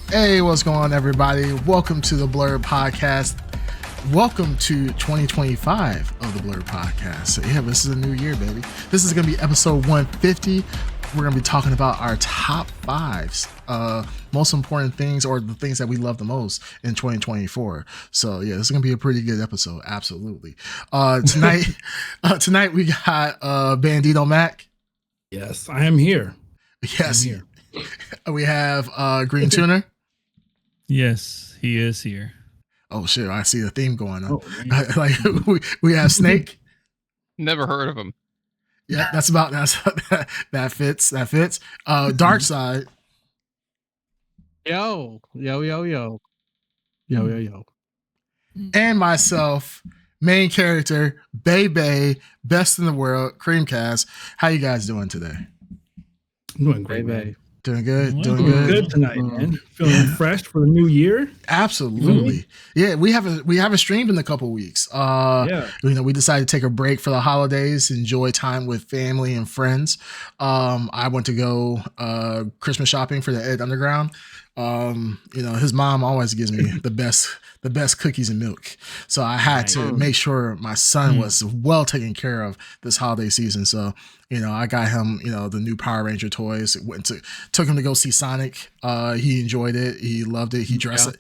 Hey, what's going on, everybody? Welcome to the Blrd podcast. Welcome to 2025 of the Blrd podcast. So yeah, this is a new year, baby. This is going to be episode 150. We're going to be talking about our top fives, most important things, or the things that we love the most in 2024. So yeah, this is going to be a pretty good episode. Absolutely. Tonight we got Bandito Mac. Yes, I am here. Yes. Here. We have Green Tuner. Yes, he is here. Oh shit! I see the theme going on. Oh, like we have Snake. Never heard of him. Yeah, that fits. That fits. Dark Side. Yo. And myself, main character, Bay, best in the world, Creamcast. How you guys doing today? I'm doing great, Bay. Doing good. Doing good tonight, man. Feeling fresh for the new year. Absolutely. Yeah, we haven't streamed in a couple weeks. We decided to take a break for the holidays, enjoy time with family and friends. I went to go Christmas shopping for the Ed Underground. His mom always gives me the best cookies and milk. So I had to make sure my son was well taken care of this holiday season. So, I got him, the new Power Ranger toys. Took him to go see Sonic. He enjoyed it. He loved it. He dressed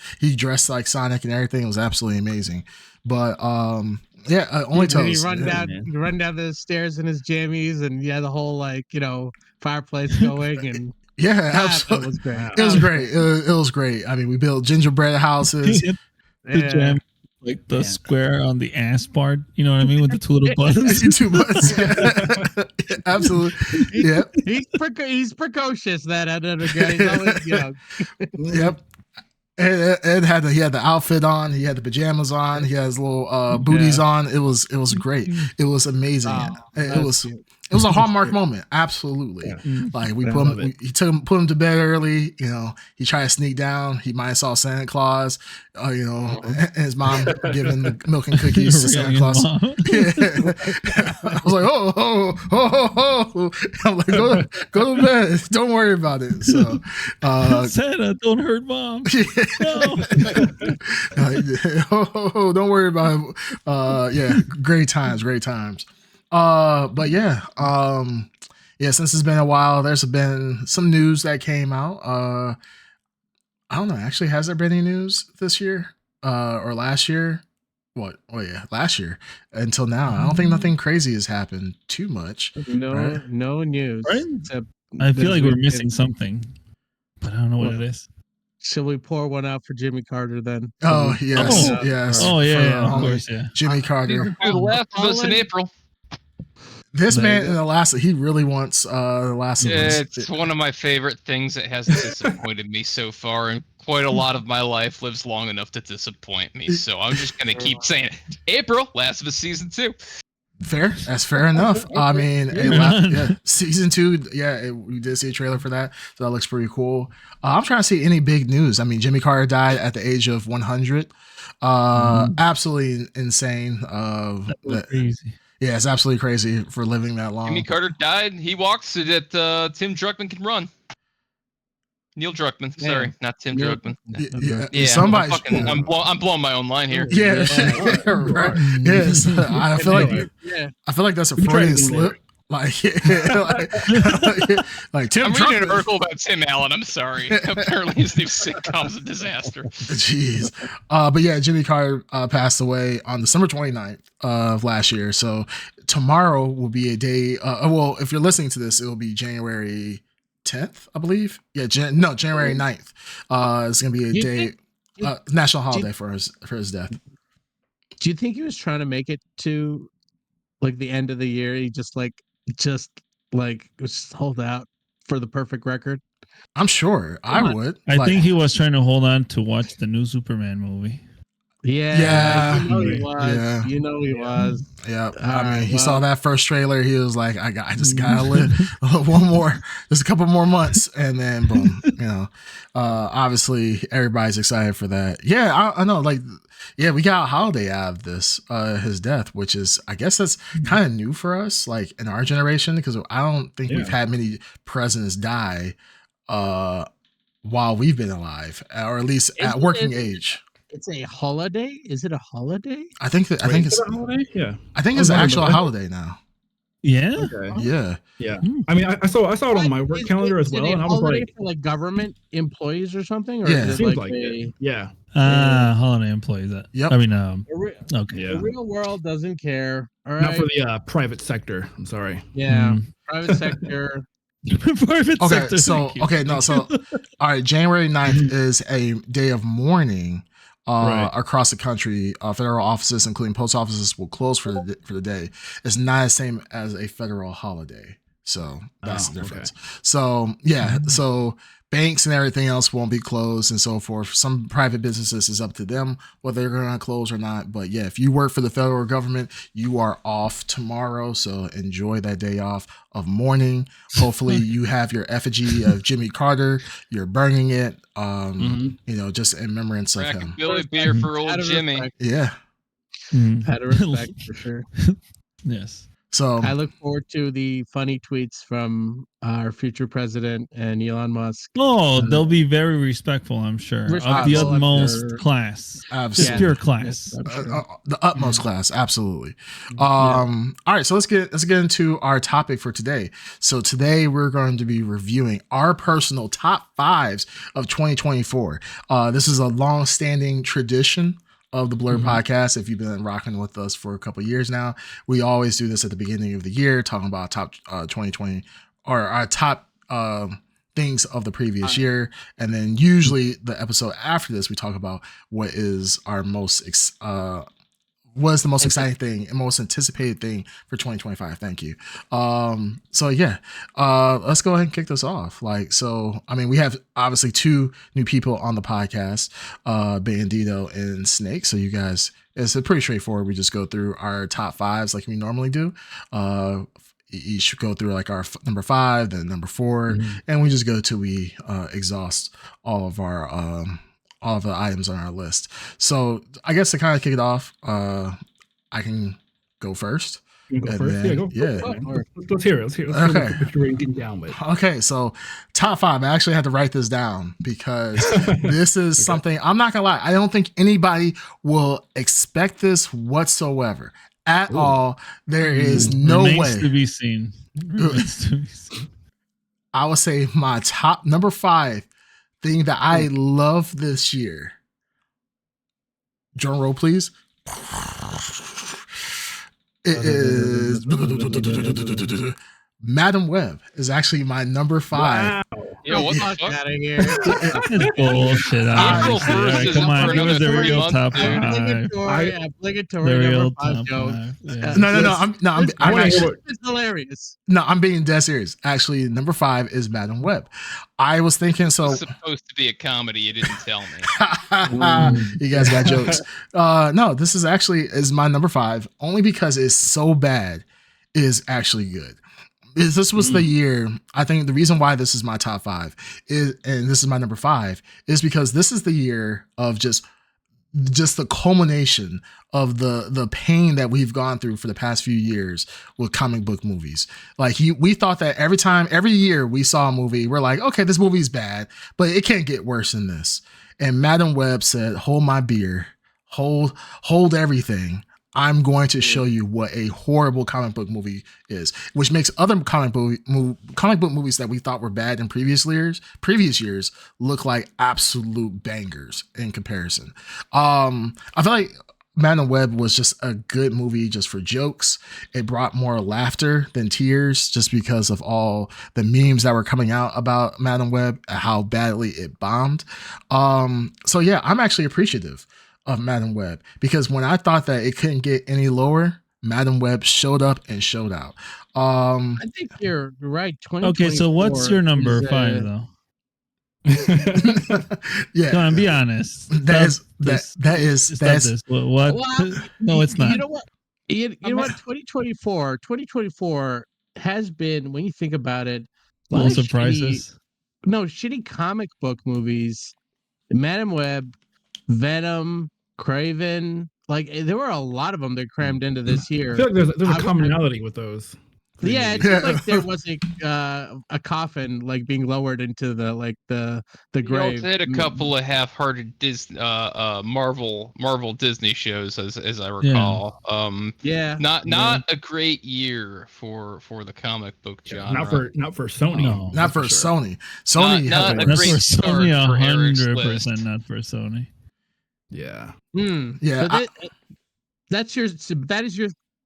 like Sonic and everything. It was absolutely amazing. But only toast. He run down the stairs in his jammies, and the whole fireplace going and. Yeah, absolutely. It was great. It was great. I mean, we built gingerbread houses. The jam, like the square on the ass part. You know what I mean, with the two little buttons. 2 buttons. Yeah. Absolutely. Yeah. He's precocious. That guy. Yep. Ed had the outfit on. He had the pajamas on. He had his little booties on. It was great. It was amazing. It was a Hallmark moment. Absolutely. Yeah. Like we put him to bed early. He tried to sneak down. He might have saw Santa Claus. And his mom giving the milk and cookies to Santa Claus. Yeah. I was like, oh. I'm like, go to bed. Don't worry about it. So Santa, don't hurt mom. No. Don't worry about it. Great times. Since it's been a while, there's been some news that came out. I don't know. Actually, has there been any news this year or last year? What? Oh yeah, last year until now. I don't think nothing crazy has happened too much. No news. Right? I feel like we're missing something, but I don't know what it is. Shall we pour one out for Jimmy Carter then? Oh yes, yes. Oh yeah, of course, yeah. Jimmy Carter. The Last of Us in April. This man in The Last, he really wants The Last of Us. It's one of my favorite things that hasn't disappointed me so far, and quite a lot of my life lives long enough to disappoint me. So I'm just gonna keep saying it. April, Last of Us season 2. Fair, that's fair enough. I mean, season 2, we did see a trailer for that, so that looks pretty cool. I'm trying to see any big news. I mean, Jimmy Carter died at the age of 100. Absolutely insane. Crazy. Yeah, it's absolutely crazy for living that long. Jimmy Carter died. He walks so that Tim Druckmann can run. Neil Druckmann, sorry, not Tim Druckmann. Yeah, somebody. I'm blowing my own line here. Yeah, right. Yes, I feel like that's a Freudian slip. Like Tim. I'm reading an article about Tim Allen. I'm sorry. Apparently, his new sitcom's a disaster. Jeez. But yeah, Jimmy Carter passed away on December 29th of last year. So tomorrow will be a day. If you're listening to this, it will be January 10th, I believe. Yeah, January 9th. It's gonna be a day, national holiday for his death. Do you think he was trying to make it to like the end of the year? He just hold out for the perfect record. I'm sure I would. I think he was trying to hold on to watch the new Superman movie. Yeah, you know he Yeah. was. Yeah. You know he was. Yeah, All I mean, right, he saw well. that first trailer. He was like, I just gotta live one more, just a couple more months, and then boom. Obviously everybody's excited for that. Yeah, I know. Like, yeah, we got a holiday out of this, his death, which is, I guess that's kind of new for us, like in our generation, because I don't think we've had many presidents die, while we've been alive, or at least at working age. It's a holiday. Is it a holiday? I think Is it's it a holiday? Yeah. I think it's an actual holiday now. Yeah. Okay. Yeah. Yeah. I mean, I saw it on my work calendar as well, Is it and a I was holiday like, for like government employees or something, or Yeah. is it seems like like it. Yeah. Holiday employees. Yep. I mean, okay. Yeah. The real world doesn't care. All right. Not for the private sector. I'm sorry. Yeah. Private sector. Private Okay, sector. so Thank you. okay, no, so all right, January 9th is a day of mourning Right. across the country. Federal offices, including post offices, will close for the day. It's not the same as a federal holiday, so that's the difference. Okay. So yeah, so banks and everything else won't be closed and so forth. Some private businesses is up to them whether they're going to close or not. But yeah, if you work for the federal government, you are off tomorrow. So enjoy that day off of mourning. Hopefully you have your effigy of Jimmy Carter. You're burning it, just in remembrance of him. Billy beer for old Jimmy. Respect. Yeah. Out of respect for sure. Yes. So I look forward to the funny tweets from our future president and Elon Musk. Oh, they'll be very respectful, I'm sure. Of the Respectful, I'm utmost sure. class. absolutely. Just pure class. Yes, I'm sure. The utmost class, absolutely. All right, so let's get into our topic for today. So today we're going to be reviewing our personal top fives of 2024. This is a long-standing tradition of the Blrd podcast. If you've been rocking with us for a couple of years now, we always do this at the beginning of the year, talking about top 2020 or our top things of the previous year, and then usually the episode after this we talk about what is our most was the most exciting thing and most anticipated thing for 2025. Thank you. So yeah, let's go ahead and kick this off. I mean, we have obviously two new people on the podcast, Bandito and Snake. So you guys, it's pretty straightforward. We just go through our top fives like we normally do. Each go through like our number 5, then number 4, and we just go till we exhaust all of the items on our list. So I guess to kind of kick it off, I can go first. You can go first? Let's hear it. Let's hear what you're getting down with. Okay, so top 5. I actually had to write this down because this is something, I'm not gonna lie, I don't think anybody will expect this whatsoever at all. There is no way. To be seen. Remains to be seen. I would say my top number 5 thing that I love this year. Drum roll, please. It is Madam Web is actually my number 5. Wow. Yo, what the Fuck fuck? out of here. That's bullshit. April Honestly. 1st Right, is come up on, for give us the another 3 real months, top dude. 5. Obligatory The real number 5 top joke. 5. Yeah. No. I'm actually, It's hilarious. no, I'm being dead serious. Actually, number 5 is Madam Web. I was thinking, so It's supposed to be a comedy. You didn't tell me. you guys got jokes. No, this is my number 5 only because it's so bad is actually good. This was the year. I think the reason why this is my top 5 is, and this is my number 5, is because this is the year of just the culmination of the pain that we've gone through for the past few years with comic book movies. Like we thought that every year we saw a movie, we're like, okay, this movie's bad, but it can't get worse than this. And Madam Web said, "Hold my beer, hold everything. I'm going to show you what a horrible comic book movie is," which makes other comic book movies that we thought were bad in previous years look like absolute bangers in comparison. I feel like Madam Web was just a good movie just for jokes. It brought more laughter than tears just because of all the memes that were coming out about Madam Web and how badly it bombed. So yeah, I'm actually appreciative of Madam Web because when I thought that it couldn't get any lower, Madam Web showed up and showed out. I think you're right. Okay, so what's your number 5 though? Yeah, Come on, be honest. that's This. What? Well, No, it's not. You know what? You know what? 2024 has been, when you think about it, a lot No of surprises. shitty comic book movies. Madam Web, Venom, Craven. Like there were a lot of them that crammed into this I year. feel like there's a commonality with those. Yeah, it movies. seemed like there was a coffin like being lowered into the You grave. also had a couple of half-hearted Marvel Disney shows, as I recall. Yeah, Not a great year for the comic book genre. Not for Sony. No. not for sure. Sony. Sony Not has a the That's worst. for great start Sony, for Eric's 100%. list. Not for Sony. Yeah. Yeah, So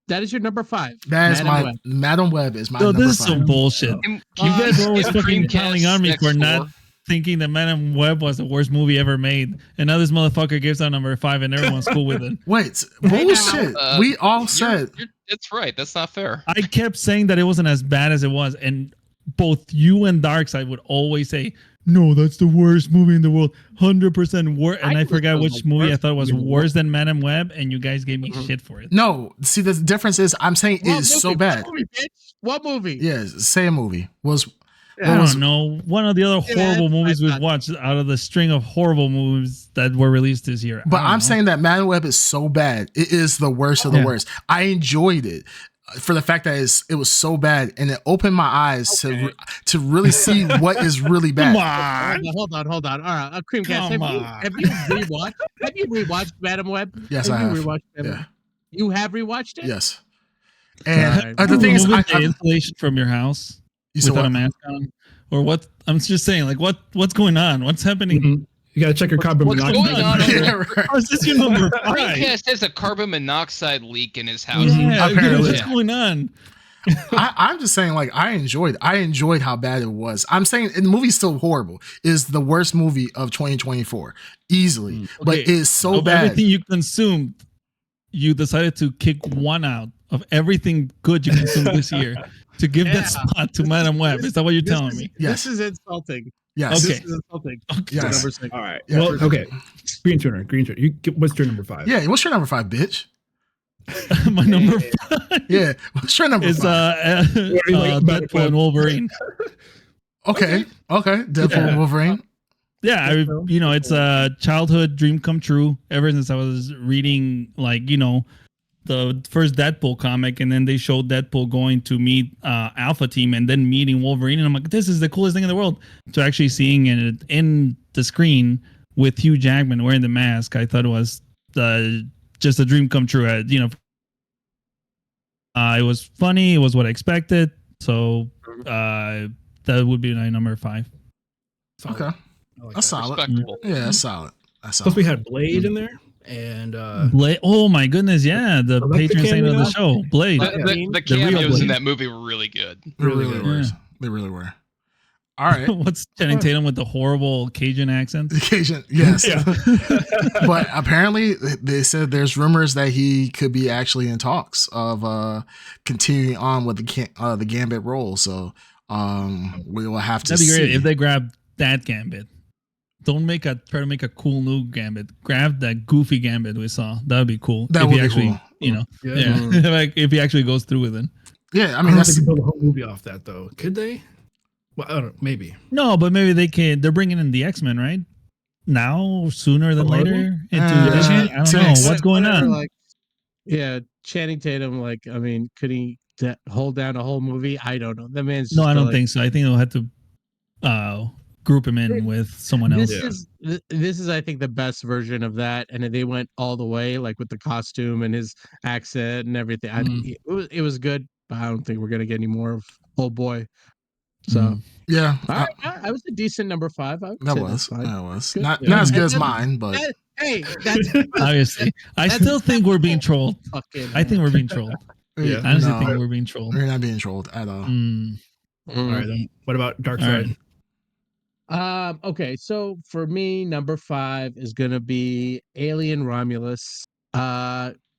that is your number 5. that is Madam Web. Madam Web is my So number this is 5. some bullshit. Can- You guys were always can fucking Dreamcast piling on me for X4? not thinking that Madam Web was the worst movie ever made, and now this motherfucker gives out number 5, and everyone's cool with it. Wait, bullshit. We all said that's right. That's not fair. I kept saying that it wasn't as bad as it was, and both you and Darkseid would always say, "No, that's the worst movie in the world, 100% worse." And I forgot which movie I thought was worse than Madam Web, and you guys gave me shit for it. no. See, the difference is I'm saying it is so bad. What movie, bitch? What movie? Yes, say a movie was. I don't know. One of the other horrible movies we've watched out of the string of horrible movies that were released this year. But I'm saying that Madam Web is so bad. It is the worst of the worst. I enjoyed it for the fact that it was so bad, and it opened my eyes to really see what is really bad. Hold on. All right, Creamcast. Have you rewatched Madam Web? Yes, I have. Rewatched Madam Web? You have rewatched it? Yes. And the thing is, the installation from your house without a mask on, or what? I'm just saying, like, what's going on? What's happening? Mm-hmm. You got to check your carbon What's monoxide. going on? Yeah, right. How is this your number 5? Dreamcast has a carbon monoxide leak in his house. Yeah, Apparently. what's going on? I'm just saying, like, I enjoyed how bad it was. I'm saying the movie's still horrible. It's the worst movie of 2024, easily. But it's so bad. Everything you consumed, you decided to kick one out of everything good you consumed this year to give that spot to Madam Web. Is that what you're telling me? Yes. This is insulting. Yes. This is insulting. Yes. Number 6. All right. Yeah. Well, okay. Green Turner. What's your number 5? Yeah. What's your number 5, bitch? My number 5 Yeah. What's your number is 5? Deadpool and Wolverine. Okay. Deadpool and Wolverine. Yeah, it's a childhood dream come true ever since I was reading, like, the first Deadpool comic, and then they showed Deadpool going to meet Alpha Team and then meeting Wolverine, and I'm like, this is the coolest thing in the world. So actually seeing it in the screen with Hugh Jackman wearing the mask, I thought it was just a dream come true. It was funny. It was what I expected. So that would be my number 5. Solid. Okay. That's solid. Respectable. Yeah, that's solid. Plus, we had Blade in there, and Blade. Oh my goodness, yeah, the patron saint of the show, Blade. The cameos in that movie were really good. They really were. They really were. All right. What's Channing Tatum with the horrible Cajun accent? Cajun, yes. But apparently, they said there's rumors that he could be actually in talks of continuing on with the Gambit role. So we will have to That'd be see great if they grab that Gambit. Don't try to make a cool new Gambit. Grab that goofy Gambit we saw. That would be cool. That if would he be actually, cool. like if he actually goes through with it. Yeah, I I mean don't that's think they build a whole movie off that though. Could they? Well, I don't know. Maybe. No, but maybe they can. They're bringing in the X-Men, right? Now, sooner than later. I don't know what's going on. Like, Channing Tatum. Like, I mean, could he hold down a whole movie? I don't know. The man's. No, I don't think so. I think they'll have to group him in with someone else. This is I think the best version of that, and they went all the way, like with the costume and his accent and everything. It was good, but I don't think we're gonna get any more of Old Boy. So yeah, I was a decent number 5. That was Good. not as good as mine, but hey, that's obviously. I still think we're being trolled. I think we're being trolled. Yeah. I honestly think we're being trolled. We're not being trolled at all. All right, then what about Darkseid? Okay, so for me, number 5 is gonna be Alien Romulus.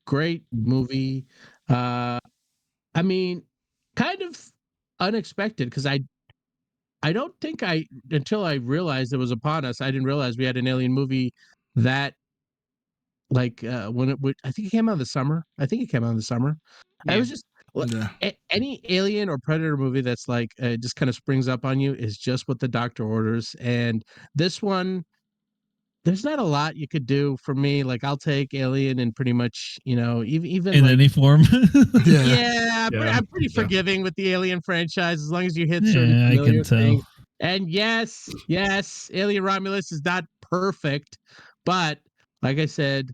Great movie. I mean, kind of unexpected because I I don't think until I realized it was upon us, I didn't realize we had an alien movie that like when I think it came out in the summer. I think it came out in the summer. Yeah. I was just any alien or predator movie that's like just kind of springs up on you is just what the doctor orders. And this one, there's not a lot you could do for me. Like I'll take Alien and pretty much, even in like any form. I'm pretty forgiving with the Alien franchise as long as you hit Yeah, certain I familiar can tell. things. And yes, Alien Romulus is not perfect, but like I said,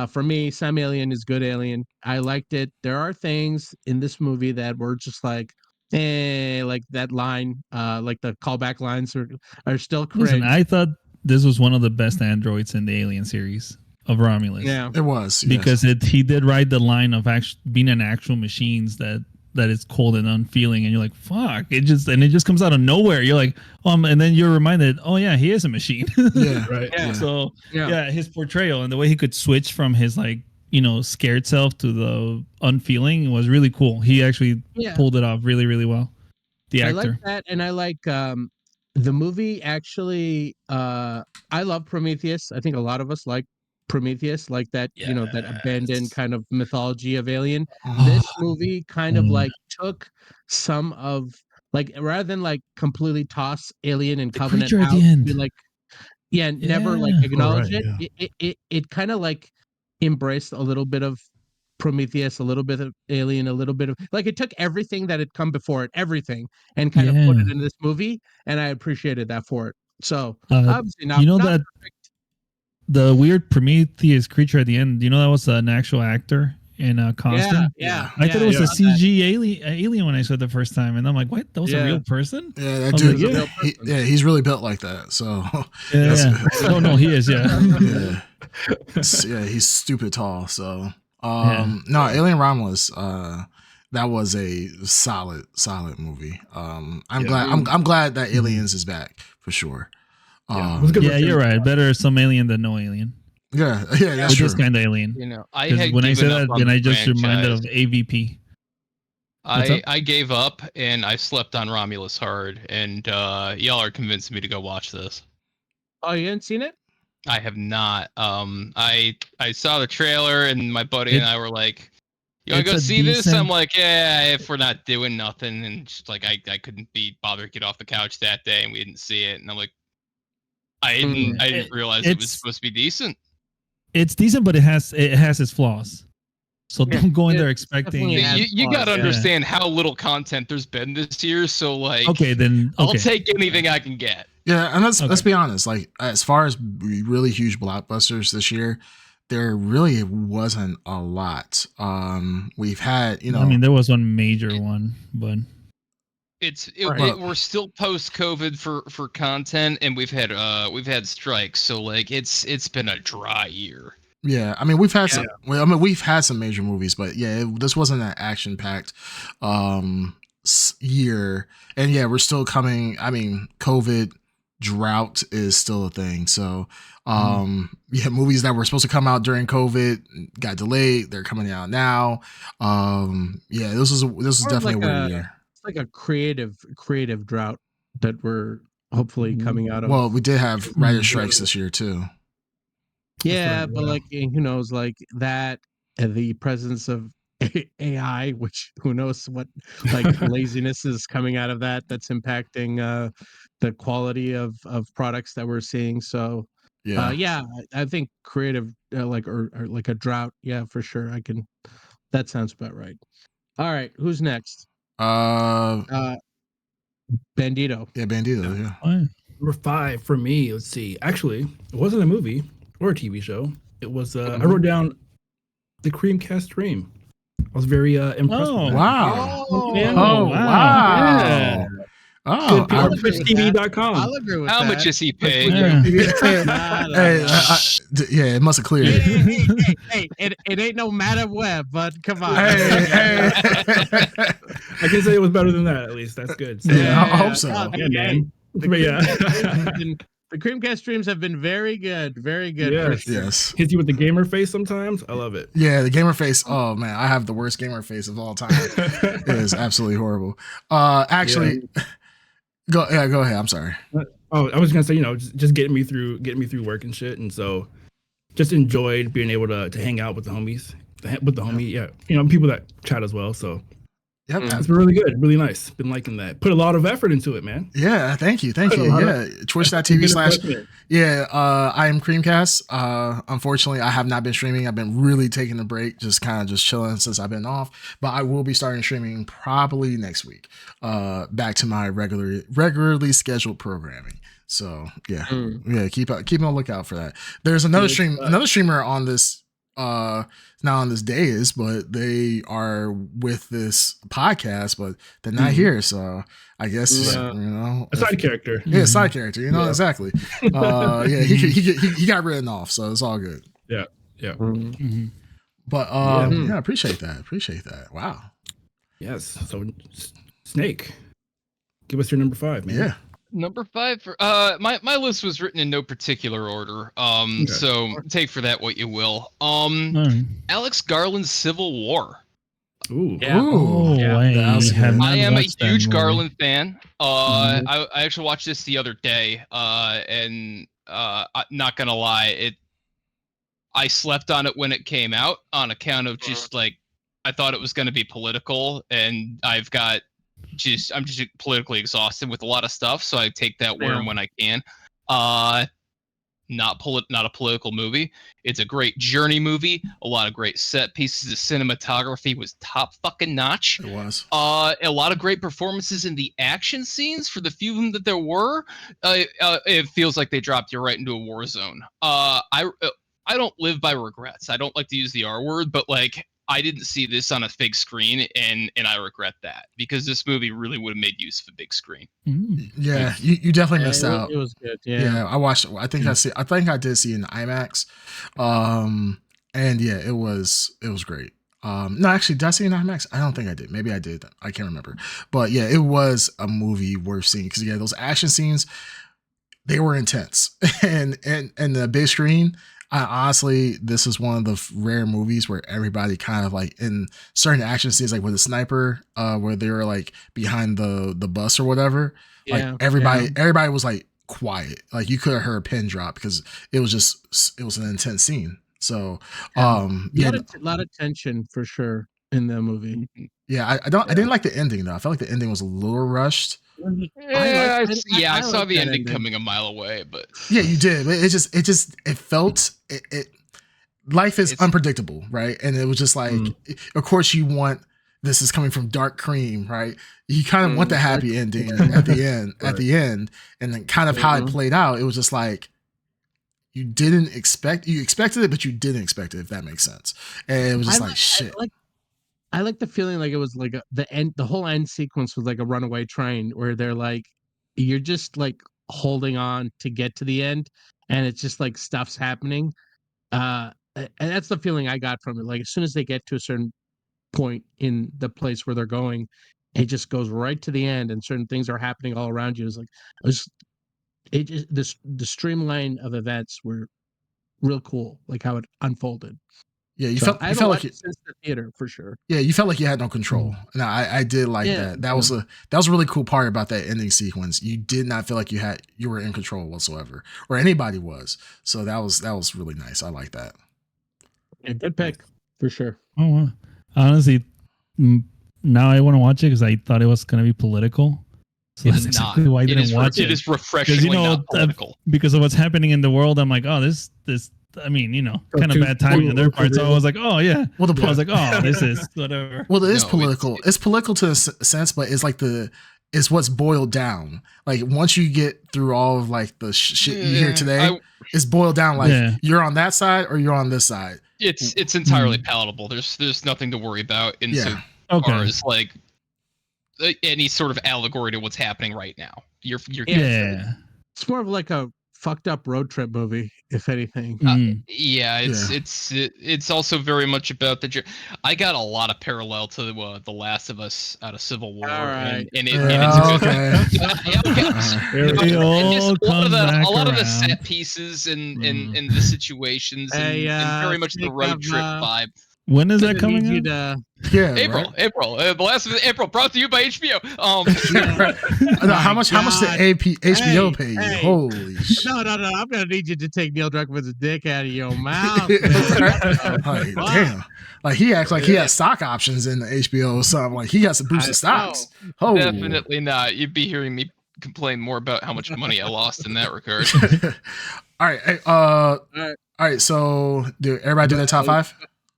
for me, some Alien is good Alien. I liked it. There are things in this movie that were just like that line, like the callback lines are still cringe. Listen, I thought this was one of the best androids in the Alien series of Romulus. Yeah, it was because he did ride the line of being an actual machines that is cold and unfeeling, and you're like, fuck, it just comes out of nowhere. You're like, and then you're reminded, oh yeah, he is a machine. Yeah, right. Yeah. So his portrayal and the way he could switch from his scared self to the unfeeling was really cool. He actually pulled it off really, really well. The actor. I like that, and I like the movie. Actually, I love Prometheus. I think a lot of us like Prometheus, like that, that abandoned kind of mythology of Alien. This movie kind of like took some of rather than like completely toss Alien and Covenant creature out, at the end. be like, never like acknowledge it. It kind of like embraced a little bit of Prometheus, a little bit of Alien, a little bit of like it took everything that had come before it, everything, and kind of put it in this movie, and I appreciated that for it. So obviously not that perfect. The weird Prometheus creature at the end, that was an actual actor in a costume? Yeah. I thought it was a CG alien when I saw it the first time, and I'm like, what? That was a real person? Yeah, that dude. Like, he's really built like that. So no, he is. Yeah. He's stupid tall. So no, Alien Romulus. That was a solid movie. I'm glad that Aliens is back for sure. You're right. Better some alien than no alien. Yeah, that's true. This kind of alien. I had when I say that, then I just franchise. reminded of AVP. I gave up and I slept on Romulus hard, and y'all are convincing me to go watch this. Oh, you hadn't seen it? I have not. I saw the trailer, and my buddy and I were like, "You want to go see this?" I'm like, "Yeah, if we're not doing nothing," and just like I couldn't be bothered to get off the couch that day, and we didn't see it, and I'm like, I didn't realize it was supposed to be decent. It's decent, but it has its flaws. So don't go in there expecting. You got to understand how little content there's been this year. So like, I'll take anything I can get. Yeah, and let's be honest. Like, as far as really huge blockbusters this year, there really wasn't a lot. We've had, I mean, there was one major one, but we're still post COVID for content, and we've had strikes. So like, it's been a dry year. Yeah, I mean we've had some. Well, I mean we've had some major movies, but this wasn't an action-packed year, and we're still coming. I mean, COVID drought is still a thing. So, movies that were supposed to come out during COVID got delayed. They're coming out now. This is definitely a weird year. It's like a creative drought that we're hopefully coming out of. Well, we did have writer strikes this year too. Yeah, but like who knows, like that and the presence of AI, which who knows what like laziness is coming out of that's impacting the quality of products that we're seeing. So I think creative or like a drought. Yeah, for sure. That sounds about right. All right, who's next? Bandito. Yeah, Bandito. Yeah. Number 5 for me. Let's see. Actually, it wasn't a movie or a TV show. It was. I wrote down the Creamcast Dream. I was very impressed. Oh, with that. wow! Wow! Yeah. Oh, TV.com. I'll agree with How that. much is he paying? It must have cleared. Hey, it ain't no Madam Web, but come on. I can say it was better than that. At least that's good. So, I hope so. Man. The Creamcast streams have been very good. Very good. Yes. Hits you with the gamer face sometimes. I love it. Yeah, the gamer face. Oh man, I have the worst gamer face of all time. It is absolutely horrible. Actually, Go ahead. I'm sorry. Oh, I was gonna say, just getting me through work and shit, and so just enjoyed being able to hang out with the homies, people that chat as well. So Yep. It's been really good, really nice. Been liking that. Put a lot of effort into it, man. Yeah, thank you. Yeah, Twitch.tv/ I am Creamcast. Unfortunately, I have not been streaming. I've been really taking a break, just chilling since I've been off. But I will be starting streaming probably next week. Back to my regularly scheduled programming. So yeah, keep a lookout for that. There's another streamer on this not on this dais, but they are with this podcast, but they're not here. So I guess a side character. Yeah, side character. Exactly. He got written off, so it's all good. Yeah. Mm-hmm. But I appreciate that. Wow. Yes. So Snake, give us your number 5, man. Yeah. Number 5 for my list was written in no particular order. So take for that what you will. Alex Garland's Civil War. Ooh. Yeah. I am a huge Garland fan. I actually watched this the other day. And not gonna lie, I slept on it when it came out on account of just like I thought it was gonna be political, and I'm just politically exhausted with a lot of stuff, so I take that where and when I can. Not a political movie. It's a great journey movie. A lot of great set pieces. The cinematography was top fucking notch. It was. A lot of great performances in the action scenes for the few of them that there were. It feels like they dropped you right into a war zone. I don't live by regrets. I don't like to use the R word, but like I didn't see this on a big screen, and I regret that, because this movie really would have made use of a big screen. Yeah, you definitely missed out. It was good. Yeah, I watched. I think I did see it in IMAX, and yeah, it was great. No, actually, did I see it in IMAX? I don't think I did. Maybe I did. I can't remember. But yeah, it was a movie worth seeing, because those action scenes, they were intense, and the big screen. Honestly, this is one of the rare movies where everybody kind of like in certain action scenes, like with a sniper, where they were like behind the bus or whatever. Like everybody was like quiet. Like you could have heard a pin drop, because it was an intense scene. So, a lot of tension for sure in the movie. Yeah, I didn't like the ending though. I felt like the ending was a little rushed. I saw the ending coming a mile away, but yeah, you did. It felt life is unpredictable, right? And it was just like, of course, this is coming from Dark Cream, right? You kind of want the happy ending at the end, and then kind of how it played out. It was just like you expected it, but you didn't expect it, if that makes sense. And it was just shit. I like the feeling like it was like the whole end sequence was like a runaway train, where they're like, you're just like holding on to get to the end, and it's just like stuff's happening. And that's the feeling I got from it. Like as soon as they get to a certain point in the place where they're going, it just goes right to the end, and certain things are happening all around you. The streamline of events were real cool, like how it unfolded. Yeah, you felt like since the theater for sure. Yeah, you felt like you had no control. And I did like that. That was a really cool part about that ending sequence. You did not feel like you were in control whatsoever, or anybody was. So that was really nice. I like that. Yeah, good pick for sure. Oh, wow. Honestly, now I want to watch it because I thought it was going to be political. So that's exactly why I didn't watch it. It is refreshingly not political. Because of what's happening in the world, I'm like, oh, this. I mean, kind of bad timing on their part. So I was like, oh yeah. Well, I was like, oh, this is whatever. Well, it is political. It's political to a sense, but it's like it's what's boiled down. Like once you get through all of like the shit you hear today, it's boiled down. Like you're on that side or you're on this side. It's entirely palatable. There's nothing to worry about far as like any sort of allegory to what's happening right now. You're It's more of like a fucked up road trip movie, if anything. It's also very much about I got a lot of parallel to the Last of Us out of Civil War, right. and it's a lot of the set pieces and the situations and very much the road trip vibe. When is that coming out? Yeah, April. right? April. The last of April. Brought to you by HBO. No, how much did HBO pay you? Hey. Holy shit! No. I'm gonna need you to take Neil Druckmann's dick out of your mouth. Like, damn. Like he acts like he has stock options in the HBO or something. Like he has to boost the stocks. Oh, Definitely not. You'd be hearing me complain more about how much money I lost in that regard. All right. All right. So, do everybody do their top 5?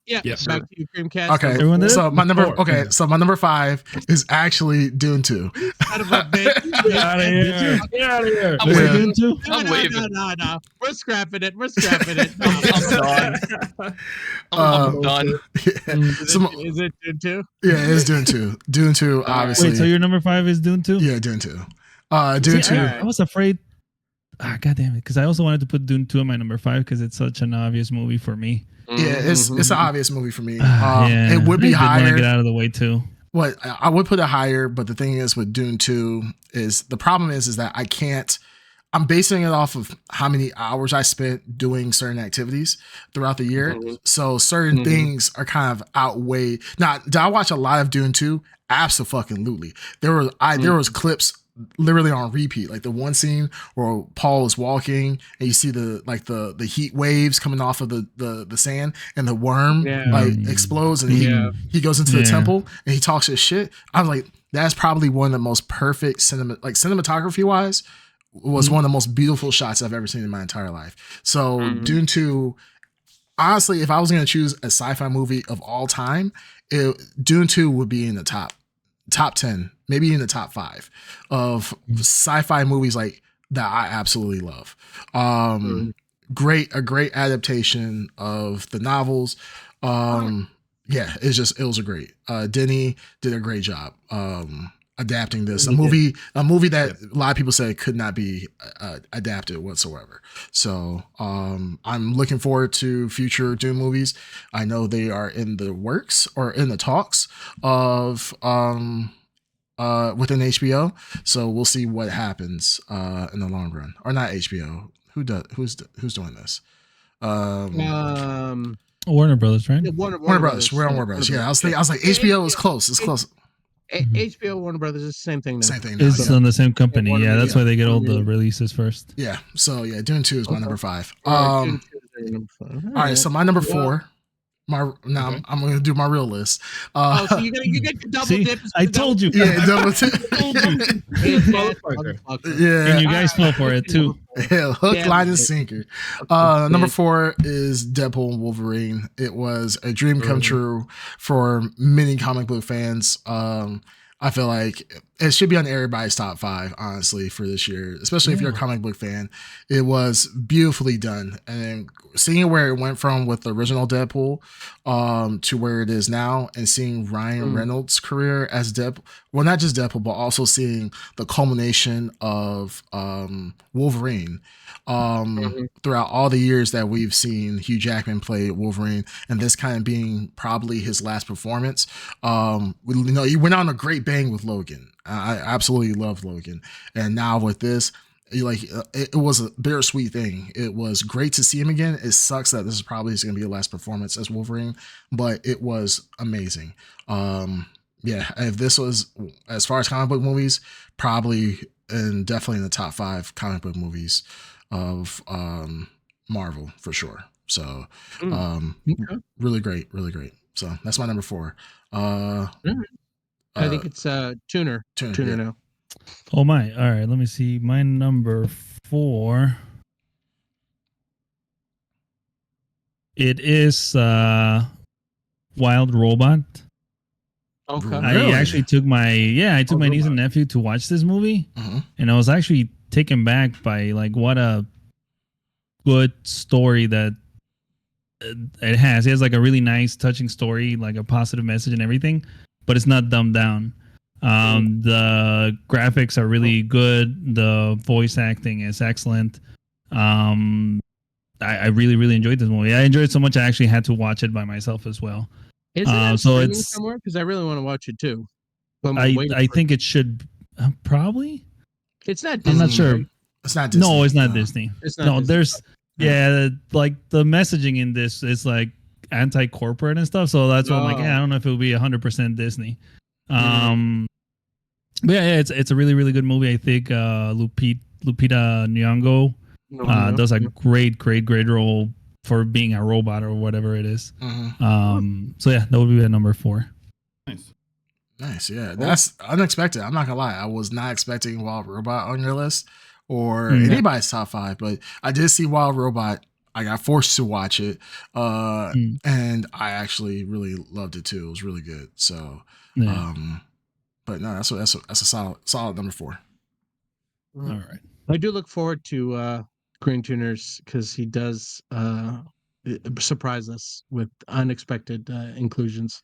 Yeah. Yes, Back sir. to you, Creamcast. Everyone Okay. did So it? my number. 4. Okay. So my number 5 is actually Dune 2. Out of a bitch. Get out of here. Get out of here. I'm Is it waving. Dune 2? I'm waving. No. We're scrapping it. No, I'm done. Is it Dune 2? Yeah, it's Dune 2. Dune 2, obviously. Wait, so your number 5 is Dune 2? Yeah, Dune 2. Dune 2. I was afraid. God damn it. Because I also wanted to put Dune 2 in my number 5 because it's such an obvious movie for me. Yeah, it's an obvious movie for me. Yeah. It would be I did higher. want to get out of the way too. What I would put it higher, but the thing is with Dune 2 is the problem is that I can't. I'm basing it off of how many hours I spent doing certain activities throughout the year. So certain things are kind of outweighed. Now, did I watch a lot of Dune 2? Absolutely. There was clips literally on repeat, like the one scene where Paul is walking and you see the heat waves coming off of the sand and the worm explodes and he goes into the temple and he talks his shit. I was like, that's probably one of the most perfect cinematography wise was one of the most beautiful shots I've ever seen in my entire life. So Dune 2, honestly, if I was going to choose a sci-fi movie of all time, Dune 2 would be in the top 10, maybe in the top 5 of sci-fi movies like that I absolutely love. A great adaptation of the novels. Yeah, it was a great. Denny did a great job adapting this. A movie that a lot of people say could not be adapted whatsoever. So I'm looking forward to future Dune movies. I know they are in the works or in the talks of within HBO. So we'll see what happens in the long run. Or not HBO. Who's doing this? Warner Brothers, right? Yeah, Warner Brothers. We're on Warner Brothers. Yeah, I was like HBO is close. It's close. HBO Warner Brothers is the same thing now. Same thing now. It's on the same company. Yeah, that's why they get all the releases first. Yeah. So yeah, Dune 2 is my number 5. All right, so my number 4. I'm gonna do my real list. So you get the double dip. I told you. Yeah, double dip. Yeah, And you guys fell for it too. Yeah, hook, line, and sinker. Number 4 is Deadpool and Wolverine. It was a dream come true for many comic book fans. I feel like it should be on everybody's top 5, honestly, for this year, especially if you're a comic book fan. It was beautifully done. And seeing where it went from with the original Deadpool to where it is now, and seeing Ryan Reynolds' career as Deadpool, well, not just Deadpool, but also seeing the culmination of Wolverine throughout all the years that we've seen Hugh Jackman play Wolverine, and this kind of being probably his last performance. He went on a great bang with Logan. I absolutely love Logan, and now with this, it was a bittersweet thing. It was great to see him again. It sucks that this is probably going to be the last performance as Wolverine, but it was amazing. Yeah, if this was, as far as comic book movies, probably and definitely in the top 5 comic book movies of Marvel for sure. So really great. So that's my number 4. I think it's Tuner now. Oh my. All right, let me see. My number 4. It is Wild Robot. Okay. I actually took my niece and nephew to watch this movie, and I was actually taken back by like what a good story that it has. It has like a really nice, touching story, like a positive message and everything, but it's not dumbed down. The graphics are really good. The voice acting is excellent. I really, really enjoyed this movie. I enjoyed it so much I actually had to watch it by myself as well. Is it streaming somewhere? Because I really want to watch it too. I think it should probably. It's not Disney. I'm not sure. Right? It's not Disney. No, it's not Disney. It's not no, Disney. there's like the messaging in this is like anti-corporate and stuff. So that's why I'm like, I don't know if it would be 100% Disney. But yeah, it's a really, really good movie. I think Lupita Nyong'o does a great role for being a robot or whatever it is. So yeah, that would be at number 4. Nice. Yeah, that's unexpected. I'm not gonna lie, I was not expecting Wild Robot on your list or anybody's top 5, but I did see Wild Robot. I got forced to watch it, and I actually really loved it too. It was really good. So, but no, that's a solid number 4. All right. I do look forward to Green Tuners because he does surprise us with unexpected inclusions.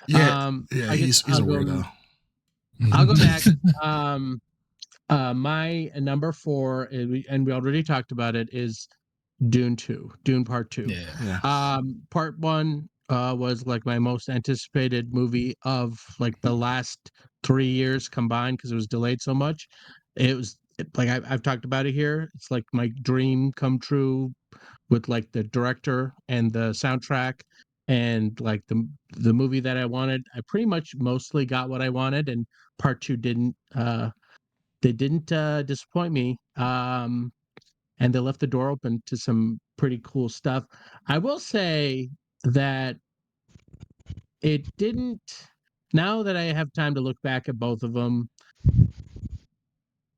Yeah, he's a weirdo. I'll go next. My number 4, and we already talked about it, is Dune Part 2. Part 1 was like my most anticipated movie of like the last 3 years combined because it was delayed so much. It was like I've talked about it here. It's like my dream come true with like the director and the soundtrack and like the movie that I wanted. I pretty much mostly got what I wanted, and Part 2 didn't disappoint me. And they left the door open to some pretty cool stuff. I will say that it didn't. Now that I have time to look back at both of them,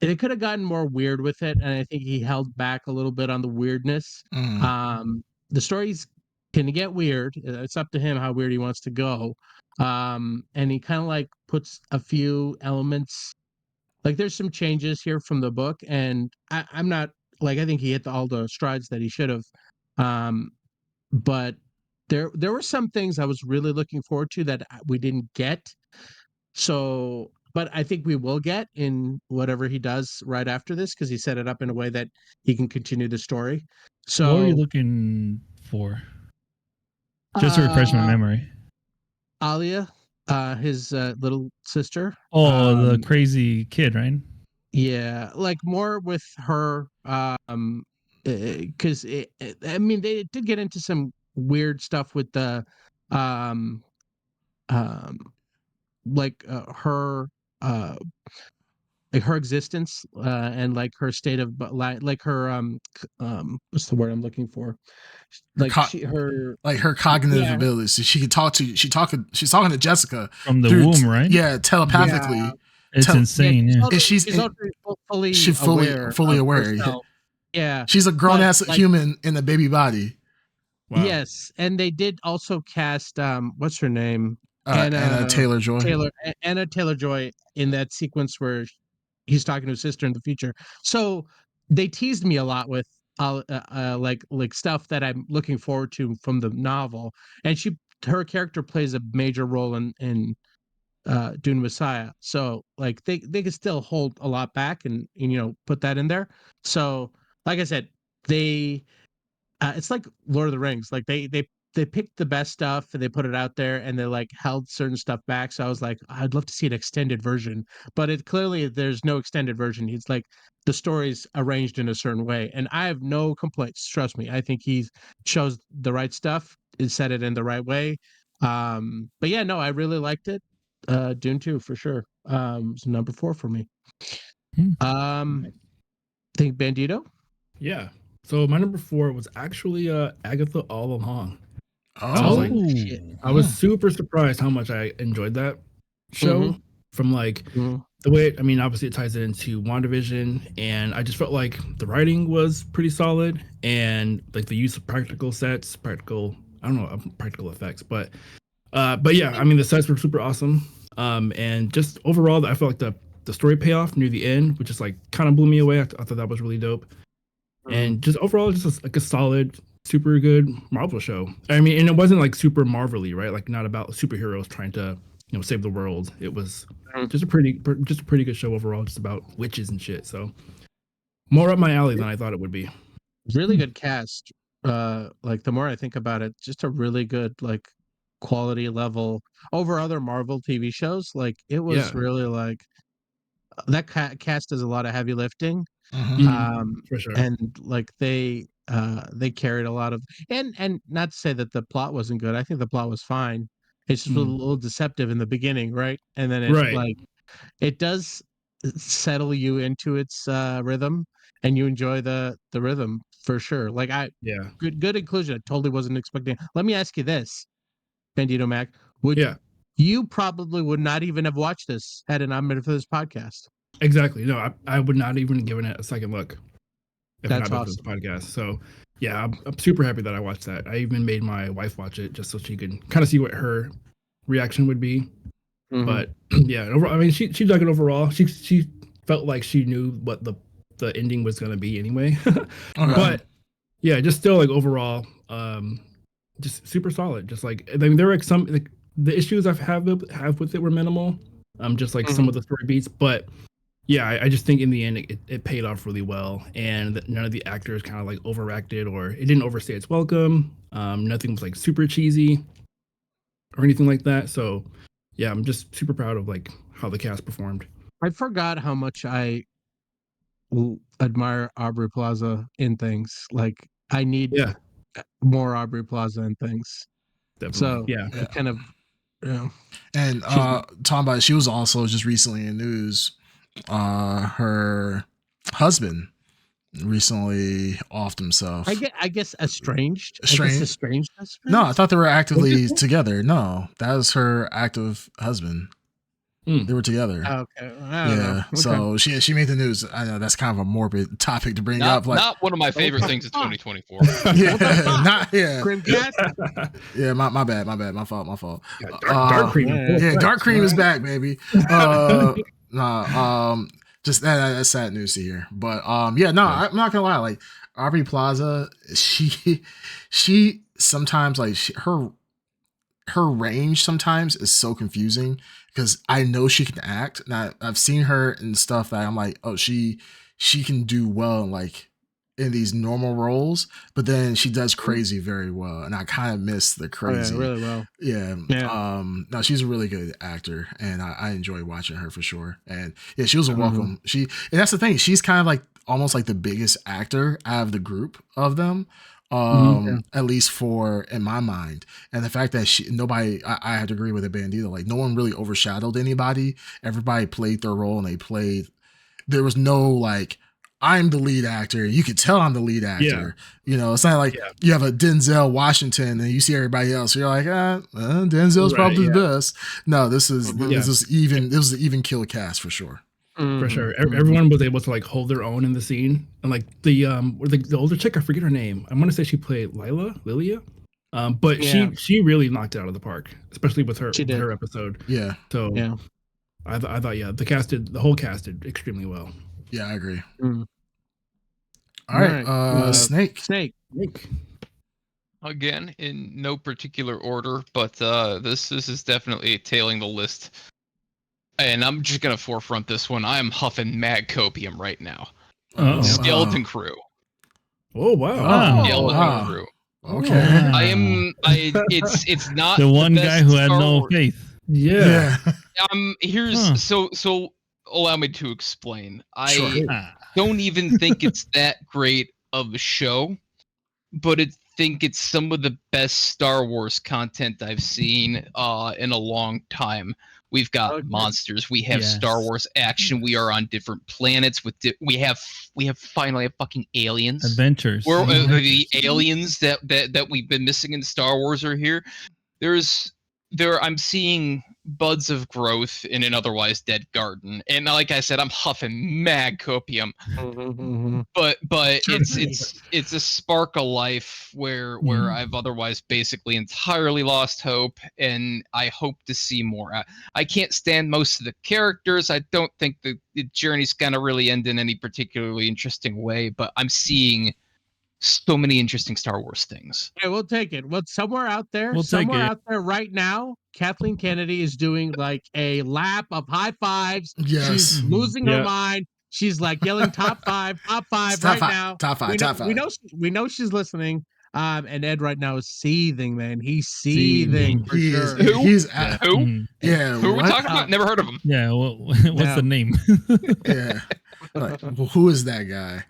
it could have gotten more weird with it, and I think he held back a little bit on the weirdness. The stories can get weird. It's up to him how weird he wants to go. And he kind of like puts a few elements. Like there's some changes here from the book, and I'm not like I think he hit all the strides that he should have. But there were some things I was really looking forward to that we didn't get. So, but I think we will get in whatever he does right after this because he set it up in a way that he can continue the story. So, what are you looking for? Just to refresh my memory. Alia, his little sister. Oh, the crazy kid, right? Yeah, like more with her, because I mean, they did get into some weird stuff with the, like her existence, and like her state of, like her, what's the word I'm looking for? Like her cognitive abilities. So she can talk to she's talking to Jessica from the womb, right? Yeah, telepathically. Yeah. It's insane. Yeah. She's fully aware. Yeah, she's a grown ass human in a baby body. Wow. Yes, and they did also cast what's her name? Anna Taylor-Joy. Anna Taylor-Joy in that sequence where he's talking to his sister in the future. So they teased me a lot with like stuff that I'm looking forward to from the novel, and her character plays a major role in Dune Messiah. So like they can still hold a lot back and put that in there. So like I said, they it's like Lord of the Rings. Like they picked the best stuff and they put it out there, and they like held certain stuff back. So I was like, I'd love to see an extended version, but it clearly there's no extended version. He's like the story's arranged in a certain way, and I have no complaints. Trust me, I think he chose the right stuff and said it in the right way. But yeah, no, I really liked it. Dune 2 for sure. It's number 4 for me. Think Bandito? Yeah. So my number 4 was actually Agatha All Along. I was super surprised how much I enjoyed that show from like the way, I mean, obviously it ties it into WandaVision, and I just felt like the writing was pretty solid, and like the use of practical effects, but yeah, I mean, the sets were super awesome. And just overall, I felt like the story payoff near the end, which just like kind of blew me away. I thought that was really dope. And just overall, just like a solid, super good Marvel show. I mean, and it wasn't like super Marvel-y, right? Like not about superheroes trying to, save the world. It was just a pretty good show overall, just about witches and shit. So more up my alley than I thought it would be. Really good cast. Like the more I think about it, just a really good like quality level over other Marvel TV shows. Like it was really like that cast does a lot of heavy lifting. For sure. And like they they carried a lot of, and not to say that the plot wasn't good. I think the plot was fine. It's just a little deceptive in the beginning, right? And then Right. it does settle you into its rhythm, and you enjoy the rhythm for sure. Like Yeah. good inclusion. I totally wasn't expecting. Let me ask you this, Bandito Mac, would Yeah. you probably would not even have watched this had it not been for this podcast? Exactly. No, I would not even given it a second look if That's not for this podcast. So yeah, I'm super happy that I watched that. I even made my wife watch it just so she could kind of see what her reaction would be. Mhm. But yeah, overall, I mean, she dug it overall. She felt like she knew what the ending was gonna be anyway. But yeah, just still like overall, just super solid. Just like I mean, there were some like the issues I've have with it were minimal. Just like some of the story beats, but yeah, I just think in the end it paid off really well, and that none of the actors kind of like overacted or it didn't overstay its welcome. Nothing was like super cheesy or anything like that. So yeah, I'm just super proud of like how the cast performed. I forgot how much I admire Aubrey Plaza in things. Like I need more Aubrey Plaza in things. Definitely. So I kind of, And talking about it, she was also just recently in news. Her husband recently offed himself. I guess estranged. Estranged? Estranged. No, I thought they were actively together. No, that was her active husband. They were together. Okay. Yeah. So she made the news. I know that's kind of a morbid topic to bring up. Like, not one of my favorite things in 2024. Yeah, my bad. My fault. Dark Cream. Yeah, Dark Cream is back, baby. Just that's sad news to hear. But I'm not gonna lie. Like Aubrey Plaza, she sometimes like her range sometimes is so confusing because I know she can act. And I've seen her in stuff that I'm like, oh, she can do well in these normal roles, but then she does crazy very well, and I kind of miss the crazy. Really well. Yeah. No, she's a really good actor, and I enjoy watching her for sure. And yeah, she was a welcome. And that's the thing. She's kind of like almost like the biggest actor out of the group of them. At least in my mind, and the fact that I had to agree with it, Bandito. Like no one really overshadowed anybody. Everybody played their role, and there was no like, I'm the lead actor. You could tell I'm the lead actor. You know, it's not like you have a Denzel Washington and you see everybody else. You're like, Denzel's probably the best. No, this was even. This was an even kill cast for sure. For sure, everyone was able to like hold their own in the scene, and like the older chick, I forget her name. I want to say she played Lilia, but she really knocked it out of the park, especially with her episode. Yeah. So I thought the whole cast did extremely well. Yeah, I agree. All right, Snake. Again, in no particular order, but this is definitely tailing the list. And I'm just gonna forefront this one. I am huffing mad copium right now. Skeleton Crew. Oh wow! Skeleton Crew. Okay. It's not the one guy who had no faith. Yeah. Here's so allow me to explain. I don't even think it's that great of a show, but I think it's some of the best Star Wars content I've seen in a long time. We've got monsters. We have Star Wars action. We are on different planets with we have finally fucking aliens. Adventures. The aliens that we've been missing in Star Wars are here. I'm seeing buds of growth in an otherwise dead garden, and like I said, I'm huffing mad copium. But it's a spark of life where I've otherwise basically entirely lost hope, and I hope to see more. I can't stand most of the characters. I don't think the journey's gonna really end in any particularly interesting way, but I'm seeing so many interesting Star Wars things. Yeah, we'll take it. Well, somewhere out there right now, Kathleen Kennedy is doing like a lap of high fives. Yes. She's losing her mind. She's like yelling top five right now. Top five. We know she's listening. And Ed right now is seething, man. He's seething for sure. Who? Yeah. Who are we talking about? Never heard of him. Yeah. What's the name? Yeah. Like, well, who is that guy?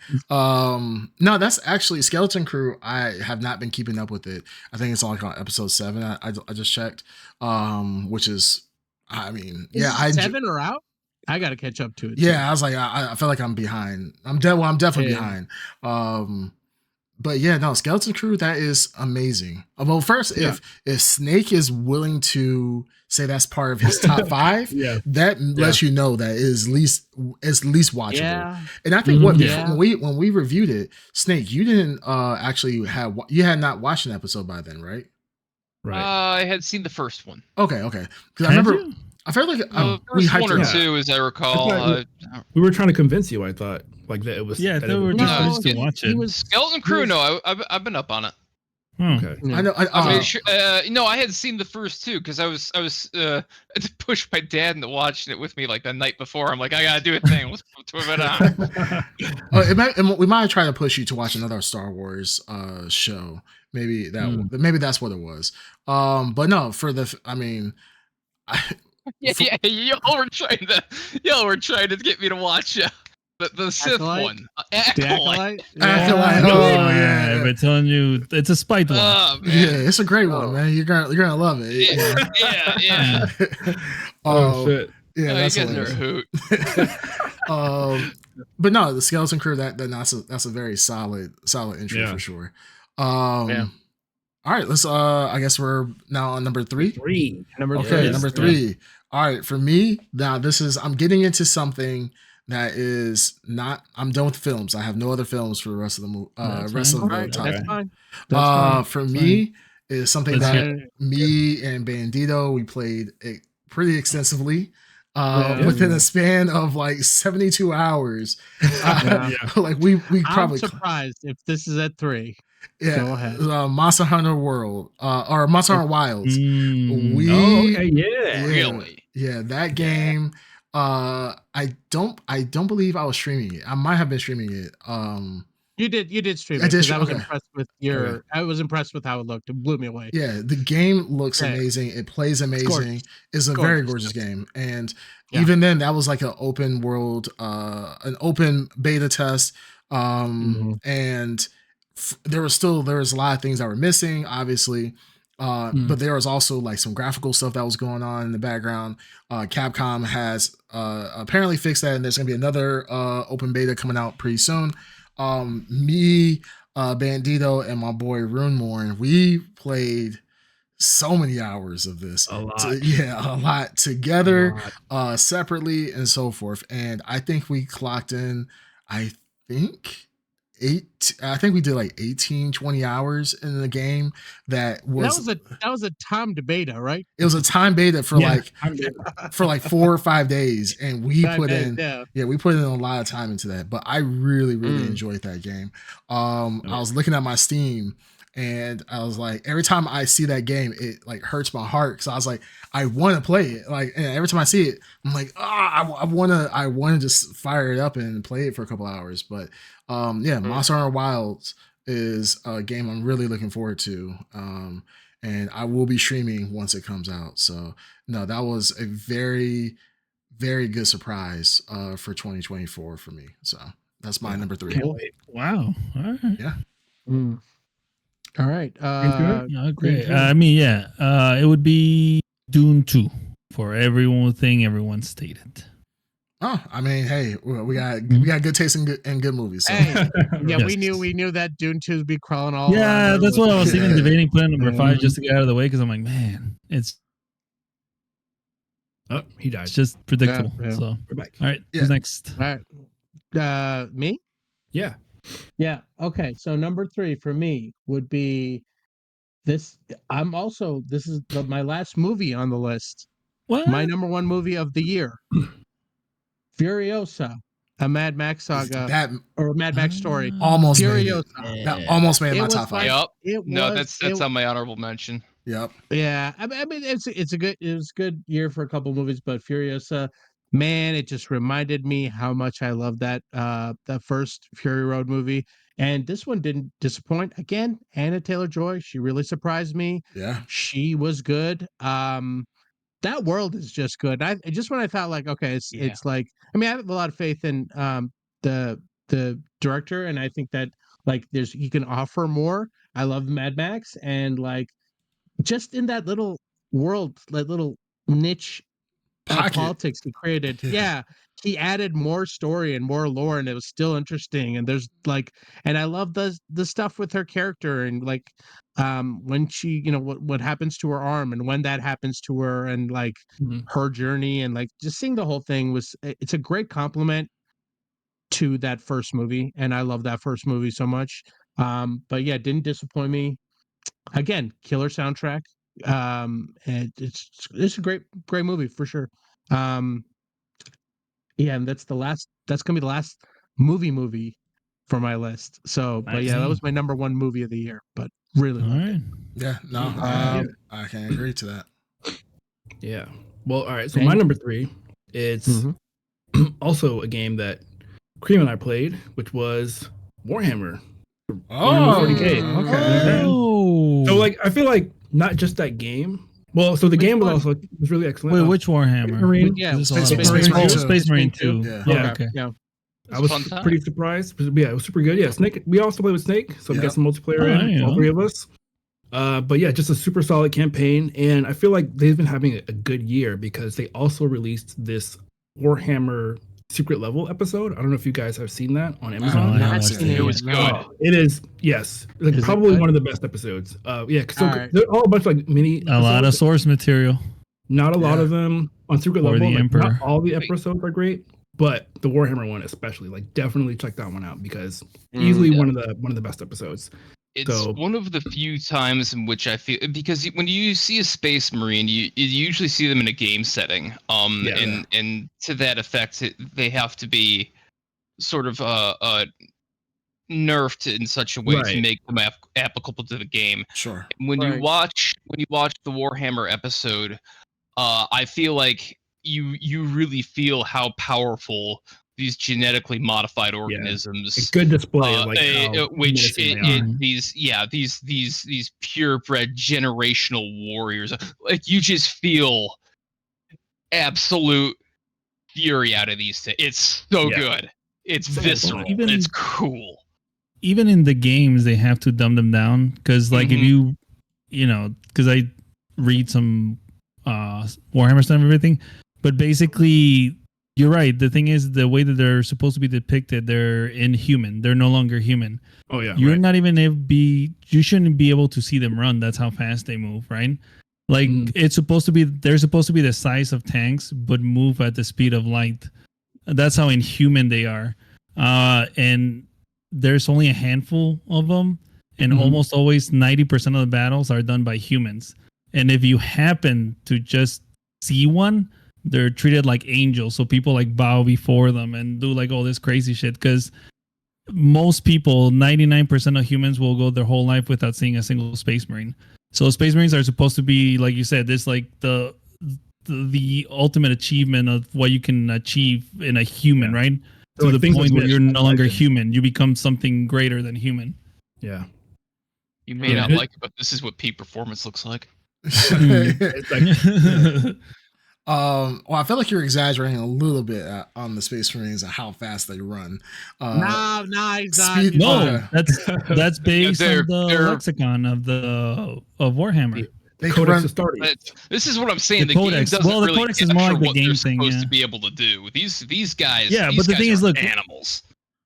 No, that's actually Skeleton Crew. I have not been keeping up with it. I think it's on episode 7. I just checked. Which is, I mean, Is yeah, 7 or out? I got to catch up to it. Yeah, too. I was like, I feel like I'm behind. I'm definitely behind. But yeah, no, Skeleton Crew, that is amazing. Well, first, if Snake is willing to say that's part of his top 5, that lets you know that it's least watchable. Yeah. And I think when we reviewed it, Snake, you didn't actually had not watched an episode by then, right? Right. I had seen the first one. Okay. Because I remember. I felt like we hyped 1 or 2, as I recall. We were trying to convince you. I thought like that it was. Yeah, we were just to watch it. Skeleton Crew. No, I've been up on it. Okay, I know. I made sure, no, I had seen the first 2 because I was to push my dad into watching it with me like the night before. I'm like, I gotta do a thing. Let's move it on. We might try to push you to watch another Star Wars show. Maybe that's what it was. But no, y'all were trying to get me to watch the Sith one. Acolyte. Acolyte. Oh yeah, I've been telling you, it's a spite one. Yeah, it's a great one, man. You're gonna love it. Yeah. Shit. Yeah, that's you guys are a hoot. But no, the Skeleton Crew, that's a very solid intro for sure. All right, let's I guess we're now on number 3. Number 3. All right, for me, now I'm getting into something that is not. I'm done with films. I have no other films for the rest of the time. That's fine. For me, is something that me and Bandito, we played it pretty extensively. Within a span of like 72 hours. Like we probably. I'm surprised if this is at 3. Yeah, go ahead. Monster Hunter World, or Monster Hunter Wilds. Really? Yeah, that game. I don't believe I was streaming it. I might have been streaming it. You did stream it. I was impressed with I was impressed with how it looked. It blew me away. Yeah, the game looks amazing. It plays amazing. It's a very gorgeous game. And even then, that was like an open world, an open beta test. And there was a lot of things that were missing, obviously. But there was also like some graphical stuff that was going on in the background. Capcom has apparently fixed that, and there's gonna be another open beta coming out pretty soon. Me, Bandito, and my boy Runemorn, we played so many hours of this. A lot together, separately, and so forth. And I think we clocked in, I think we did like 18-20 hours in the game. That was a timed beta, right? It was a time beta for like 4 or 5 days, and we put in a lot of time into that. But I really enjoyed that game. I was looking at my Steam, and I was like, every time I see that game, it like hurts my heart, because I was like, I want to play it. Like, and every time I see it, I'm like, I want to just fire it up and play it for a couple hours. But Monster Hunter Wilds is a game I'm really looking forward to. And I will be streaming once it comes out. So no, that was a very, very good surprise for 2024 for me. So that's my number 3. Wow. All right. Yeah. All right. Great. It would be Dune 2 for everyone stated. Oh, I mean, hey, we got good taste in good movies. So. Hey, we knew that Dune 2 would be crawling all. Yeah, that's what I was even debating putting number 5 just to get out of the way, because I'm like, man, it's. Oh, he died. It's just predictable. So we're back. All right, who's next? All right, me. Yeah. Okay, so number 3 for me would be this. This is my last movie on the list. What? My number 1 movie of the year. Furiosa, a Mad Max saga, or a Mad Max story. Almost Furiosa. Made it. That almost made my top 5. Yep. That's on my honorable mention. Yep. Yeah, I mean it was a good year for a couple movies, but Furiosa, man, it just reminded me how much I love that first Fury Road movie. And this one didn't disappoint. Again, Anya Taylor-Joy, she really surprised me. Yeah. She was good. That world is just good. When I thought like, okay, it's like, I mean, I have a lot of faith in the director, and I think that like you can offer more. I love Mad Max, and like just in that little world, that little niche politics he created. Yeah, he added more story and more lore, and it was still interesting. And there's like, and I love the stuff with her character, and like when she, what happens to her arm, and when that happens to her, and like her journey, and like just seeing the whole thing it's a great compliment to that first movie, and I love that first movie so much. But yeah, didn't disappoint me. Again, killer soundtrack. And it's a great movie for sure. Yeah, and that's gonna be the last movie for my list. So, but yeah, that was my number one movie of the year. But really loved it. Yeah, no, I can agree to that. Yeah. Well, all right. So my number 3, it's also a game that Cream and I played, which was Warhammer. Oh, 40K. Okay. Oh. So like, I feel like not just that game. Well, so the game was really excellent. Wait, which Warhammer? Marine. Yeah, Space Marine 2. Yeah. Okay. Yeah. I was pretty surprised. Yeah, it was super good. Yeah, Snake. We also played with Snake, so we got some multiplayer in, all 3 of us. But yeah, just a super solid campaign, and I feel like they've been having a good year because they also released this Warhammer Secret Level episode. I don't know if you guys have seen that on Amazon. It was good. It is, yes, like probably one of the best episodes. Yeah, so they're all a bunch of like mini. A lot of source material. Not a lot of them on Secret Level. The Emperor. Not all the episodes are great, but the Warhammer one especially. Like, definitely check that one out because easily one of the best episodes. It's one of the few times in which I feel, because when you see a Space Marine, you usually see them in a game setting. And to that effect, they have to be sort of nerfed in such a way to make them applicable to the game. Sure. When you watch the Warhammer episode, I feel like you really feel how powerful these genetically modified organisms. A good display of like these purebred generational warriors. Like, you just feel absolute fury out of these things. It's so good. It's visceral. It's cool. Even in the games, they have to dumb them down because, like, if you because I read some Warhammer stuff and everything, but basically, you're right. The thing is, the way that they're supposed to be depicted, they're inhuman. They're no longer human. Oh yeah, you're not even you shouldn't be able to see them run. That's how fast they move, right? Like they're supposed to be the size of tanks, but move at the speed of light. That's how inhuman they are. And there's only a handful of them, and almost always 90% of the battles are done by humans. And if you happen to just see one, they're treated like angels. So people like bow before them and do like all this crazy shit. Because most people, 99% of humans, will go their whole life without seeing a single Space Marine. So Space Marines are supposed to be, like you said, this like the ultimate achievement of what you can achieve in a human, right? To the point where you're no longer human, you become something greater than human. Yeah. You may not like it, but this is what peak performance looks like. Well, I feel like you're exaggerating a little bit on the Space Marines and how fast they run. No, exactly. That's based on the lexicon of Warhammer. They Codex Astartes. This is what I'm saying. The Codex. game doesn't really Codex is more like the game thing. Supposed to be able to do these guys. Yeah, but the thing is, look, animals.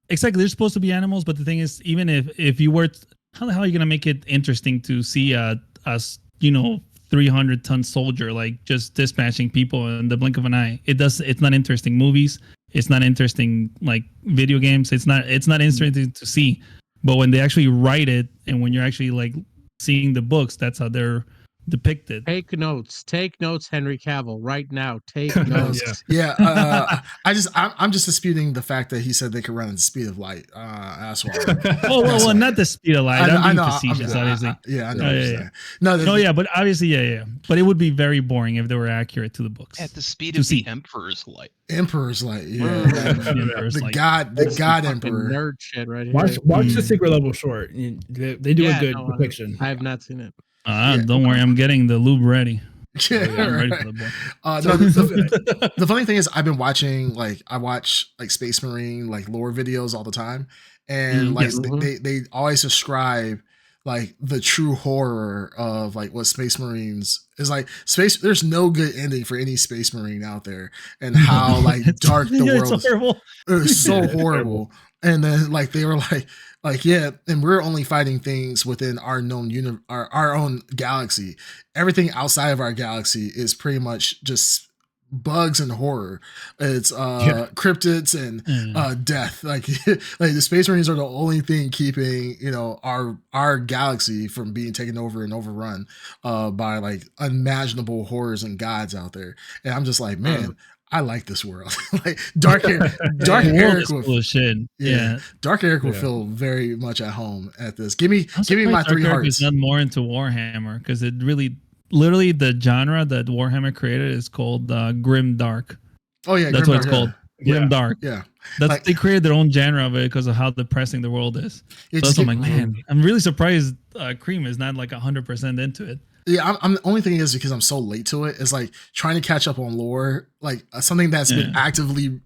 Exactly, they're supposed to be animals, but the thing is, even if you were, how the hell are you gonna make it interesting to see a 300-ton soldier like just dispatching people in the blink of an eye? It's not interesting. Movies, it's not interesting. Like video games, it's not interesting to see. But when they actually write it, and when you're actually like seeing the books, that's how they're depicted. Take notes, Henry Cavill, right now. Take notes. I'm just disputing the fact that he said they could run at the speed of light. That's why. Well, not the speed of light. I know. Facetious, obviously. I know. But obviously, yeah. But it would be very boring if they were accurate to the books. At the speed of the Emperor's light. Emperor's light, the God Emperor. Nerd shit right here. Watch the Secret Level short. They do a good depiction. I have not seen it. Don't worry, I'm getting the lube ready. Yeah, I'm ready right. for the boy. No, the funny thing is, I've been watching I watch like Space Marine like lore videos all the time, and like they always describe like the true horror of like what Space Marines is like. There's no good ending for any Space Marine out there, and how like dark the world is. Horrible. It's so horrible. And then like they were like yeah, and we're only fighting things within our known our own galaxy. Everything outside of our galaxy is pretty much just bugs and horror. It's cryptids and death. Like the Space Marines are the only thing keeping, you know, our galaxy from being taken over and overrun by like unimaginable horrors and gods out there. And I'm just like, man, I like this world. Like Dark Eric will shit. Yeah. Dark Eric will feel very much at home at this. Give me my Dark 3 Eric hearts. is not more into Warhammer because it really, literally, the genre that Warhammer created is called Grim Dark. Oh yeah, that's what it's called. Grim Dark. Yeah, that's like, they created their own genre of it because of how depressing the world is. So I'm like, man, I'm really surprised Cream is not like 100% into it. Yeah, I'm the only thing is because I'm so late to it is like trying to catch up on lore, like something that's been actively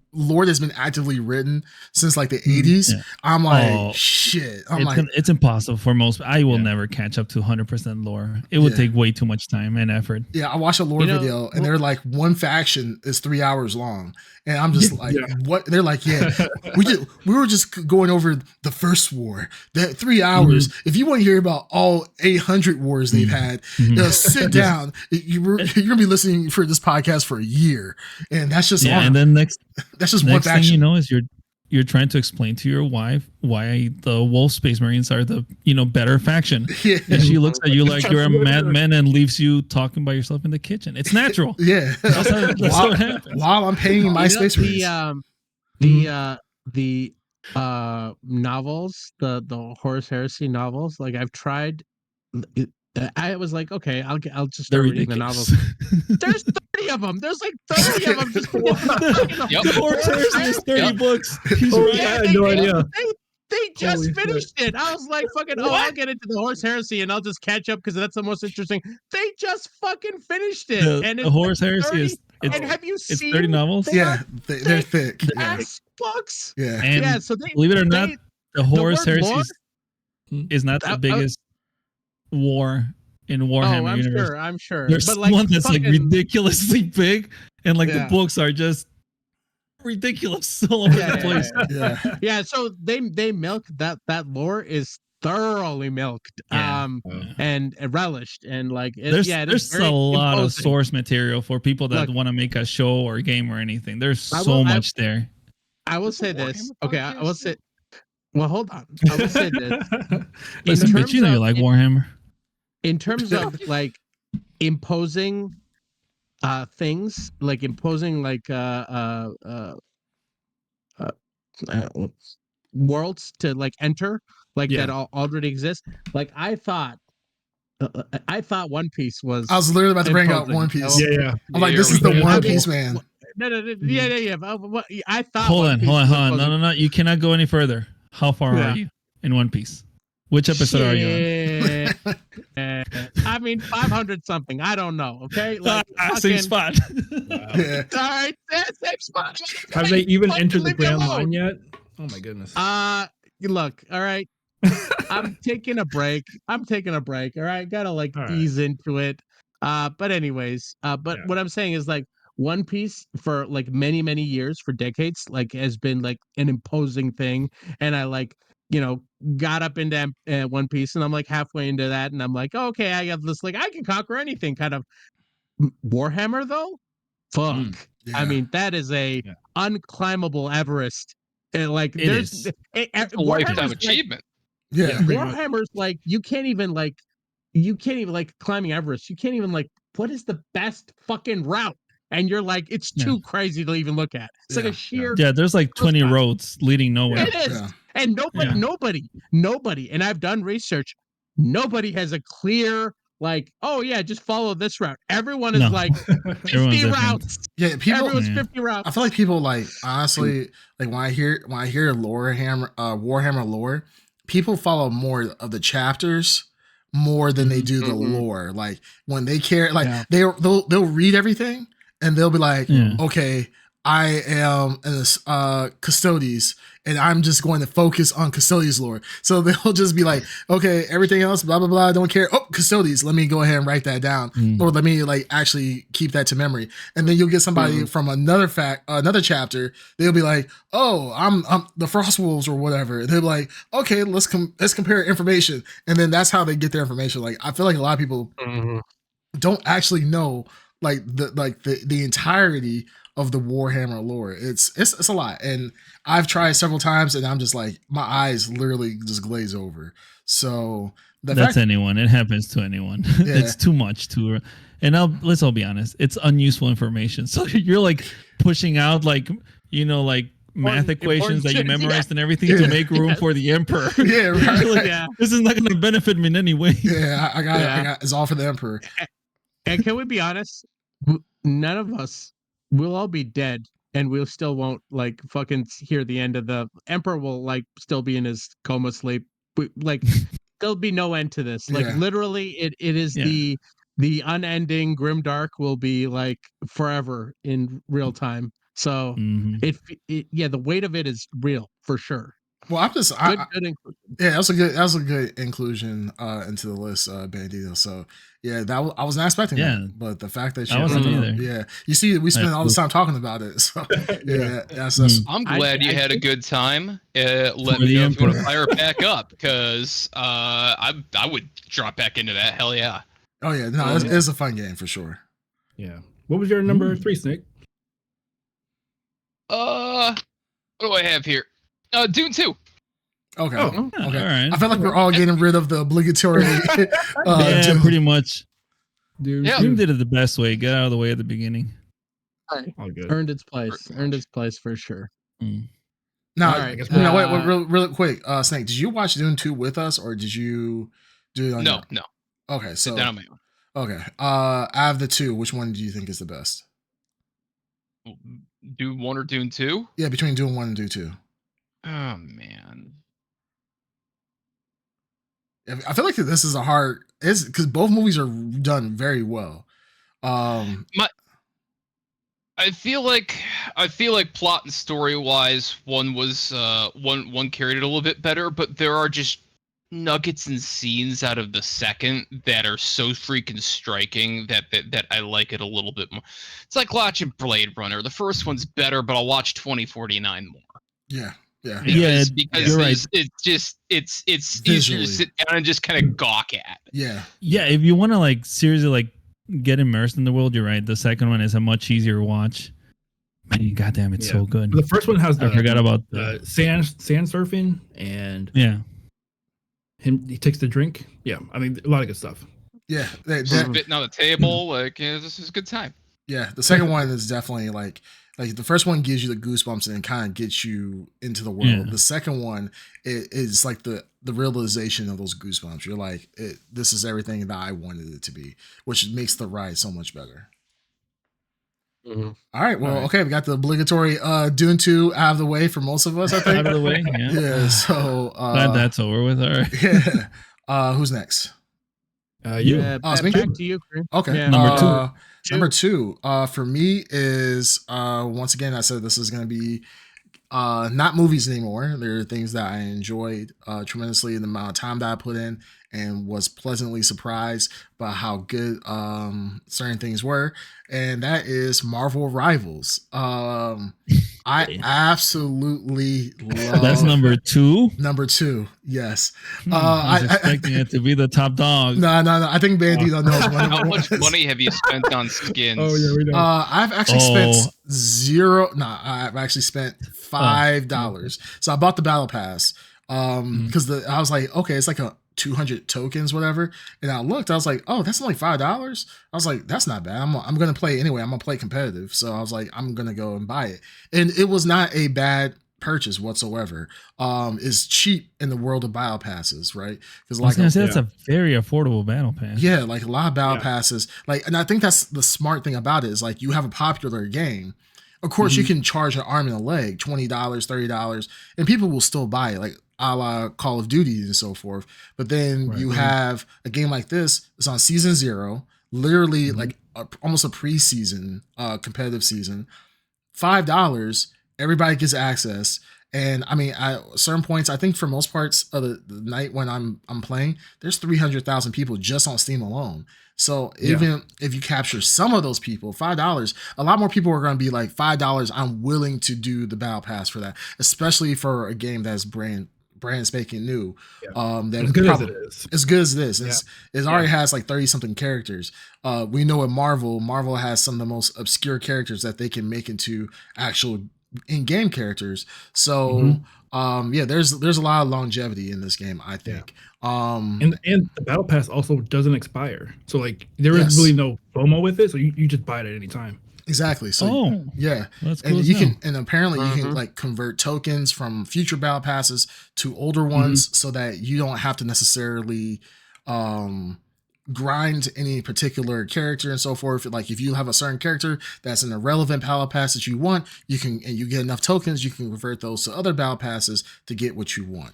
written since like the 80s. Yeah. I'm like, shit. It's impossible for most. I will never catch up to 100% lore. It would take way too much time and effort. Yeah, I watched a lore video and they're like, one faction is 3 hours long, and I'm just like, what? And they're like, we were just going over the first war. That 3 hours. If you want to hear about all 800 wars they've had, sit down. You're gonna be listening for this podcast for a year, and that's just and then that's just one faction. Thing you know is you're trying to explain to your wife why the Wolf Space Marines are the better faction, and she looks at you like you're a madman and leaves you talking by yourself in the kitchen. It's natural. That's what happens. While I'm paying my Space Marines. The novels, the Horus Heresy novels, like I've tried. I was like, okay, I'll just start reading the novels. There's 30 of them. There's like 30 of them. Just Horus Heresy is 30 books. He's right. I had no idea. They just finished it. I was like, fucking, I'll get into the Horus Heresy and I'll just catch up because that's the most interesting. They just fucking finished it. And the Horus Heresy is. And have you seen 30 novels? They're thick. Ass books. Yeah. So believe it or not, the Horus Heresy is not the biggest war in Warhammer universe. I'm sure. There's but like, one that's like ridiculously big, and like the books are just ridiculous all over the place. Yeah. So they milk that lore is thoroughly milked, and relished, and like there's a lot of source material for people that want to make a show or a game or anything. There's so much there. I will say this. Okay, I will say. Well, hold on. I will say this. Listen, but you know you like Warhammer. In terms of like imposing things, like imposing like worlds to like enter, like that already exist. Like I thought One Piece was. I was literally about to bring up One Piece. Yeah. I'm like, this is the One Piece man. No. Yeah. I thought. Hold on. No. You cannot go any further. How far are you in One Piece? Which episode are you on? I mean, 500 something. I don't know. Okay, like same spot. All right, same spot. Have they even entered the Grand Line yet? Oh my goodness. Look. All right, I'm taking a break. All right, gotta ease into it. But anyways, what I'm saying is like One Piece for like many years, for decades, like has been like an imposing thing, and I got up into One Piece, and I'm like halfway into that, and I'm like, oh, okay, I got this, like I can conquer anything kind of. Warhammer though, fuck. I mean, that is a unclimbable Everest. Like there's a lifetime achievement. Warhammer's like you can't even climbing Everest. You can't even what is the best fucking route? And you're like, it's too crazy to even look at. It's like a sheer. Yeah, there's like 20 roads leading nowhere. It is. And nobody, and I've done research, nobody has a clear, just follow this route. Everyone is 50 routes. Yeah, everyone's 50 routes. I feel like people honestly, when I hear Warhammer lore, people follow more of the chapters more than they do the lore. Like when they care, like they'll read everything and they'll be like, okay, I am Custodes, and I'm just going to focus on Custodes lore. So they'll just be like, okay, everything else, blah blah blah, I don't care. Oh, Custodes, let me go ahead and write that down, or let me like actually keep that to memory. And then you'll get somebody from another chapter. They'll be like, oh, I'm the Frostwolves or whatever. And they'll be like, okay, let's compare information, and then that's how they get their information. Like I feel like a lot of people don't actually know the entirety of the Warhammer lore. It's a lot, and I've tried several times, and I'm just like, my eyes literally just glaze over. So that's anyone. It happens to anyone. Yeah. It's too much and let's all be honest. It's unuseful information. So you're like pushing out like math equations that you memorized and everything to make room for the Emperor. Yeah, right. Like, this is not going to benefit me in any way. Yeah, I got it's all for the Emperor. And can we be honest? None of us, we'll all be dead, and we'll still won't like fucking hear the end of the Emperor. Will like still be in his coma sleep. Like there'll be no end to this. Like literally, it is the unending grimdark will be like forever in real time. So the weight of it is real for sure. Well, I'm just good inclusion. Yeah, that was a good inclusion into the list, Bandito. So yeah, I was not expecting that, but the fact that you wasn't either. Yeah, you see, we spend all this time talking about it. So that's I'm glad you had a good time. Let me know if you want to fire it back up, because I would drop back into that. Hell yeah. Oh yeah, no, it's a fun game for sure. Yeah. What was your number 3, Snake? What do I have here? Dune 2. Okay. Oh, okay. All right. I feel like we're all getting rid of the obligatory. Yeah, pretty much. Dude, Doom did it the best way. Get out of the way at the beginning. All good. Earned its place for sure. Now, right, wait, real quick, Snake, did you watch Dune 2 with us, or did you do it on your own? No. Okay, so down on my own. Okay. Out of the two, which one do you think is the best? Dune 1 or Dune 2? Yeah, between Dune 1 and Dune 2. Oh man. I feel like this is it's because both movies are done very well. I feel like plot and story wise, one carried it a little bit better, but there are just nuggets and scenes out of the second that are so freaking striking that I like it a little bit more. It's like watching Blade Runner. The first one's better, but I'll watch 2049 more. Yeah. Because you're right. It's easier to sit down and just kind of gawk at. Yeah. If you want to like seriously like get immersed in the world, you're right. The second one is a much easier watch. Man, goddamn, it's so good. The first one has I forgot about sand surfing and he takes the drink. Yeah, I mean a lot of good stuff. Yeah, spitting on the table. Like this is a good time. Yeah, the second one is definitely like the first one gives you the goosebumps and kind of gets you into the world. Yeah. The second one is like the realization of those goosebumps. You're like, this is everything that I wanted it to be, which makes the ride so much better. Mm-hmm. All right, well, okay, we got the obligatory Dune 2 out of the way for most of us, I think. Out of the way, yeah. So glad that's over with. All right. Yeah. Who's next? You. Back to you, Chris. Okay. Yeah. Number two, for me is once again, I said this is going to be not movies anymore. There are things that I enjoyed tremendously in the amount of time that I put in, and was pleasantly surprised by how good certain things were, and that is Marvel Rivals. I absolutely love. That's number 2. Number 2, yes. I was expecting it to be the top dog. No. I think Bandito knows. How much money have you spent on skins? Oh yeah, we know. I've actually spent zero. No, I've actually spent $5. So I bought the battle pass because I was like, okay, it's like a 200 tokens, whatever. And I looked, I was like, oh, that's only $5. I was like, that's not bad. I'm gonna play anyway. I'm gonna play competitive. So I was like, I'm gonna go and buy it. And it was not a bad purchase whatsoever. It's cheap in the world of battle passes, right? Because like that's a very affordable battle pass. Yeah, like a lot of battle passes. Like, and I think that's the smart thing about it is like you have a popular game. Of course, you can charge an arm and a leg, $20, $30, and people will still buy it. Like a la Call of Duty and so forth. But then you have a game like this. It's on season 0, literally like almost a preseason competitive season. $5, everybody gets access. And I mean, at certain points, I think for most parts of the night when I'm playing, there's 300,000 people just on Steam alone. So even if you capture some of those people, $5, a lot more people are going to be like, $5, I'm willing to do the battle pass for that, especially for a game that's brand spanking new. That as good as it is. As good as this. It already has like 30 something characters. We know at Marvel has some of the most obscure characters that they can make into actual in-game characters. So there's a lot of longevity in this game, I think. And the battle pass also doesn't expire, so like there is really no FOMO with it, so you just buy it at any time. Exactly. So that's cool. And you can, and apparently you can like convert tokens from future battle passes to older ones, so that you don't have to necessarily grind any particular character and so forth. Like if you have a certain character that's an irrelevant battle pass that you want, you can, and you get enough tokens, you can convert those to other battle passes to get what you want.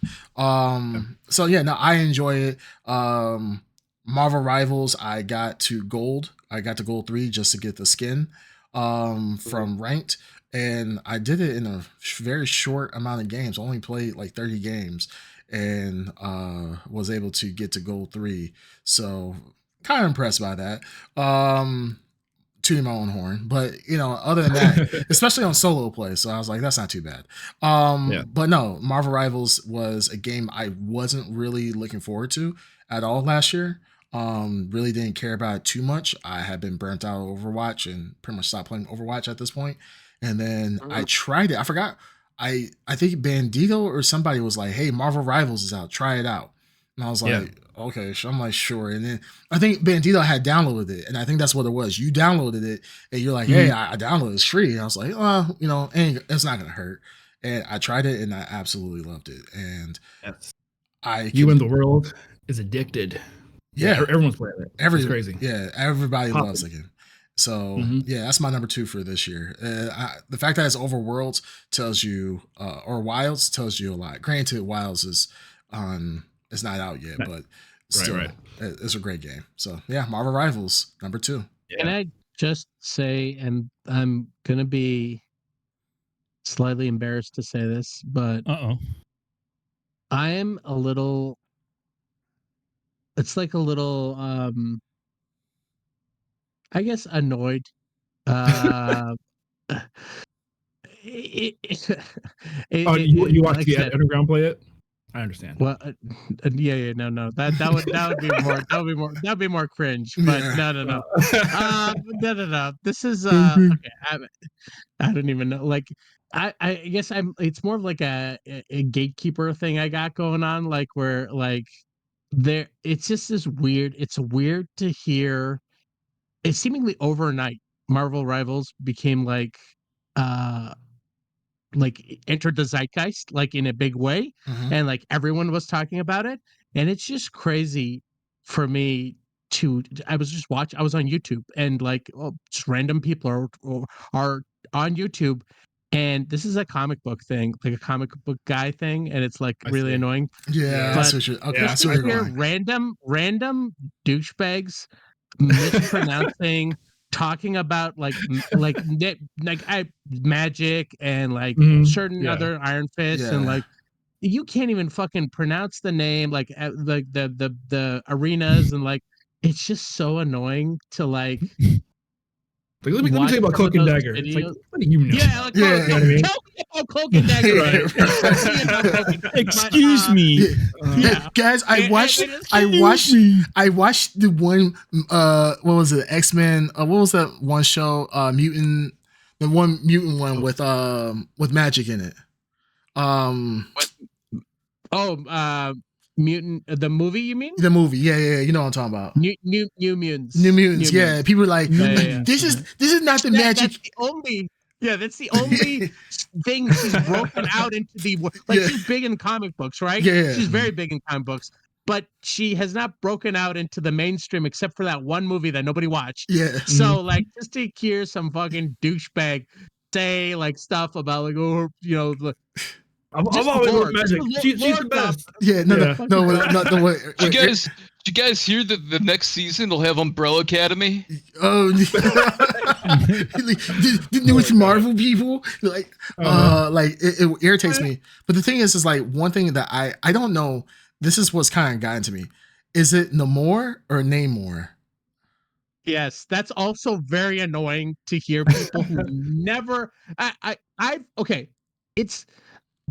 So yeah, no, I enjoy it. Marvel Rivals, I got to gold 3 just to get the skin from ranked, and I did it in a very short amount of games. I only played like 30 games and was able to get to gold 3. So kind of impressed by that. Tooting my own horn, but other than that, especially on solo play, so I was like, that's not too bad. But no, Marvel Rivals was a game I wasn't really looking forward to at all last year. Really didn't care about it too much. I had been burnt out of Overwatch and pretty much stopped playing Overwatch at this point. And then I tried it. I forgot. I think Bandito or somebody was like, hey, Marvel Rivals is out. Try it out. And I was like, okay. So I'm like, sure. And then I think Bandito had downloaded it. And I think that's what it was. You downloaded it and you're like, hey, I downloaded it. It's free. And I was like, it's not going to hurt. And I tried it and I absolutely loved it. And You and the world is addicted. Yeah, everyone's playing it. It's crazy. Yeah, everybody loves it again. So that's my number 2 for this year. The fact that it's over Worlds tells you, or Wilds tells you a lot. Granted, Wilds is it's not out yet, but still, it's a great game. So yeah, Marvel Rivals number 2. Can I just say, and I'm gonna be slightly embarrassed to say this, but I am a little. It's like a little, I guess, annoyed. You watched the Underground play it? I understand. Well, no. That'd be more cringe. But no. No. This is okay. I don't even know. Like, I guess it's more of like a gatekeeper thing I got going on. Like where like. It's just this weird. It's weird to hear. It's seemingly overnight. Marvel Rivals became like entered the zeitgeist like in a big way, and like everyone was talking about it, and it's just crazy for me to. I was on YouTube, and like just random people are on YouTube. And this is a comic book thing, like a comic book guy thing, and it's like really annoying. Yeah, but that's what you're going. Random douchebags mispronouncing, talking about magic and like certain other Iron Fists, and like you can't even fucking pronounce the name, like the arenas, and like it's just so annoying to like. Like, let me tell you about Cloak and Dagger. It's like, what do you know? Yeah, like, tell me about Cloak and Dagger. Excuse me. Guys, I watched the one what was it, X-Men, what was that one show, Mutant, the one mutant one with magic in it. Mutant, the movie, you mean? The movie, yeah, you know what I'm talking about. New Mutants. New Mutants, yeah. People were like, this is not the magic. That's the only thing she's broken out into the she's big in comic books, right? Yeah. She's very big in comic books, but she has not broken out into the mainstream except for that one movie that nobody watched. Yeah. So like just to hear some fucking douchebag say like stuff about like I'm always with Magic. She's the best. Yeah, no. Did you guys hear that the next season they'll have Umbrella Academy? Oh, the newest Marvel people, like it irritates me. But the thing is like one thing that I don't know. This is what's kind of gotten to me. Is it Namor or Namor? Yes, that's also very annoying to hear people who never. Okay,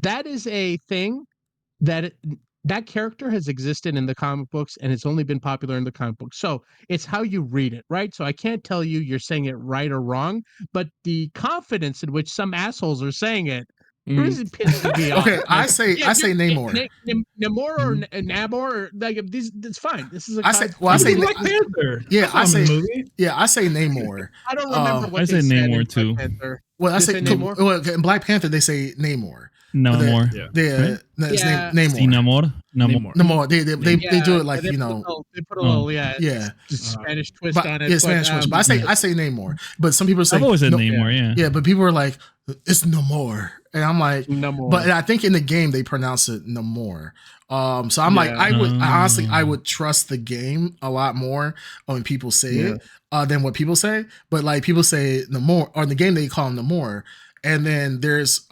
that is a thing that character has existed in the comic books and it's only been popular in the comic books. So it's how you read it, right? So I can't tell you you're saying it right or wrong, but the confidence in which some assholes are saying it really pisses me off. Okay, I say Namor. Namor or Namor, or like this. It's fine. This is a. I say Black Panther. Yeah, I say Namor. I don't remember what I they say said Namor in too. Black Panther. Well, I say Namor. Well, in Black Panther they say Namor. Namor. It's Namor. Namor. They do it like they put a little Spanish twist on it. Yeah, Spanish twist. But I say Namor. But some people say I've always said Namor. Yeah, but people are like it's Namor, and I'm like Namor. But I think in the game they pronounce it Namor. So I'm like I would trust the game a lot more when people say it than what people say. But like people say Namor, or in the game they call him Namor, and then there's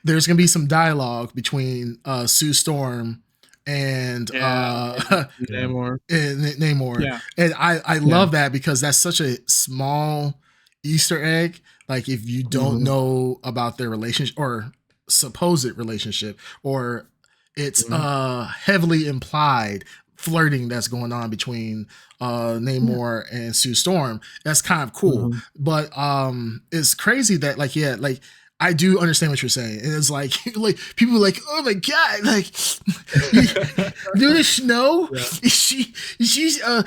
there's gonna be some dialogue between Sue Storm and Namor. Namor. And I love that because that's such a small Easter egg. Like if you don't know about their relationship or supposed relationship, or it's heavily implied flirting that's going on between Namor and Sue Storm, that's kind of cool. But it's crazy that like I do understand what you're saying. And it's like people are like, oh my God, like do this know? Yeah. She can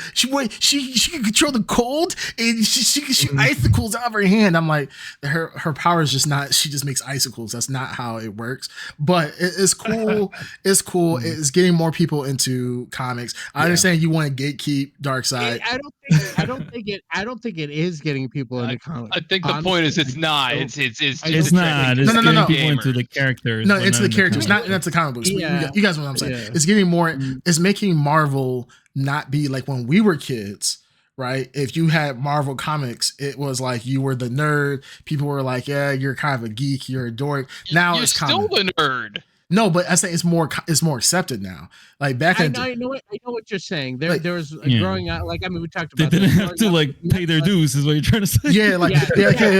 control the cold and she can shoot icicles out of her hand. I'm like, her power is just not, she just makes icicles. That's not how it works. But it's cool. It's cool. It's getting more people into comics. I understand you want to gatekeep Darkseid. I don't think it is getting people into comics. I think the point is it's not. It's not. It's getting people into the characters. No, into the characters, not into the comic books. Yeah. You guys know what I'm saying. It's getting more. It's making Marvel not be like when we were kids, right? If you had Marvel comics, it was like you were the nerd. People were like, yeah, you're kind of a geek, you're a dork. Now you're it's still the nerd. No, but I say it's more accepted now. Like back in I know what you're saying. There was growing up. Like I mean, we talked about. They didn't have to like pay their dues, is what you're trying to say. Yeah, like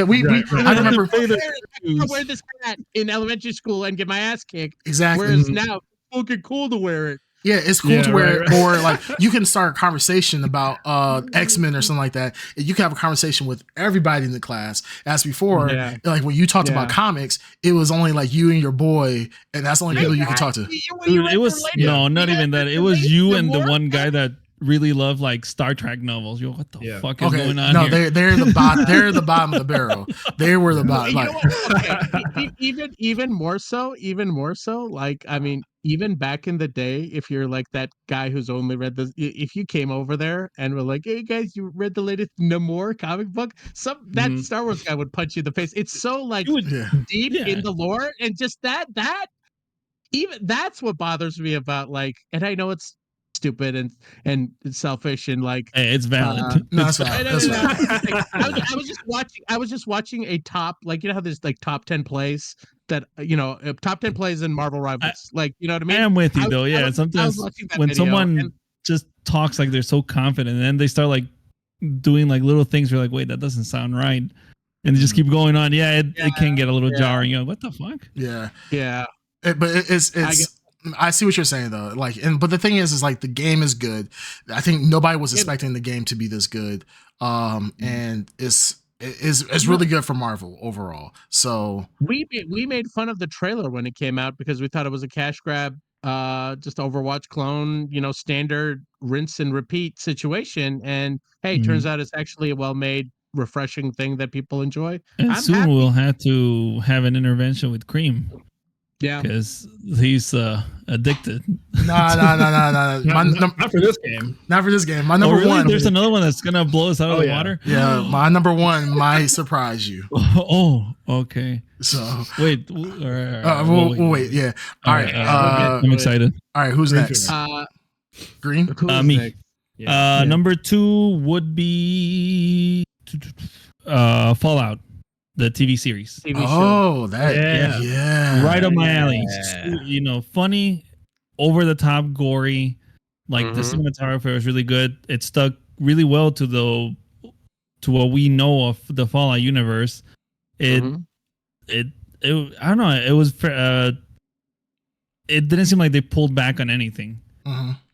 we I remember I wear this hat in elementary school and get my ass kicked. Exactly. Whereas now, it's fucking cool to wear it. Yeah, it's cool to wear it, or like you can start a conversation about X-Men or something like that. You can have a conversation with everybody in the class. As before, like when you talked about comics, it was only like you and your boy, and that's the only people you could talk to. Dude, it was not even that. It was you and the one guy that really loved like Star Trek novels. Yo, what the fuck is going on? No, here? they're the bottom. They're the bottom of the barrel. They were the bottom. Even more so. Like I mean, even back in the day, if you're like that guy who's only read if you came over there and were like, "Hey guys, you read the latest Namor comic book?" That Star Wars guy would punch you in the face. It's so like deep in the lore, and just that even that's what bothers me about like. And I know it's stupid and selfish and like hey, it's valid. No, valid. I was just watching a top, like, you know how there's like top 10 plays that top 10 plays in Marvel Rivals, like, you know what I mean? I am with you though. Yeah, sometimes when someone just talks like they're so confident and then they start like doing like little things, you're like, wait, that doesn't sound right, and they just keep going on. It can get a little jarring. What the fuck? Yeah. But it's I see what you're saying though. Like, but the thing is like the game is good. I think nobody was expecting the game to be this good. And it's really good for Marvel overall. So we made fun of the trailer when it came out because we thought it was a cash grab, just Overwatch clone, standard rinse and repeat situation. And hey, turns out it's actually a well-made, refreshing thing that people enjoy. And soon we'll have to have an intervention with Cream. Yeah, because he's addicted. No. Not for this game. Not for this game. My number really? one. There's another one that's gonna blow us out of the water. Yeah, my number one might surprise you. Oh, okay. So wait. we'll wait. Yeah. All right. I'm excited. All right. Who's next? Green. Me. Next? Number 2 would be Fallout, the TV series. TV show. Oh, that yeah. Right up my alley. Yeah. Funny, over the top, gory. Like the cinematography was really good. It stuck really well to what we know of the Fallout universe. It I don't know. It was it didn't seem like they pulled back on anything.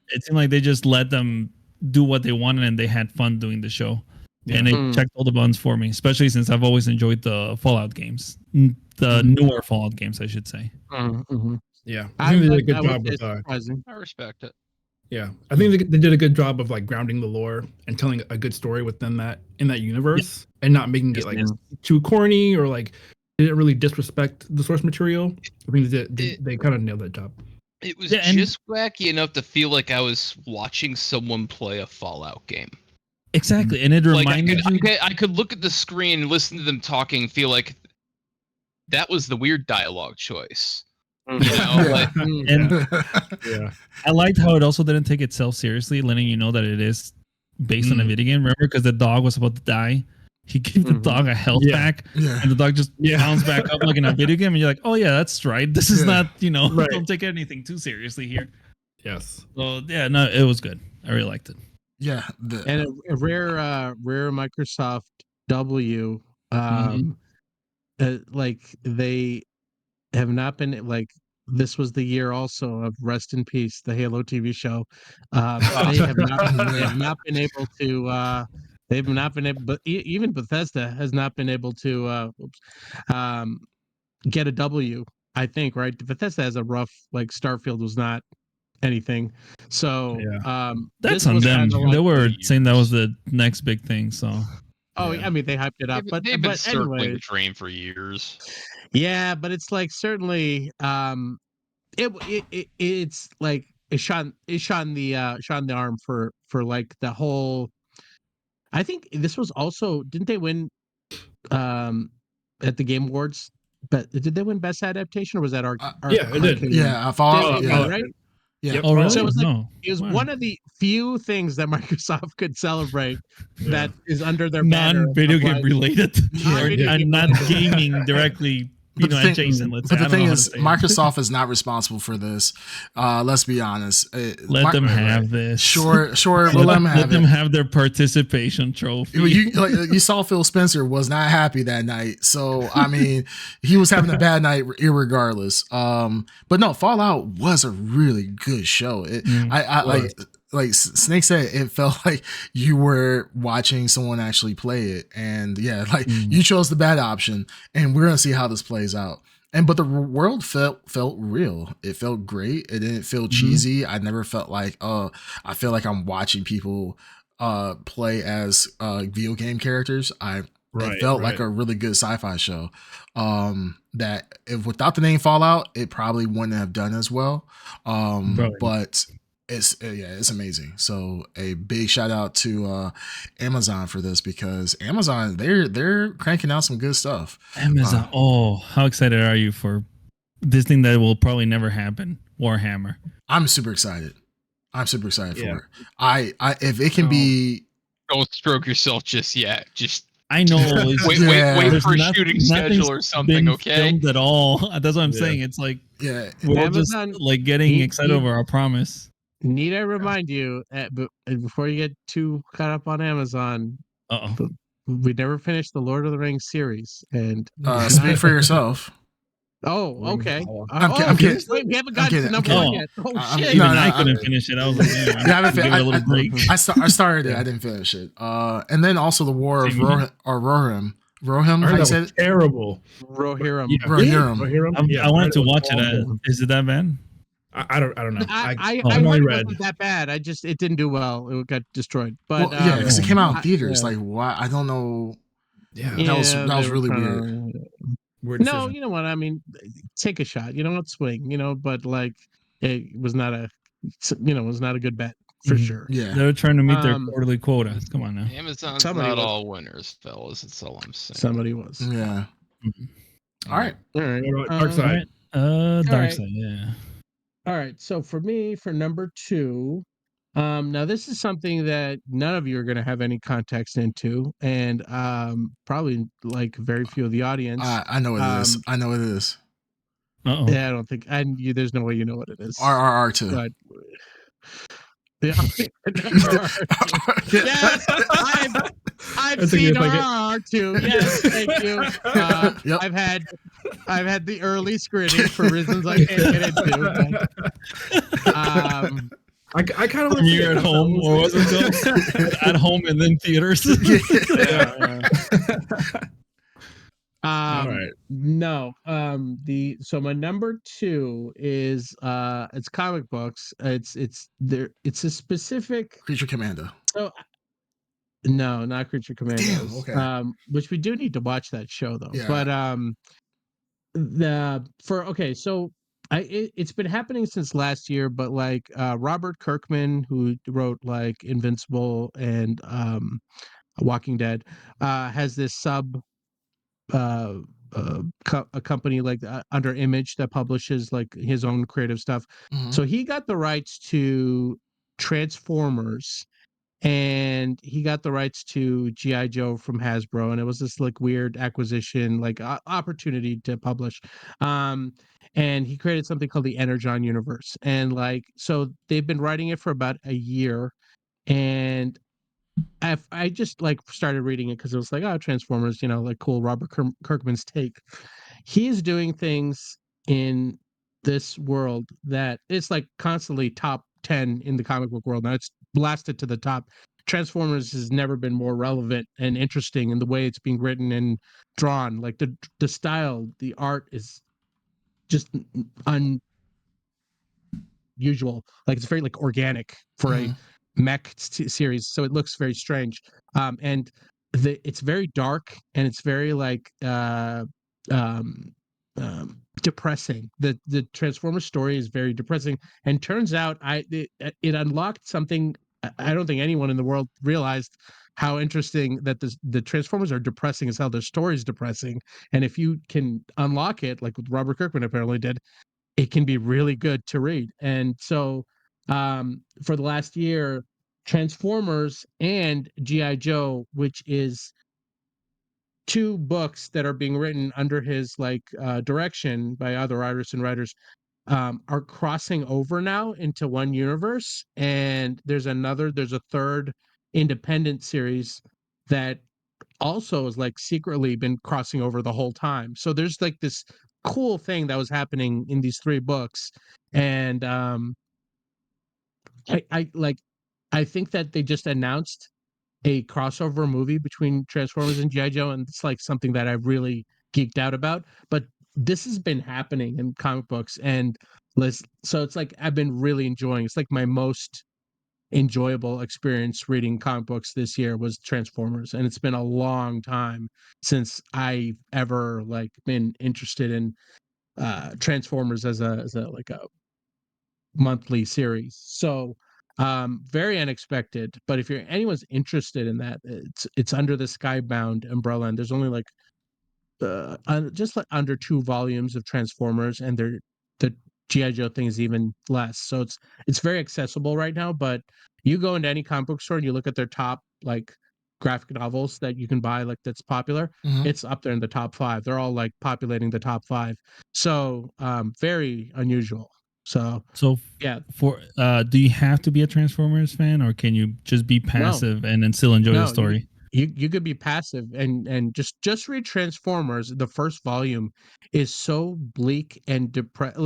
It seemed like they just let them do what they wanted, and they had fun doing the show. Yeah. And it checked all the buttons for me, especially since I've always enjoyed the Fallout games, the newer Fallout games, I should say. Yeah, I think they did a good job with. I respect it. Yeah, I think they did a good job of like grounding the lore and telling a good story within that universe, and not making it like too corny or like they didn't really disrespect the source material. I think they kind of nailed that job. It was just wacky enough to feel like I was watching someone play a Fallout game. Exactly, and it reminded you. I could look at the screen and listen to them talking, feel like that was the weird dialogue choice. You know, I liked how it also didn't take itself seriously, letting you know that it is based on a video game. Remember, because the dog was about to die, he gave the dog a health pack, and the dog just bounced back up like in a video game, and you're like, oh yeah, that's right. This is not, don't take anything too seriously here. Yes. So yeah, no, it was good. I really liked it. Yeah, and a rare Microsoft W. Like they have not been like. This was the year also of Rest in Peace, the Halo TV show. They have not been able to. They've not been able, but even Bethesda has not been able to get a W. I think, right? Bethesda has a rough, like Starfield was not anything. So that's on them. They were saying that was the next big thing. So I mean, they hyped it up, but they've been circling anyway, the train for years. Yeah, but it's like certainly it's like it shot the arm for like the whole. I think this was also, didn't they win at the Game Awards? But did they win Best Adaptation, or was that yeah, it did. Yeah, I thought right. Yeah. Oh, really? So it was it was one of the few things that Microsoft could celebrate that is under their non-video game related, and not gaming directly. Adjacent. But the thing is, Microsoft is not responsible for this. Let's be honest. Let them have this. Sure. We'll let them have their participation trophy. You saw Phil Spencer was not happy that night, so I mean, he was having a bad night irregardless. But no, Fallout was a really good show. Like Snake said, it felt like you were watching someone actually play it, and you chose the bad option, and we're gonna see how this plays out. But the world felt real. It felt great. It didn't feel cheesy. I never felt like I feel like I'm watching people play as video game characters. It felt like a really good sci-fi show. That if without the name Fallout, it probably wouldn't have done as well. But it's amazing. So a big shout out to Amazon for this, because Amazon they're cranking out some good stuff. Amazon, how excited are you for this thing that will probably never happen? Warhammer. I'm super excited for it. I if it can be. Don't stroke yourself just yet. Just I know. Wait for a shooting schedule or something. Okay. Filmed at all. That's what I'm saying. It's like we're Amazon, just like getting excited over our promise. Need I remind you, before you get too caught up on Amazon, we never finished the Lord of the Rings series. And speak for yourself. Oh, okay. I'm kidding. Wait, we haven't gotten to number one yet. Oh, shit. I couldn't finish it. I was like, give it a little break. I started it. I didn't finish it. And then also the War of Rohirrim. How you said it? Terrible. Rohirrim. Rohirrim. I wanted to watch it. Is it that bad? I don't know. I only read. It wasn't that bad. It didn't do well. It got destroyed. But because it came out in theaters. Like, why? I don't know. Yeah, that was really weird. Weird No, decision. you know what? I mean, take a shot. You know what? Swing. You know, but like, it was not a, it was not a good bet for sure. Yeah. They're trying to meet their quarterly quota. Come on now. Amazon's Somebody not was. all winners, fellas. That's all I'm saying. Somebody was. Yeah. All right. All right. Dark side. Dark right. side. Yeah. All right. So for me, for number 2, now this is something that none of you are going to have any context into, and probably like very few of the audience. I know what it is. I know what it is. Uh-oh. Yeah, I don't think, and you, there's no way you know what it is. RRR2. But, yeah, yes, I've seen RRR2. Yes, thank you. Yep. I've had the early screening for reasons I can't get into. But, I kind of Premiere at home, or was it at home and then theaters? yeah. All right. No. So my number 2 is it's comic books. It's there. It's a specific Creature Commando. So no, not Creature Commandos. Damn, okay. Which we do need to watch that show though. Yeah. But so it's been happening since last year, but like Robert Kirkman, who wrote like Invincible and Walking Dead, has this a company like under Image that publishes like his own creative stuff. Mhm. So he got the rights to Transformers, and he got the rights to G.I. Joe from Hasbro, and it was this like weird acquisition, like opportunity to publish. And he created something called the Energon universe, and like so they've been writing it for about a year, and I just like started reading it because it was like, oh, Transformers, like cool, Robert Kirkman's take. He's doing things in this world that it's like constantly top 10 in the comic book world. Now it's blasted to the top. Transformers has never been more relevant and interesting in the way it's being written and drawn. Like the style, the art is just unusual. Like it's very like organic for a mech series, so it looks very strange. And it's very dark, and it's very like depressing. The Transformers story is very depressing, and turns out it unlocked something I don't think anyone in the world realized, how interesting that the Transformers are depressing as hell. Their story is depressing, and if you can unlock it, like what Robert Kirkman apparently did, it can be really good to read. And so for the last year, Transformers and G.I. Joe, which is 2 books that are being written under his like direction by other artists and writers, are crossing over now into one universe. And there's a third independent series that also has like secretly been crossing over the whole time. So there's like this cool thing that was happening in these 3 books. And I think that they just announced a crossover movie between Transformers and G.I. Joe, and it's like something that I really geeked out about. But this has been happening in comic books, and so it's like I've been really enjoying. It's like my most enjoyable experience reading comic books this year was Transformers, and it's been a long time since I ever like been interested in Transformers as a like a monthly series. So very unexpected, but if anyone's interested in that, it's under the Skybound umbrella, and there's only like just like under 2 volumes of Transformers, and the G.I. Joe thing is even less. So it's very accessible right now. But you go into any comic book store and you look at their top like graphic novels that you can buy, like that's popular, it's up there in the top 5. They're all like populating the top 5. So very unusual. So yeah. Do you have to be a Transformers fan, or can you just be passive and then still enjoy the story? You could be passive and just read Transformers. The first volume is so bleak and depressed.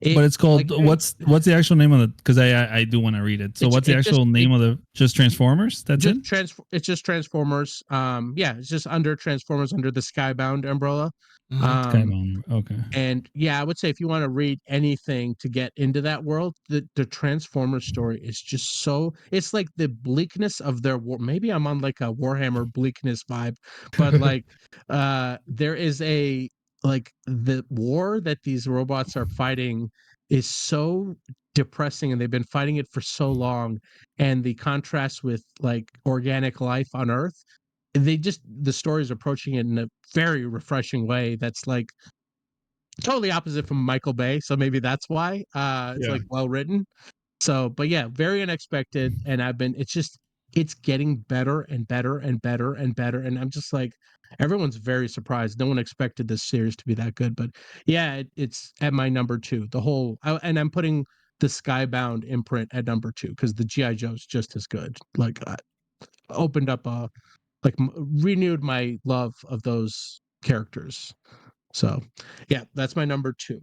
But it's called what's the actual name of it? Because I do want to read it. So what's the actual name of the just Transformers? That's just it. It's just Transformers. It's just under Transformers under the Skybound umbrella. Skybound. Okay. And yeah, I would say if you want to read anything to get into that world, the Transformers story is just so, it's like the bleakness of their war. Maybe I'm on like a Warhammer bleakness vibe, but like there is a like the war that these robots are fighting is so depressing, and they've been fighting it for so long, and the contrast with like organic life on Earth, the story is approaching it in a very refreshing way that's like totally opposite from Michael Bay, so maybe that's why it's like well written. So, but yeah, very unexpected, and it's getting better and better and better and better, and I'm just like everyone's very surprised. No one expected this series to be that good, but yeah, it's at my number 2. And I'm putting the Skybound imprint at number 2 because the GI Joe's just as good. Like opened up renewed my love of those characters. So, yeah, that's my number 2.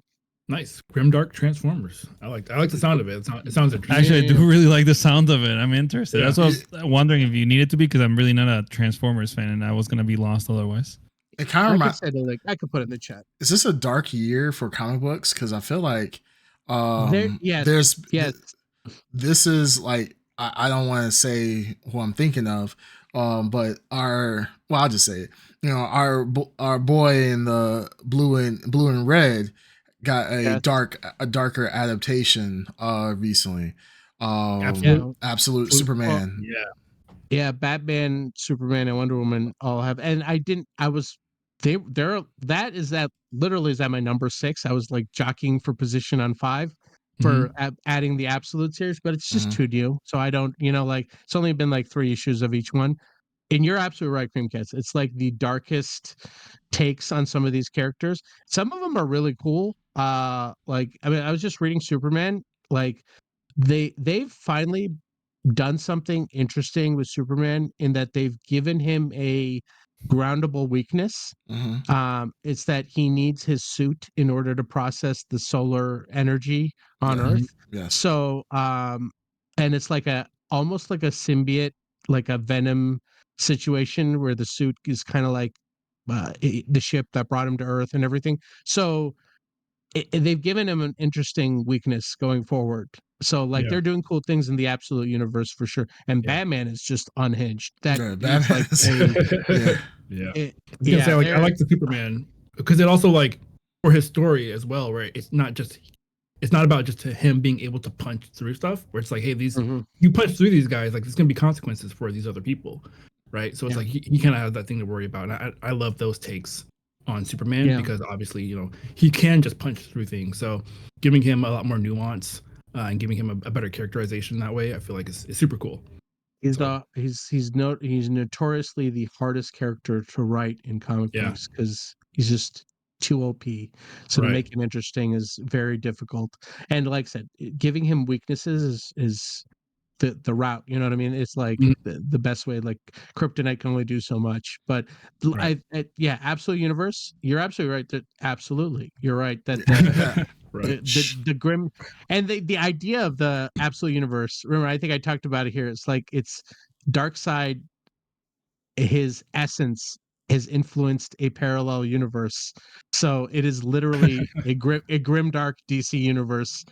Nice. Grimdark Transformers. I like the sound of it. It sounds interesting. Actually, I do really like the sound of it. I'm interested. Yeah. That's what I was wondering if you needed to be, because I'm really not a Transformers fan, and I was gonna be lost otherwise. It kind of I could put it in the chat. Is this a dark year for comic books? Because I feel like yes. this is like I don't want to say who I'm thinking of, but I'll just say it. You know, our boy in the blue and red got a darker adaptation recently. Absolute Superman. Yeah, Batman, Superman, and Wonder Woman all have, and that literally is at my number 6. I was like jockeying for position on 5 for adding the Absolute series, but it's just too new. So I don't, like it's only been like 3 issues of each one. And you're absolutely right, Creamcats. It's like the darkest takes on some of these characters. Some of them are really cool. I was just reading Superman. Like they've finally done something interesting with Superman in that they've given him a groundable weakness. It's that he needs his suit in order to process the solar energy on Earth. Yes. So, and it's like almost like a symbiote, like a Venom situation where the suit is kind of like the ship that brought him to Earth and everything. So they've given him an interesting weakness going forward. So they're doing cool things in the Absolute universe for sure. And Batman is just unhinged. Batman's like I like the Superman because it also like for his story as well, right? It's not about just him being able to punch through stuff where it's like, hey, you punch through these guys, like there's gonna be consequences for these other people, right? So it's like he kind of has that thing to worry about. And I love those takes on Superman because obviously, he can just punch through things. So giving him a lot more nuance and giving him a better characterization that way, I feel like is super cool. He's notoriously the hardest character to write in comic books because he's just too OP. So to make him interesting is very difficult. And like I said, giving him weaknesses is the route. You know what I mean? It's like the best way. Like Kryptonite can only do so much. But Absolute Universe. You're absolutely right. Absolutely, you're right. That the grim and the idea of the Absolute Universe. Remember, I think I talked about it here. It's like it's Darkseid. His essence has influenced a parallel universe, so it is literally a grim dark DC universe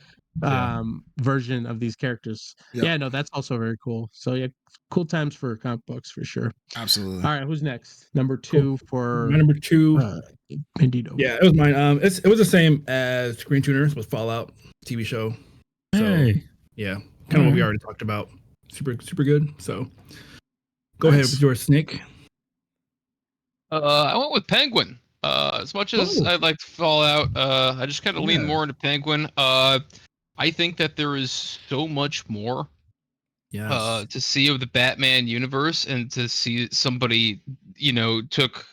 version of these characters. That's also very cool. So cool times for comic books for sure. Absolutely. All right, who's next? Number 2 for my number 2. Bandito. Yeah, it was mine. It was the same as Green Tuners with Fallout TV show. So, kind of what we already talked about. Super good. So go ahead with your Snake. I went with Penguin. As much as I liked Fallout, I just kind of lean more into Penguin. I think that there is so much more to see of the Batman universe, and to see somebody, took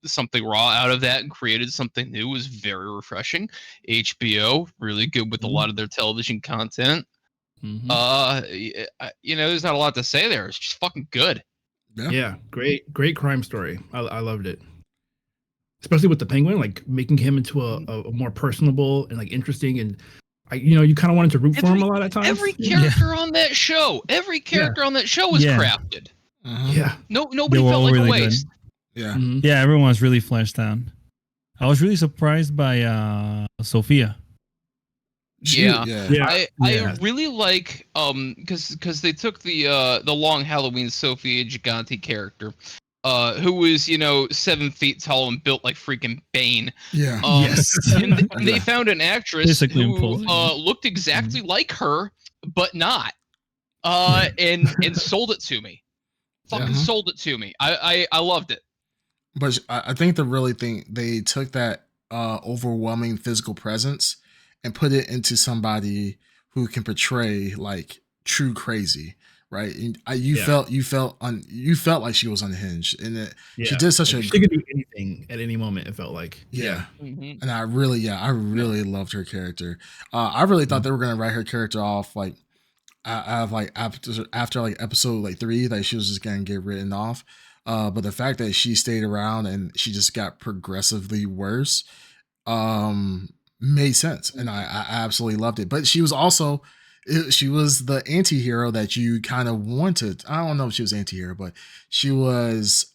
something raw out of that and created something new was very refreshing. HBO really good with a lot of their television content. There's not a lot to say there. It's just fucking good. Yeah, great crime story. I loved it, especially with the Penguin, like making him into a more personable and like interesting, and you kind of wanted to root for him a lot of times. Every character on that show, was crafted. Nobody felt like really a waste. Good. Everyone was really fleshed out. I was really surprised by Sophia. I really like because they took the long Halloween Sophia Gigante character who was 7 feet tall and built like freaking Bane. Yeah. Yes. And they found an actress Basically who imposing. looked exactly like her, but not. And sold it to me. Fucking sold it to me. I loved it. But I think the really thing, they took that overwhelming physical presence and put it into somebody who can portray like true crazy, right? And you felt like she was unhinged, and she did such she could do anything at any moment. It felt like and I really loved her character. I really thought they were gonna write her character off like after like episode like 3, like she was just gonna get written off. But the fact that she stayed around and she just got progressively worse made sense, and I absolutely loved it. But she was also she was the anti-hero that you kind of wanted. I don't know if she was anti-hero, but she was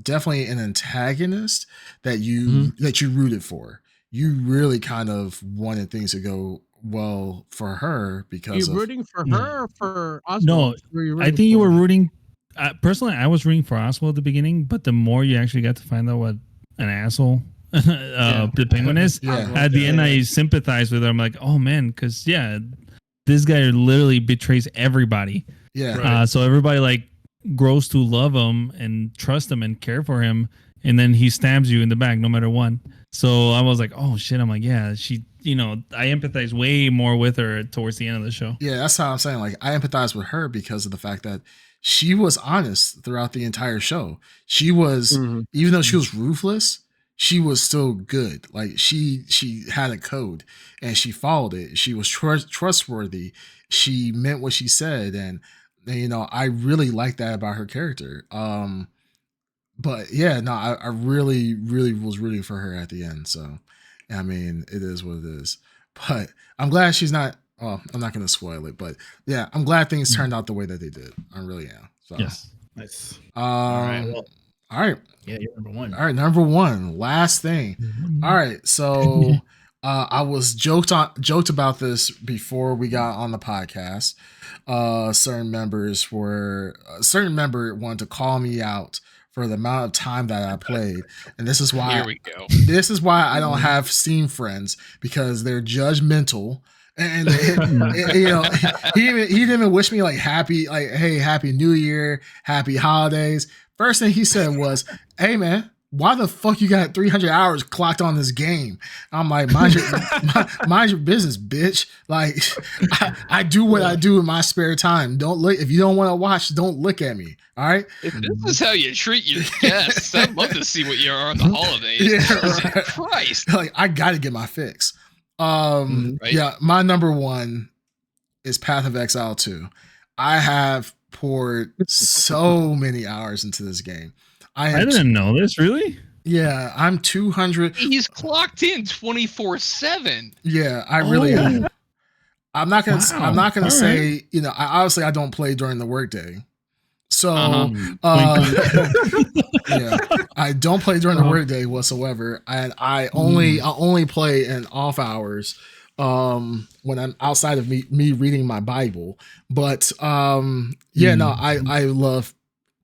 definitely an antagonist that you rooted for. You really kind of wanted things to go well for her because you're rooting for her or for Oswald? No, I think you were rooting. Personally, I was rooting for Oswald at the beginning, but the more you actually got to find out what an asshole the Penguin is, at the end I sympathized with her. I'm like, oh man, because this guy literally betrays everybody. So everybody like grows to love him and trust him and care for him, and then he stabs you in the back no matter what. So I was like, oh shit. I'm like, she, I empathize way more with her towards the end of the show. Yeah, that's how I'm saying. Like, I empathize with her because of the fact that she was honest throughout the entire show. She was, even though she was ruthless, she was still good. Like she had a code and she followed it. She was trustworthy. She meant what she said, and I really like that about her character. But I really, really was rooting for her at the end. So, I mean, it is what it is. But I'm glad she's not. Well, I'm not going to spoil it, but yeah, I'm glad things turned out the way that they did. I really am. So. Yes. Nice. All right. Yeah, you're number 1. All right, number 1. Last thing. All right, so I was joked about this before we got on the podcast. Certain member wanted to call me out for the amount of time that I played, and this is why. Here we go. This is why I don't have Steam friends, because they're judgmental. And he didn't even wish me like hey, happy New Year, happy holidays. First thing he said was, hey man, why the fuck you got 300 hours clocked on this game? I'm like, mind your business, bitch. Like, I do what I do in my spare time. Don't look, if you don't want to watch, don't look at me. All right. If this is how you treat your guests, I'd love to see what you are on the holidays. Jesus Christ. Like, I got to get my fix. My number 1 is Path of Exile 2. I have poured so many hours into this game. I didn't know this, really? Yeah, I'm 200. He's clocked in 24/7. Yeah, I really am. I'm not gonna say, I don't play during the workday. So I don't play during the workday whatsoever, and I only play in off hours when I'm outside of me reading my Bible. But I love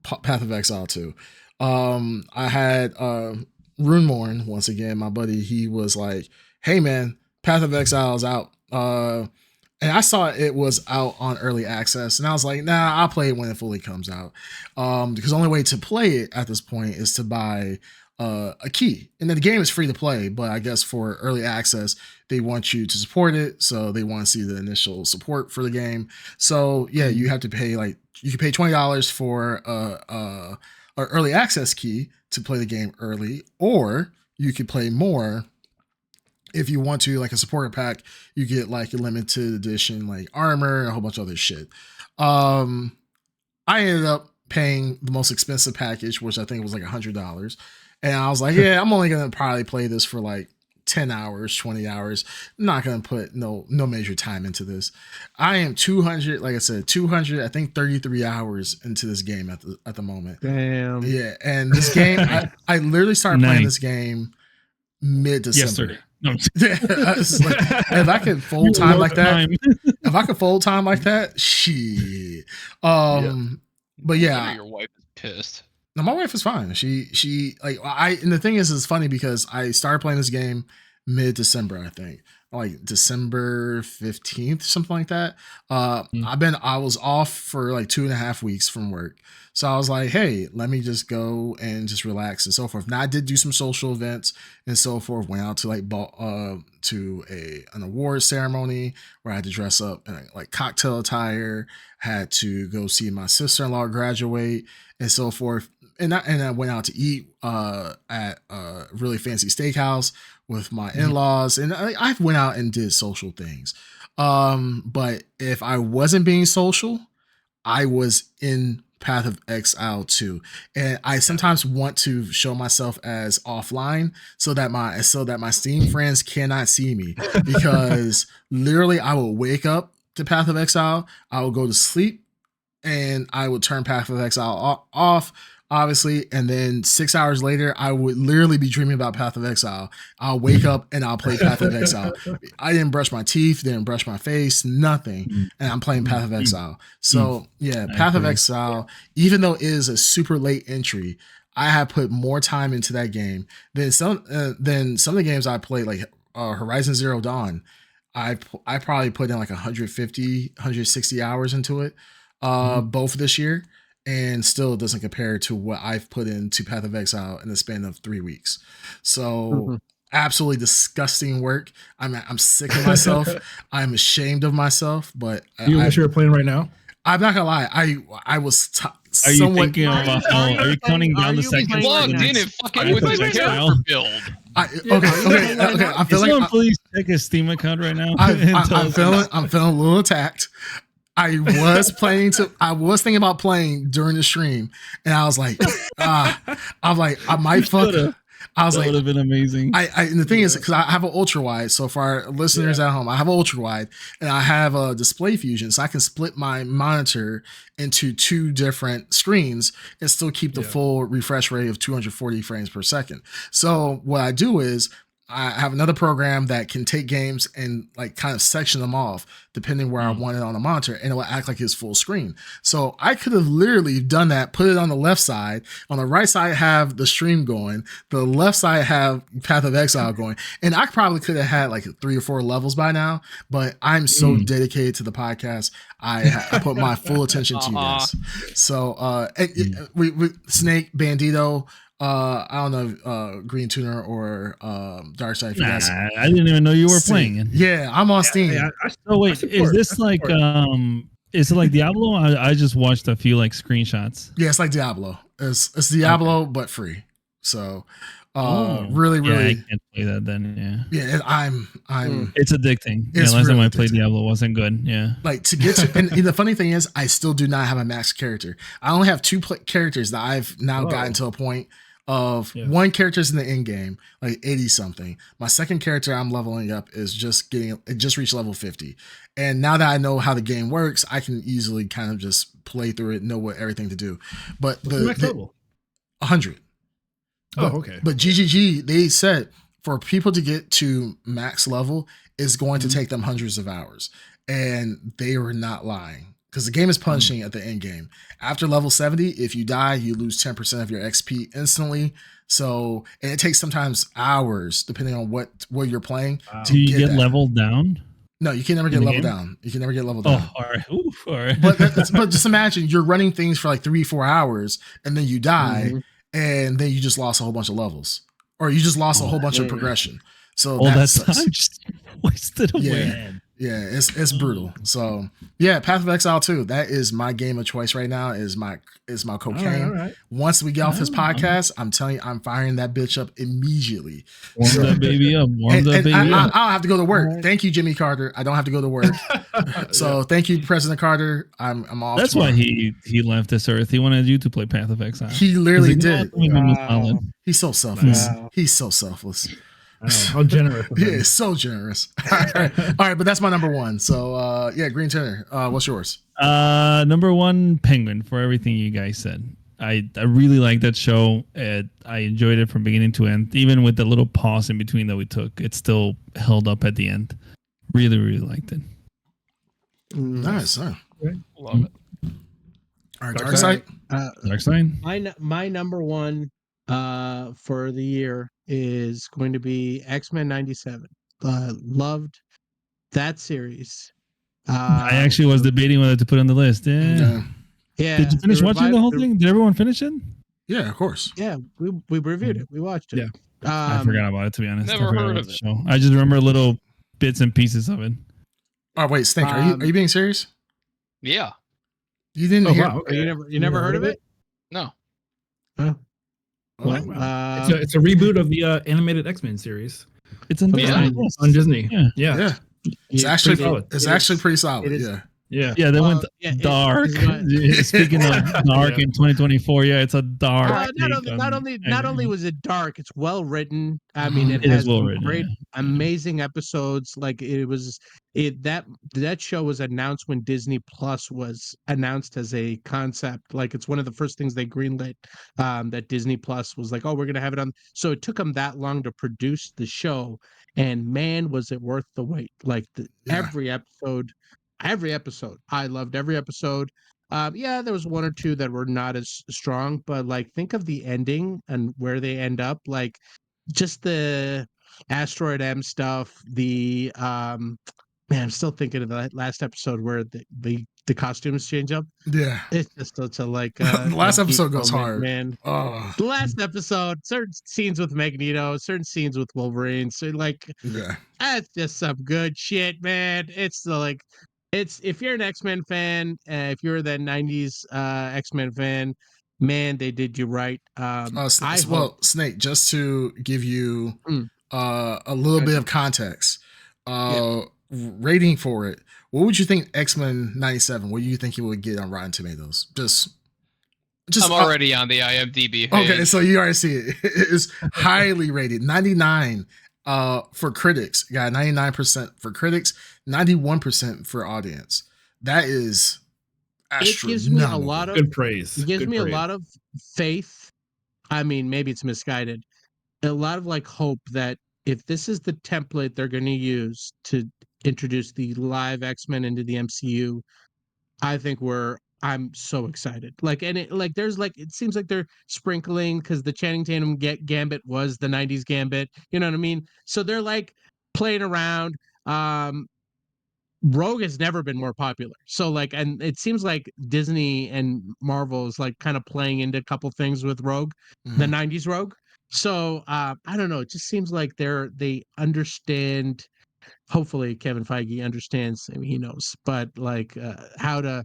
Path of Exile 2. I had Runemorn once again, my buddy. He was like, hey man, Path of Exile is out. And I saw it was out on early access, and I was like, nah, I'll play it when it fully comes out. Because the only way to play it at this point is to buy a key. And then the game is free to play, but I guess for early access, they want you to support it. So they want to see the initial support for the game. So yeah, you have to pay you can pay $20 for a early access key to play the game early, or you could play more. If you want to, like a supporter pack, you get like a limited edition, like armor and a whole bunch of other shit. I ended up paying the most expensive package, which I think was like $100. And I was like, yeah, I'm only going to probably play this for like 10 hours, 20 hours. I'm not going to put no major time into this. I am 200, like I said, I think 33 hours into this game at the moment. Damn. Yeah. And this game, I literally started playing this game mid-December. Yesterday. No. If I could fold time like that, shit. But yeah, your wife is pissed. No, my wife is fine. She like and the thing is, it's funny because I started playing this game mid-December, I think, like December 15th, something like that. I was off for like 2.5 weeks from work. So I was like, hey, let me just go and just relax and so forth. Now I did do some social events and so forth. Went out to like to an award ceremony where I had to dress up in like cocktail attire. Had to go see my sister-in-law graduate and so forth. And I went out to eat at a really fancy steakhouse with my in-laws, and I went out and did social things. But if I wasn't being social, I was in Path of Exile 2. And I sometimes want to show myself as offline so that my Steam friends cannot see me, because literally I will wake up to Path of Exile, I will go to sleep, and I would turn Path of Exile off, obviously, and then 6 hours later, I would literally be dreaming about Path of Exile. I'll wake up and I'll play Path of Exile. I didn't brush my teeth, didn't brush my face, nothing, and I'm playing Path of Exile. So yeah, Path of Exile, even though it is a super late entry, I have put more time into that game than some of the games I played, like Horizon Zero Dawn. I probably put in like 150, 160 hours into it, both this year. And still it doesn't compare to what I've put into Path of Exile in the span of 3 weeks. So absolutely disgusting work. I'm sick of myself. I'm ashamed of myself. But you wish you were playing right now? I'm not gonna lie. I was. Are you thinking about are you counting down the seconds? Logged in and fucking with the character build. Okay. I feel like please check his Steam account right now. I'm feeling a little attacked. I was thinking about playing during the stream, and I was like, I might fuck. I was that like, would have been amazing. And the thing is, because I have an ultra wide, so for our listeners at home, I have an ultra wide, and I have a display fusion, so I can split my monitor into 2 different screens and still keep the full refresh rate of 240 frames per second. So what I do is, I have another program that can take games and like kind of section them off depending where I want it on the monitor, and it will act like it's full screen. So I could have literally done that, put it on the left side. On the right side, have the stream going. The left side have Path of Exile going. And I probably could have had like 3 or 4 levels by now, but I'm so dedicated to the podcast. I put my full attention to you guys. So we Snake, Bandito, I don't know, Green Tuner or Darkside. I didn't even know you were playing it. Yeah, I'm on Steam. Wait, is this like is it like Diablo? I just watched a few like screenshots. Yeah, it's like Diablo. It's Diablo but free. So really I can't play that then. Yeah, I'm it's addicting. Last time I played Diablo wasn't good. Yeah, like to get to, and the funny thing is, I still do not have a max character. I only have 2 characters that I've now gotten to a point of. One character's in the end game, like 80 something. My second character I'm leveling up is just reached level 50. And now that I know how the game works, I can easily kind of just play through it, know everything to do. But the next level? 100. Okay. But GGG, they said for people to get to max level is going to take them hundreds of hours. And they were not lying. Because the game is punishing at the end game. After level 70, if you die, you lose 10% of your XP instantly. So, and it takes sometimes hours, depending on what you're playing. Do you get leveled down? No, you can never get leveled down. You can never get leveled down. Oh, all right. Oof, all right. But just imagine you're running things for like 3-4 hours, and then you die, and then you just lost a whole bunch of levels, or you just lost a whole bunch of progression. So that time just wasted away. Yeah, it's brutal. So yeah, Path of Exile 2. That is my game of choice right now. Is my cocaine. All right. Once we get off this podcast, I'm telling you, I'm firing that bitch up immediately. Warm that baby up. I don't have to go to work. Right. Thank you, Jimmy Carter. I don't have to go to work. So thank you, President Carter. I'm off. That's why he left this earth. He wanted you to play Path of Exile. He literally did. Wow. He's so selfless. Wow. He's so selfless. How generous. Yeah, so generous. All right, but that's my number 1. So Green Tenor, what's yours? Number 1, Penguin, for everything you guys said. I really like that show. I enjoyed it from beginning to end. Even with the little pause in between that we took, it still held up at the end. Really, really liked it. Nice. Huh? Love it. All right, Dark Dark Side. Dark Side. My number one for the year is going to be X-Men 97. Loved that series. I actually was debating whether to put on the list. Yeah. Did you finish watching the whole thing? Did everyone finish it? Yeah, of course. Yeah, we reviewed it. We watched it. Yeah. I forgot about it, to be honest. Never heard of the it. show. I just remember little bits and pieces of it. Oh wait, Snake, are you being serious? Yeah. You didn't hear? Wow. Okay. You never heard of it? No. Oh. Well, It's a reboot of the animated X-Men series. It's on Yeah. On Disney. Yeah. Yeah. It's actually solid. actually pretty solid. it is- Yeah. Yeah. Yeah, they went dark. Speaking of dark in 2024, yeah, it's a dark. Not only was it dark, it's well written. I mean, it It has is well written, great, yeah. amazing episodes. Like that show was announced when Disney Plus was announced as a concept. Like it's one of the first things they greenlit. That Disney Plus was like, oh, we're gonna have it on. So it took them that long to produce the show, and man, was it worth the wait! Like every episode. I loved every episode. Yeah, there was one or two that were not as strong, but like think of the ending and where they end up. Like just the Asteroid M stuff. The man, I'm still thinking of the last episode where the costumes change up. Yeah. It's just such a like The last a episode deep goes moment, hard. man. Oh. The last episode, certain scenes with Magneto, certain scenes with Wolverine. So like Yeah. that's just some good shit, man. It's like it's if you're an X-Men fan, if you're that 90s X-Men fan, man, they did you right. Snake, just to give you Mm. a little bit of context, rating for it, what would you think X-Men 97, what do you think you would get on Rotten Tomatoes? Just I'm already on the IMDb page. Okay, so you already see it. It is highly rated. 99 for critics. Got 99% for critics, 91% for audience. That is astronomical. It gives me a lot of good praise. It gives Good me praise. a lot of faith. I mean, maybe it's misguided. A lot of like hope that if this is the template they're going to use to introduce the live X-Men into the MCU, I think I'm so excited. Like, and it like there's like it seems like they're sprinkling because the Channing Tatum Gambit was the '90s Gambit. You know what I mean? So they're like playing around. Rogue has never been more popular. So like, and it seems like Disney and Marvel is like kind of playing into a couple things with Rogue, the '90s Rogue. So I don't know. It just seems like they understand. Hopefully, Kevin Feige understands. I mean, he knows, but like how to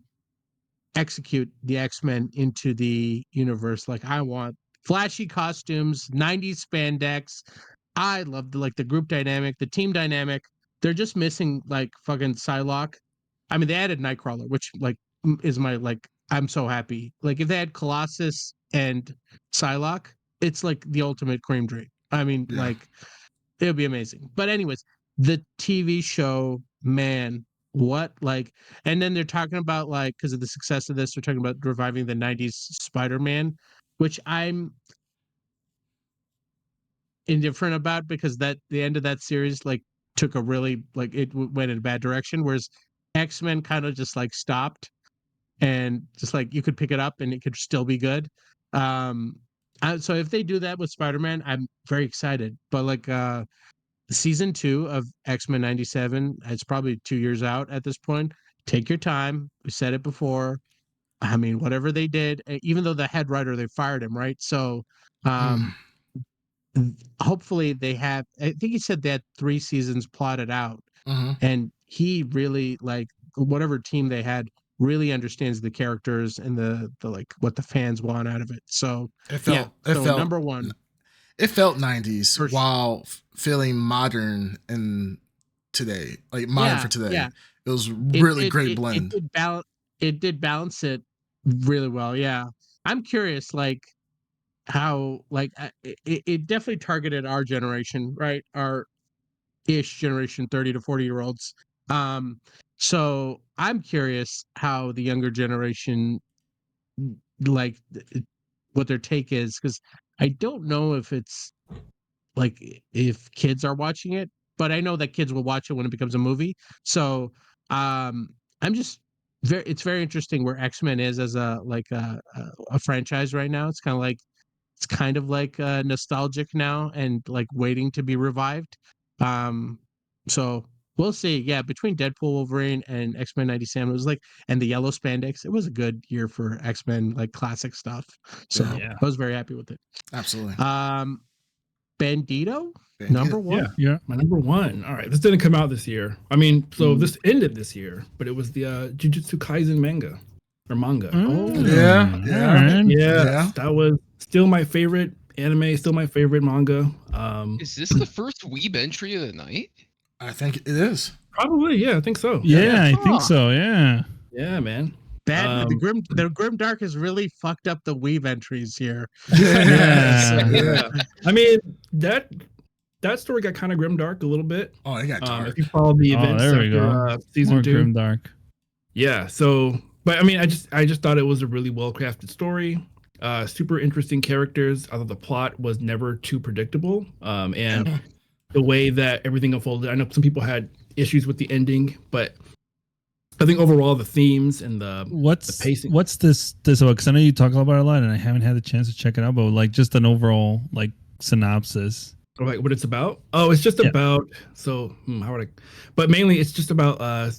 execute the X-Men into the universe. Like I want flashy costumes, 90s spandex. I love the group dynamic, the team dynamic. They're just missing like fucking Psylocke. I mean, they added Nightcrawler, which like is my like I'm so happy. Like if they had Colossus and Psylocke, it's like the ultimate cream dream. I mean, like it would be amazing. But anyways, the TV show, man, what like and then they're talking about like because of the success of this, they're talking about reviving the 90s Spider-Man, which I'm indifferent about because that the end of that series like took a really like went in a bad direction, whereas X-Men kind of just like stopped and just like you could pick it up and it could still be good. So if they do that with Spider-Man, I'm very excited. But like season 2 of X-Men 97, it's probably 2 years out at this point. Take your time. We said it before. I mean, whatever they did, even though the head writer, they fired him, right? So hopefully they have, I think he said they had 3 seasons plotted out. And he really, like, whatever team they had, really understands the characters and the like what the fans want out of it. So it felt number one. It felt 90s while feeling modern and today, like modern for today. Yeah. It was really great blend. It did balance it really well. Yeah. I'm curious, like how, like it definitely targeted our generation, right? Our ish generation, 30 to 40-year-olds. So I'm curious how the younger generation, like what their take is, because I don't know if it's like if kids are watching it, but I know that kids will watch it when it becomes a movie. So I'm just it's very interesting where X-Men is as a franchise right now. It's kind of like nostalgic now and like waiting to be revived. So we'll see. Yeah, between Deadpool, Wolverine, and X-Men '97, it was like, and the yellow spandex, it was a good year for X-Men, like classic stuff. So Yeah. I was very happy with it. Absolutely. Bandito, number one. Yeah, my number one. All right, this didn't come out this year. I mean, so this ended this year, but it was the Jujutsu Kaisen manga. Yeah. That was still my favorite anime, still my favorite manga. Is this the first weeb entry of the night? I think it is. Probably, yeah, I think so. Yeah, I think so. Yeah. Yeah, man. The Grim Dark has really fucked up the weave entries here. Yeah. I mean, that story got kind of grim dark a little bit. Oh, it got dark. If you follow the events there we go. after season More 2. grim dark. Yeah. So, but I mean, I just thought it was a really well crafted story. Super interesting characters. I thought the plot was never too predictable. And the way that everything unfolded. I know some people had issues with the ending, but I think overall the themes and the pacing. What's this? Because I know you talk about it a lot, and I haven't had the chance to check it out. But like, just an overall like synopsis. Like what it's about? Oh, it's just about. So how would I? But mainly, it's just about. I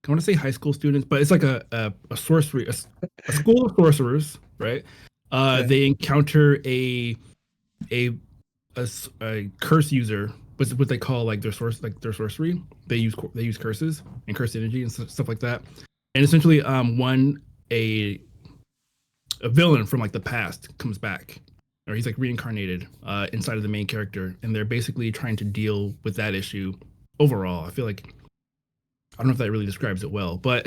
want to say high school students, but it's like a sorcery, a school of sorcerers, right? They encounter a curse user. What's what they call like their sorcery. They use curses and curse energy and stuff like that. And essentially, a villain from like the past comes back, or he's like reincarnated inside of the main character, and they're basically trying to deal with that issue. Overall, I feel like I don't know if that really describes it well, but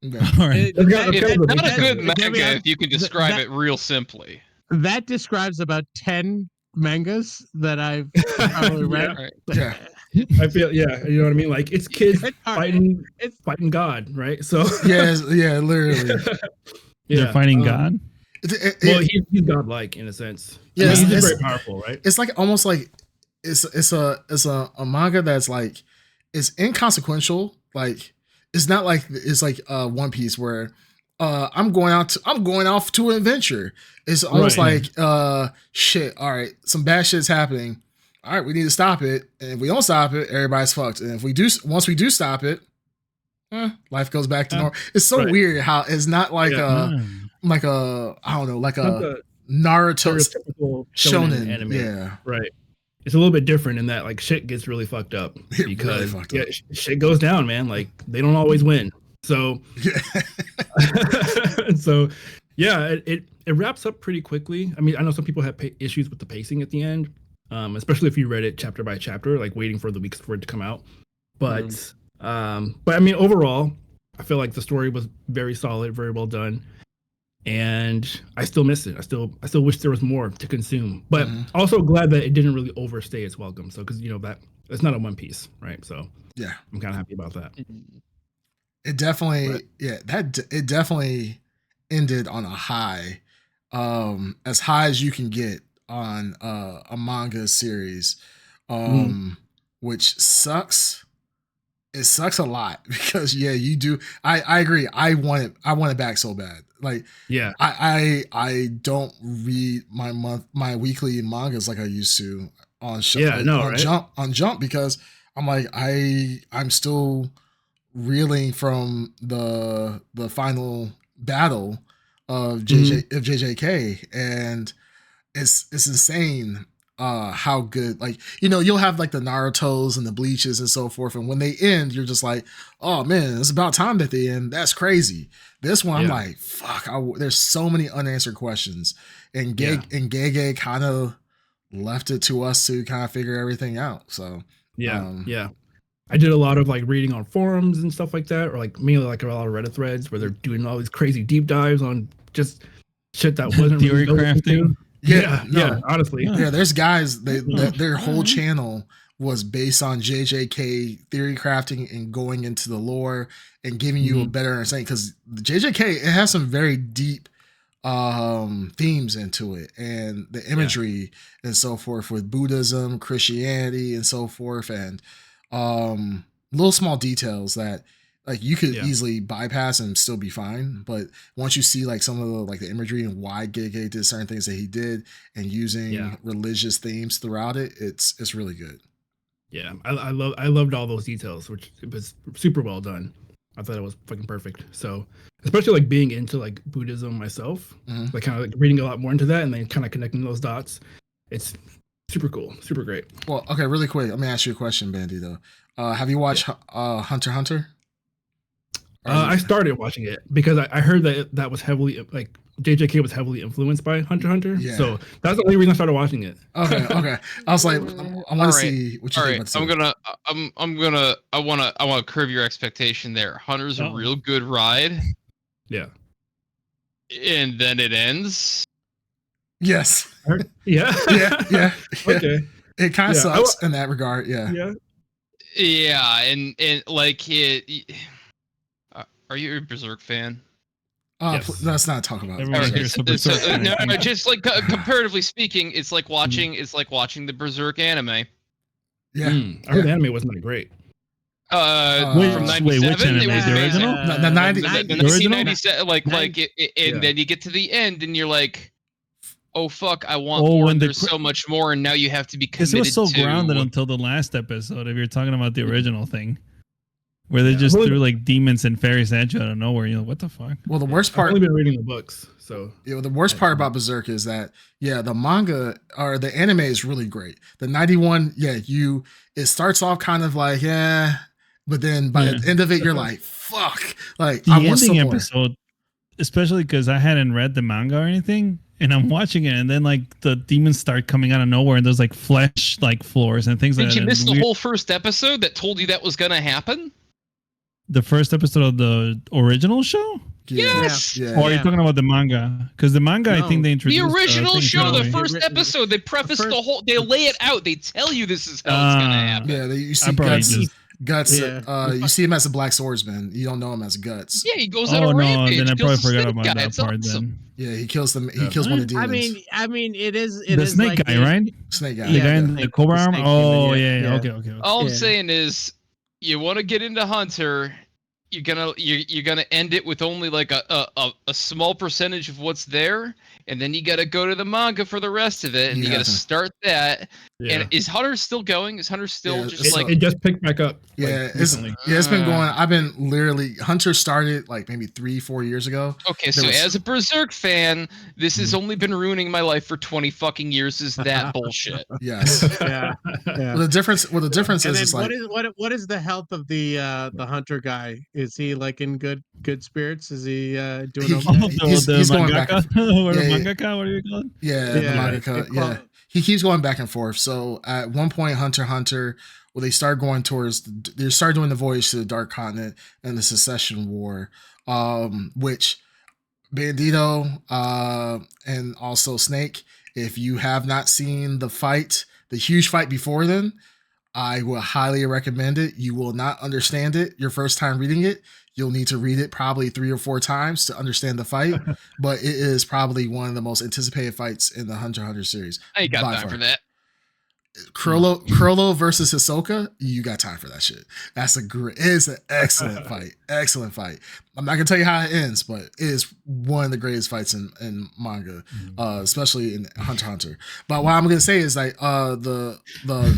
All right. It's not a good manga if you can describe it real simply. That describes about 10 mangas that I've probably read. Yeah. I feel you know what I mean. Like it's kids fighting God, right? So yeah, literally. They're fighting God. Well, he's godlike in a sense. Yeah, he's just very powerful, right? It's like almost like it's a manga that's like it's inconsequential. Like it's not like it's like One Piece where I'm going off to an adventure. It's almost like shit. All right, some bad shit's happening. All right, we need to stop it. And if we don't stop it, everybody's fucked. And if we do, once we do stop it, life goes back to normal. It's so weird how it's not like I don't know, like a Naruto shonen anime. Yeah, right. It's a little bit different in that like shit gets really fucked up because shit goes down, man. Like they don't always win. So so yeah, it wraps up pretty quickly. I mean, I know some people have issues with the pacing at the end, especially if you read it chapter by chapter, like waiting for the weeks for it to come out. But I mean, overall, I feel like the story was very solid, very well done, and I still miss it. I still wish there was more to consume, but also glad that it didn't really overstay its welcome. So because you know that's not a One Piece, right? So yeah, I'm kind of happy about that. It definitely, it definitely ended on a high, as high as you can get on a manga series, which sucks. It sucks a lot because you do. I agree. I want it back so bad. Like I don't read my weekly mangas like I used to on Jump because I'm like I'm still reeling from the final battle of JJK, and it's insane how good, like, you know, you'll have like the Narutos and the Bleaches and so forth, and when they end you're just like, oh man, it's about time that they end. That's crazy. This one I'm like, fuck, there's so many unanswered questions, and Gege kind of left it to us to kind of figure everything out. So I did a lot of like reading on forums and stuff like that, or like mainly like a lot of Reddit threads where they're doing all these crazy deep dives on just shit that wasn't theory really crafting. Yeah, honestly. Yeah, there's guys their whole channel was based on JJK theory crafting and going into the lore and giving you a better understanding, because JJK, it has some very deep themes into it, and the imagery and so forth with Buddhism, Christianity, and so forth, and little small details that like you could easily bypass and still be fine. But once you see like some of the like the imagery and why Gege did certain things that he did and using religious themes throughout it, it's really good. Yeah, I loved all those details, which it was super well done. I thought it was fucking perfect. So, especially like being into like Buddhism myself, like kind of like reading a lot more into that and then kind of connecting those dots. It's super cool, super great. Well, okay, really quick. Let me ask you a question, Bandito. Have you watched Hunter x Hunter? I started watching it because I heard that was heavily like JJK was heavily influenced by Hunter x Hunter. Yeah. So that's the only reason I started watching it. Okay. I was like, I want to see what you think about it. I want to curb your expectation there. Hunter's a real good ride. Yeah. And then it ends. Yes. Yeah. Yeah. Okay. It kind of sucks in that regard. Yeah. Yeah. Yeah, and like it. Are you a Berserk fan? Yes. Let's not talk about it. No, just like comparatively speaking, it's like watching the Berserk anime. Yeah, I heard the anime wasn't that great. From 97, which anime? it was The original? The 1997, and then you get to the end, and you're like, oh fuck, I want more. And there's so much more, and now you have to be committed. Because it was so grounded until the last episode. If you're talking about the original thing. Where they just threw like demons and fairies at you out of nowhere. You're like, what the fuck? Well, the worst part. I've only been reading the books, so. Yeah, the worst part about Berserk is that, the manga or the anime is really great. The 91, it starts off kind of like, but then by the end of it, you're like, fuck. Like, the I want some ending more. episode, especially because I hadn't read the manga or anything, and I'm watching it, and then like the demons start coming out of nowhere, and there's like flesh like floors and things like that. Did you miss the whole first episode that told you that was going to happen? The first episode of the original show? Yes. Yeah. Or are you talking about the manga? Because the manga, I think they introduced the original show. The first episode, they preface the whole. They lay it out. They tell you this is how it's gonna happen. Yeah, you see Guts. You see him as a black swordsman. You don't know him as Guts. Yeah, he goes on a rampage. Then I probably forgot about that part. Then. Yeah, he kills them. He kills one of the demons. I mean, it is the snake guy, right? Snake guy. The guy in the cobra arm. Oh yeah. Okay. All I'm saying is, you want to get into Hunter. You're gonna end it with only like a small percentage of what's there, and then you gotta go to the manga for the rest of it, and you gotta start that. Yeah. And is Hunter still going? Is Hunter still it just picked back up? Yeah, recently. It's been going. I've been literally Hunter started like maybe 3-4 years ago. Okay, so as a Berserk fan, this has only been ruining my life for 20 fucking years. Is that bullshit? Yes. Yeah. Well, the difference is like what is the health of the Hunter guy? Is he like in good spirits? Is he doing okay? He's going back. Mangaka, what do you call it? Yeah, the mangaka. Yeah, he keeps going back and forth. So at one point, Hunter x Hunter, they started going they started doing the voyage to the Dark Continent and the Secession War, which Bandito and also Snake. If you have not seen the huge fight before then, I will highly recommend it. You will not understand it your first time reading it. You'll need to read it probably 3 or 4 times to understand the fight, but it is probably one of the most anticipated fights in the Hunter x Hunter series. I ain't got time for that. Krollo versus Hisoka, you got time for that shit. It's an excellent fight. Excellent fight. I'm not gonna tell you how it ends, but it is one of the greatest fights in manga, especially in Hunter x Hunter. But what I'm gonna say is like the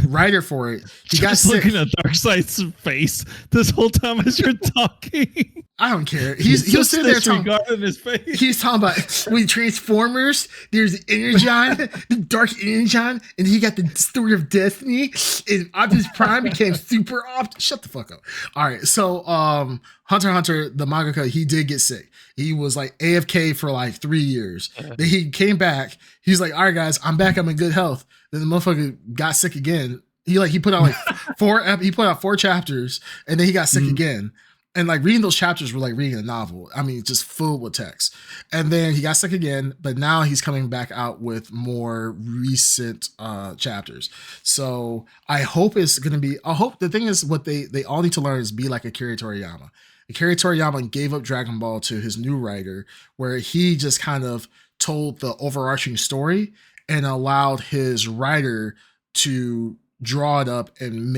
writer for it, he got sick. Looking at Darkseid's face this whole time as you're talking. I don't care. He'll sit there talking. His face. He's talking about with Transformers. There's Energon, the Dark Energon, and he got the Story of Destiny. And Optimus Prime became super opt. Shut the fuck up. All right, so Hunter x Hunter, the mangaka, he did get sick. He was like AFK for like 3 years. Then he came back. He's like, all right, guys, I'm back. I'm in good health. Then the motherfucker got sick again. He put out like he put out 4 chapters, and then he got sick again. And like reading those chapters were like reading a novel. I mean, just filled with text. And then he got sick again, but now he's coming back out with more recent chapters. So I hope it's going to be, the thing is what they all need to learn is be like Akira Toriyama. Akira Toriyama gave up Dragon Ball to his new writer, where he just kind of told the overarching story and allowed his writer to draw it up and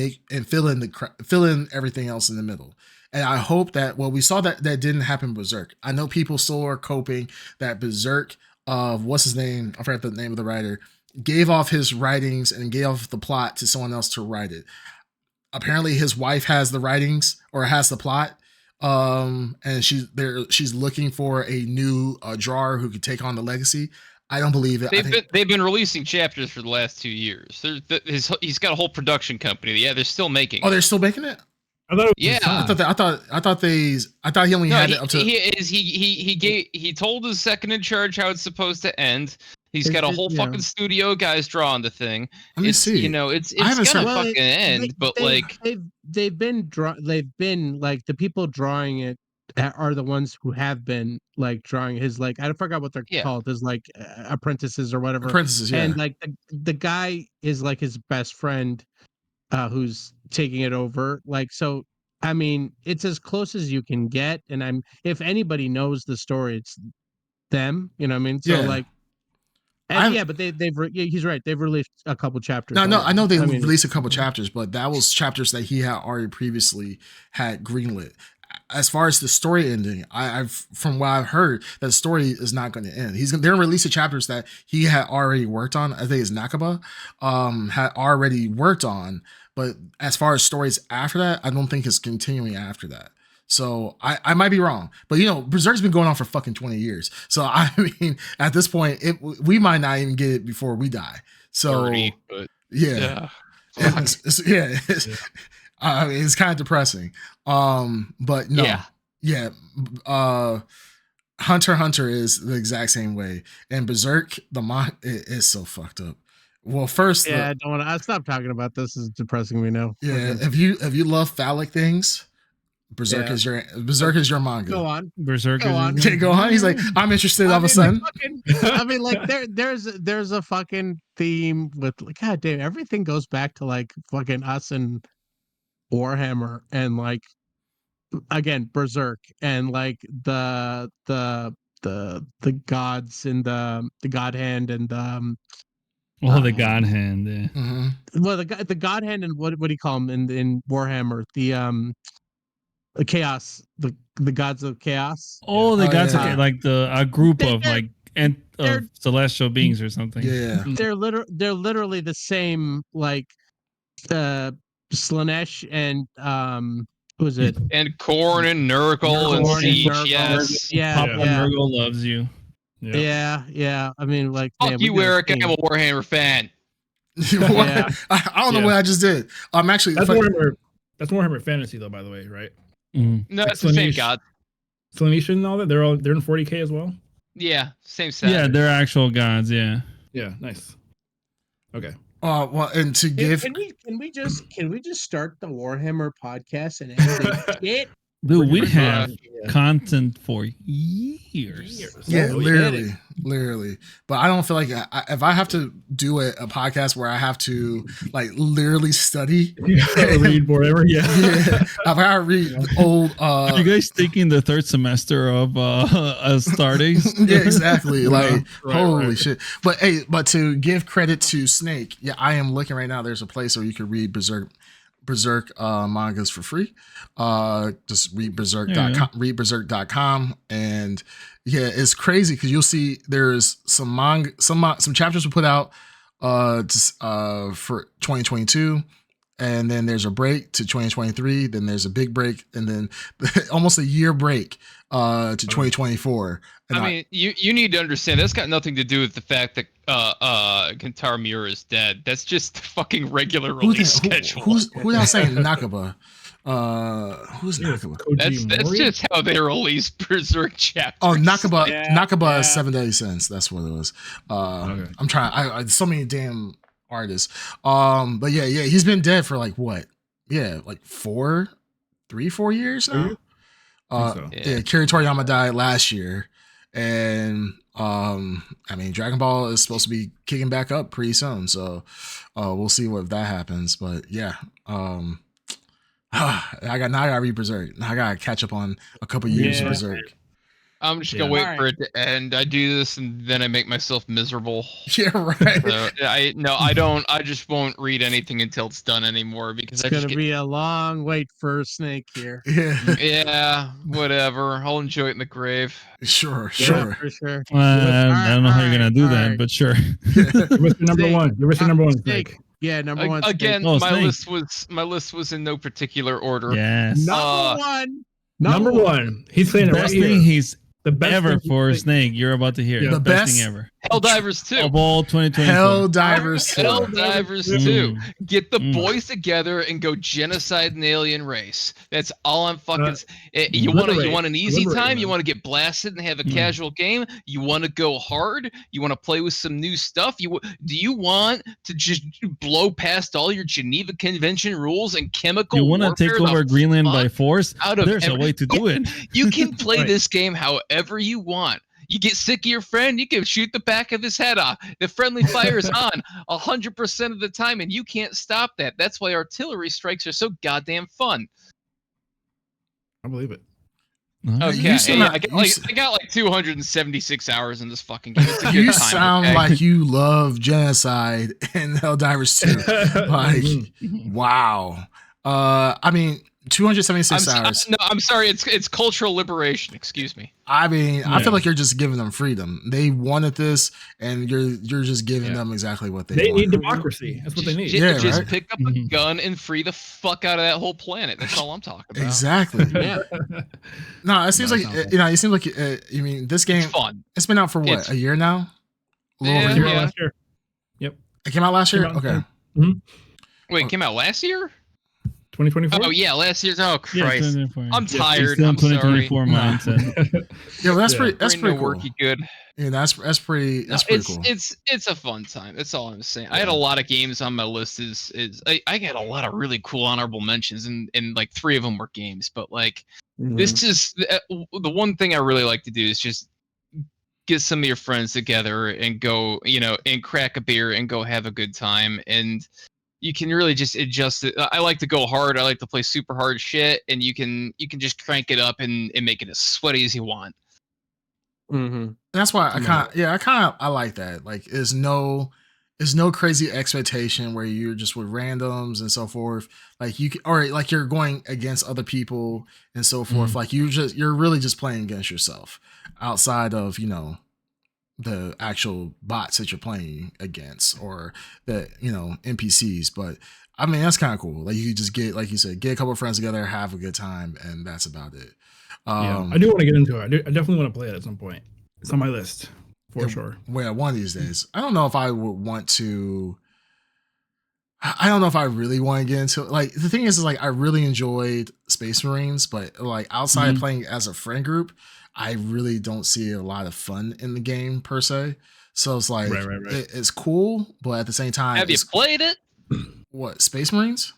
fill in everything else in the middle. And I hope that we saw that didn't happen in Berserk. I know people still are coping that Berserk what's his name? I forgot the name of the writer. Gave off his writings and gave off the plot to someone else to write it. Apparently his wife has the writings or has the plot. And she's looking for a new drawer who could take on the legacy. I don't believe it. They've been releasing chapters for the last 2 years. He's got a whole production company. Yeah, they're still making. Oh, they're still making it. I thought he only had it up to. He told his second in charge how it's supposed to end. He's got a whole fucking studio guys drawing the thing. Let me see. It's gonna fucking end. But they've been like the people drawing it are the ones who have been like drawing his like I forgot what they're called, his like apprentices or whatever. Apprentices, yeah. And like the guy is like his best friend, who's taking it over. Like so, I mean, it's as close as you can get. And if anybody knows the story, it's them. You know what I mean? So like. But he's right. They've released a couple chapters. No, I know they released a couple chapters, but that was chapters that he had already previously had greenlit. As far as the story ending, from what I've heard, that the story is not going to end. They're going to release the chapters that he had already worked on. I think it's Nakaba, had already worked on. But as far as stories after that, I don't think it's continuing after that. So I might be wrong, but Berserk's been going on for fucking 20 years. So I mean, at this point, we might not even get it before we die. So 30, but yeah. I mean, it's kind of depressing. But no, Hunter x Hunter is the exact same way, and Berserk it is so fucked up. Well, first, I don't want to. I stop talking about this. It's depressing me now. Yeah, if you love phallic things. Berserk is your manga. Go on. Berserk. Go on. Go on. He's like, I'm interested all of a sudden. I mean, like there's a fucking theme with like, God damn, everything goes back to like fucking us and Warhammer and like again Berserk and like the gods and the God Hand and the the God Hand. Yeah. Mm-hmm. Well, the God Hand and what do you call them in Warhammer? The chaos, the gods of chaos. Oh, the gods of like a group of like of celestial beings or something. Yeah, they're literally the same like Slanesh and who is it? And Korn and Nurgle and Siege. Yes. Yeah. Nurgle loves you. Yeah. I mean, like, fuck you, Eric. I'm a Warhammer fan. I don't know what I just did. I'm actually that's Warhammer Fantasy though, by the way, right? Mm-hmm. No, it's the same god. Slaanesh and all that. They're in 40K as well. Yeah, same set. Yeah, they're actual gods. Yeah. Yeah, nice. Okay. Well, and to give can we just start the Warhammer podcast and end it? Dude, we have content for years. Yeah, literally. But I don't feel like if I have to do a podcast where I have to like literally study, read whatever. Yeah. If I read old. Are you guys thinking the third semester of starting? Yeah, exactly. Like holy shit. But hey, to give credit to Snake, I am looking right now. There's a place where you can read Berserk mangas for free. Just read berserk.com, read berserk.com, and it's crazy because you'll see there's some manga, some chapters were put out for 2022, and then there's a break to 2023, then there's a big break, and then almost a year break to 2024. And I mean, you need to understand that's got nothing to do with the fact that Kentaro Miura is dead. That's just the fucking regular release schedule. Who else saying Nakaba? Who's Nakaba? That's just how they release Berserk chapters. Oh, Nakaba is 7 Deadly Sins. That's what it was. I'm trying. I so many damn artists. But he's been dead for like what? Yeah, like 4 years now. Kiri Toriyama died last year, and I mean Dragon Ball is supposed to be kicking back up pretty soon, so we'll see if that happens. But I gotta read Berserk. I gotta catch up on a couple years of Berserk. I'm just gonna wait for it to end. I do this and then I make myself miserable. Yeah, right. So I don't. I just won't read anything until it's done anymore because it's gonna be a long wait for Snake here. Yeah. Yeah, whatever. I'll enjoy it in the grave. Sure. Yeah, for sure. I don't know how you're gonna do that, but sure. You're missing number one. You're missing number one. Snake. Yeah, number one. Again, Oh, my Snake. list was in no particular order. Yes. Number one. He's saying it right Best here. thing he's The best ever thing for Snake. You're about to hear The best best thing ever. Helldivers 2. Of all 2024. Helldivers 2. Helldivers 2. Get the boys together and go genocide an alien race. That's all I'm fucking. You want an easy time? You want to get blasted and have a casual game? You want to go hard? You want to play with some new stuff? Do you want to just blow past all your Geneva Convention rules and chemical? You want to take over Greenland by force? There's a way to do it. You can play this game however you want. You get sick of your friend, you can shoot the back of his head off. The friendly fire is on 100% of the time, and you can't stop that. That's why artillery strikes are so goddamn fun. I believe it. Okay, I got like 276 hours in this fucking game. It's a good You time, sound like you love genocide in Helldivers 2. Like, wow. I mean, 276 hours. No, I'm sorry. It's cultural liberation. Excuse me. I mean, I feel like you're just giving them freedom. They wanted this, and you're just giving them exactly what they want. They need democracy. That's what they need. Just pick up a gun and free the fuck out of that whole planet. That's all I'm talking about. Exactly. No, it seems like it seems like you mean this game. It's fun. It's been out for what, a year now? A little over a year. Last year. Yep. It came out last year. Okay. Wait, it came out last year? 2024. Oh yeah, last year's. Oh Christ, I'm tired. Still I'm sorry. 2024 mindset. Yeah, well, that's pretty. That's pretty cool. Worky good. Yeah, that's pretty. That's pretty cool. It's a fun time. That's all I'm saying. I had a lot of games on my list. I got a lot of really cool honorable mentions, and like 3 of them were games. But like this is the one thing I really like to do is just get some of your friends together and go, and crack a beer and go have a good time. And you can really just adjust it. I like to go hard. I like to play super hard shit, and you can just crank it up and make it as sweaty as you want. That's why I like that. Like, there's no crazy expectation where you're just with randoms and so forth. Like like you're going against other people and so forth. Like you're really just playing against yourself outside of the actual bots that you're playing against or the NPCs. But I mean, that's kind of cool. Like, you just get, like you said, get a couple of friends together, have a good time, and that's about it. I do want to get into it. I definitely want to play it at some point. It's on my list for sure. Well, one of these days. I don't know if I would want to. I don't know if I really want to get into it. Like, the thing is like, I really enjoyed Space Marines, but like outside of playing as a friend group, I really don't see a lot of fun in the game per se. So it's like, it's cool, but at the same time, have you played it? What, Space Marines?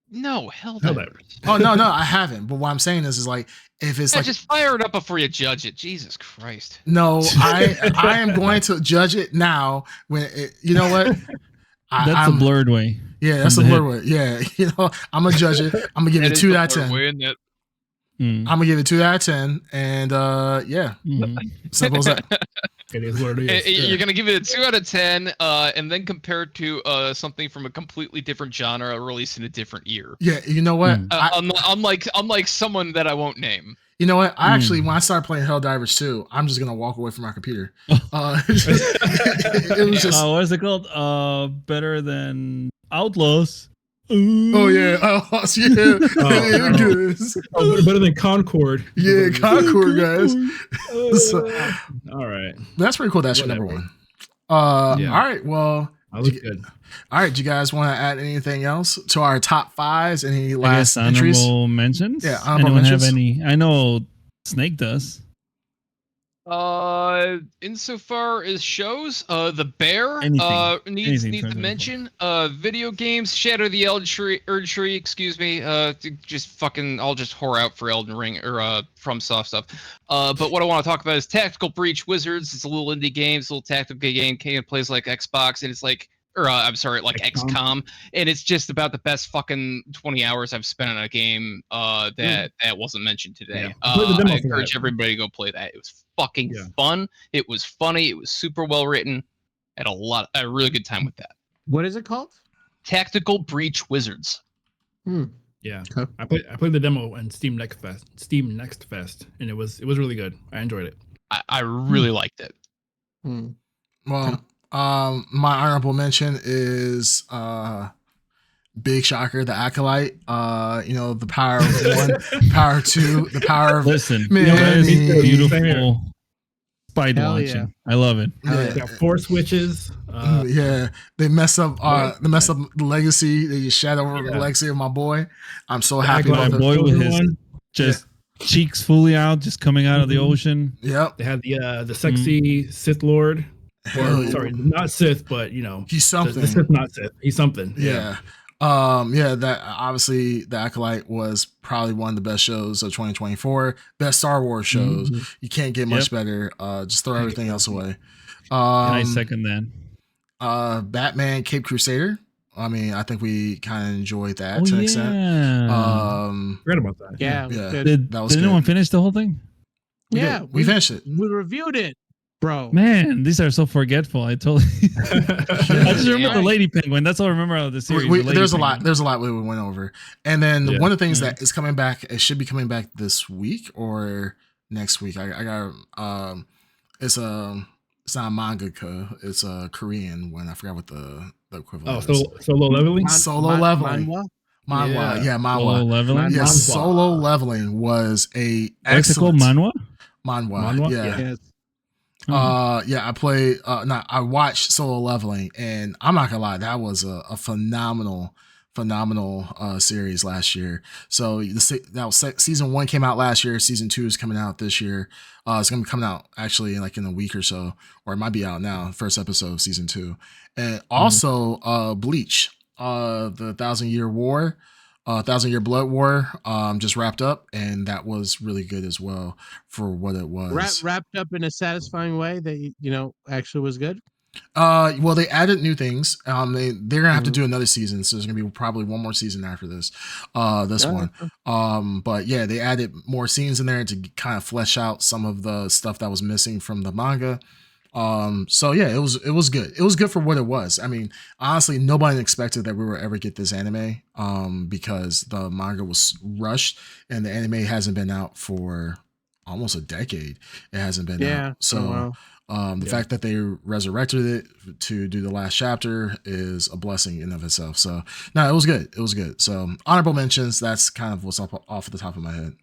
No, Helldivers. Oh no, I haven't. But what I'm saying is like, if it's just fire it up before you judge it. Jesus Christ. No, I am going to judge it now. When you know what? That's the Blrd way. Yeah, that's the Blrd way. Yeah, I'm gonna judge it. I'm gonna give it 2 out of 10. I'm gonna give it 2 out of 10, and simple as that. It is what it is. You're gonna give it a 2 out of 10, and then compare it to something from a completely different genre released in a different year. Yeah, you know what? Unlike someone that I won't name. You know what? I actually, when I started playing Helldivers 2, I'm just gonna walk away from my computer. It was just what is it called? Better than Outlaws. Oh yeah, better than Concord. Yeah, Concord, guys. All right, that's pretty cool. That's your number 1. All right, well, that was good. All right, do you guys want to add anything else to our top 5s? Any last honorable entries? mentions? Yeah, honorable mentions. Have any? I know Snake does. Insofar as shows, the Bear needs to mention. Video games, Shadow the Erd Tree, excuse me. Just fucking, I'll just whore out for Elden Ring or FromSoft stuff. But what I want to talk about is Tactical Breach Wizards. It's a little indie game, it's a little tactical game. Plays like Xbox, and it's like or I'm sorry, like XCOM, and it's just about the best fucking 20 hours I've spent on a game that wasn't mentioned today. I encourage everybody to go play that. It was fucking fun. It was funny. It was super well written. I had a really good time with that. What is it called? Tactical Breach Wizards. Yeah, okay. I played the demo in Steam Next Fest, and it was really good. I enjoyed it. I really liked it. Well, my honorable mention is big shocker, the Acolyte. The power of 1, power 2, the power of beautiful spide watching. Yeah. I love it. Got 4 switches. They mess up the legacy. They just shadow over the legacy of my boy. I'm so happy about my boy with his cheeks fully out, just coming out of the ocean. Yep. They had the sexy Sith Lord. Sorry, not Sith, but he's something. The Sith, not Sith. He's something. Yeah. That obviously the Acolyte was probably one of the best shows of 2024. Best Star Wars shows. You can't get much better. Just throw everything else away. I second that. Batman Cape Crusader. I mean, I think we kind of enjoyed that to an extent. Forgot about that. Yeah. Did anyone finish the whole thing? We finished it. We reviewed it. Bro, man, these are so forgetful. I totally. I just remember the Lady Penguin. That's all I remember of the series. There's a lot. There's a lot we went over, and then one of the things that is coming back. It should be coming back this week or next week. I got. It's not a manga. It's a Korean one. I forgot what the equivalent. is. Solo leveling. Solo leveling. Manhwa. Yeah, manhwa. Solo leveling. Yeah, solo leveling was a excellent. What's it called? Manhwa. Manhwa. Yeah. Yes. I played. I watched Solo Leveling, and I'm not gonna lie, that was a phenomenal series last year. So season 1 came out last year. Season 2 is coming out this year. It's gonna be coming out actually in a week or so, or it might be out now. First episode of season 2, and also Bleach, the 1,000-Year War. 1,000-Year Blood War just wrapped up, and that was really good as well for what it was. Wrapped up in a satisfying way that actually was good. Well, they added new things. They're gonna have to do another season, so there's gonna be probably one more season after this. One. But yeah, they added more scenes in there to kind of flesh out some of the stuff that was missing from the manga. So yeah, it was good. It was good for what it was. I mean, honestly, nobody expected that we would ever get this anime, because the manga was rushed and the anime hasn't been out for almost a decade. It hasn't been out. So the fact that they resurrected it to do the last chapter is a blessing in of itself. So no, it was good. It was good. So honorable mentions. That's kind of what's off the top of my head.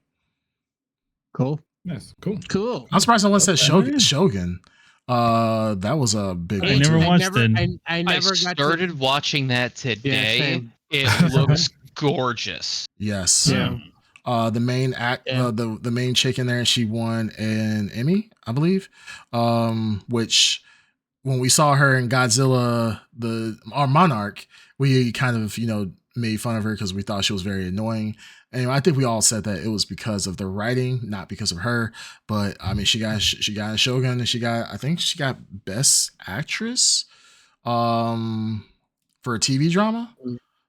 Cool. Yes. Cool. I'm surprised no one said Shogun. That was a big. I never watched it. I started watching that today. It looks gorgeous. Yes. Yeah. The main the main chick in there, she won an Emmy, I believe. Which when we saw her in Godzilla, our Monarch, we kind of made fun of her because we thought she was very annoying. And I think we all said that it was because of the writing, not because of her. But I mean, she got a Shogun, and I think she got Best Actress, for a TV drama.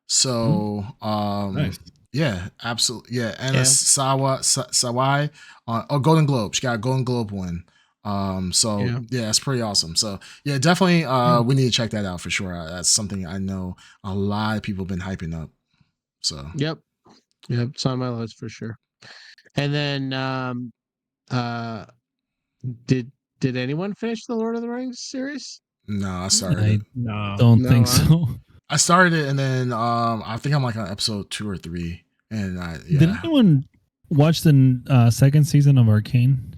So, nice. Yeah, absolutely, yeah. And Sawai, Golden Globe. She got a Golden Globe win. Yeah, it's pretty awesome. So yeah, definitely, we need to check that out for sure. That's something I know a lot of people have been hyping up. So Yep, it's on my list for sure. And then, did anyone finish the Lord of the Rings series? No, I started. I don't think so. I started it, and then I think I'm like on episode 2 or 3. And did anyone watch the second season of Arcane?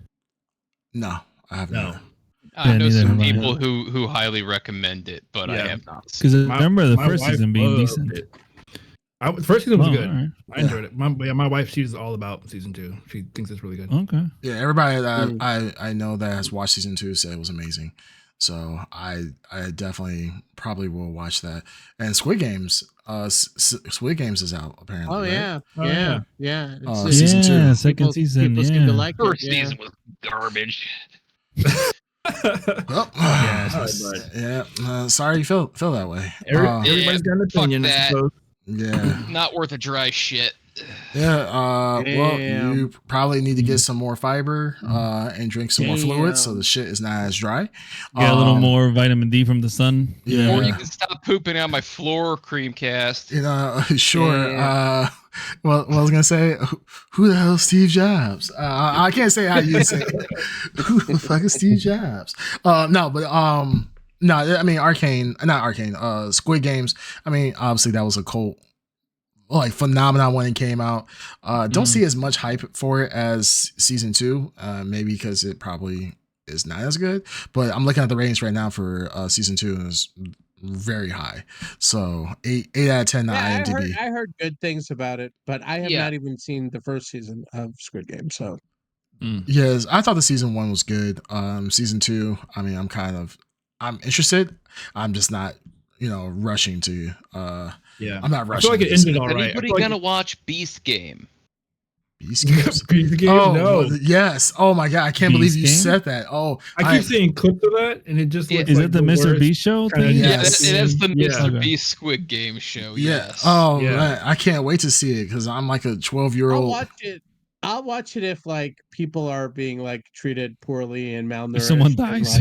No, I have not. I know some people who highly recommend it, but I have not. Because I remember the first season being decent. The first season was good. Right. I enjoyed it. My wife, she's all about season 2. She thinks it's really good. Okay. Yeah, everybody that I know that has watched season 2 said it was amazing. So I definitely probably will watch that. And Squid Games is out apparently. Oh right? yeah. Season 2, second season. People seem to like First season was garbage. Well, sorry you feel that way. Everybody's got an opinion, I suppose. Yeah. Not worth a dry shit. Yeah, well, you probably need to get some more fiber and drink some more fluids so the shit is not as dry. Get a little more vitamin D from the sun. Yeah. Or you can stop pooping out my floor, Creamcast. Sure. Well, I was gonna say, who the hell is Steve Jobs? I can't say how you say it. Who the fuck is Steve Jobs? No, I mean, not Arcane. Squid Games. I mean, obviously that was a cult phenomenon when it came out. Don't see as much hype for it as season 2, maybe because it probably is not as good. But I'm looking at the ratings right now for season 2, and it's very high. So 8 out of 10 on IMDb. I heard good things about it, but I have not even seen the first season of Squid Game. So yes, I thought the season 1 was good. Season 2, I mean, I'm interested. I'm just not, rushing to. I'm not rushing. I feel like it ended all right. Anybody gonna watch Beast Game? Beast Games? Beast Games? Oh, no. Yes. Oh my god, I can't believe you said that. Oh, I keep seeing clips of that, and it just looks is it the Mr. Beast show thing? Yes. It is the Mr. Beast Squid Game show. Yes. Oh man, I can't wait to see it because I'm like a 12-year-old. I'll watch it if people are being treated poorly and malnourished. If someone dies.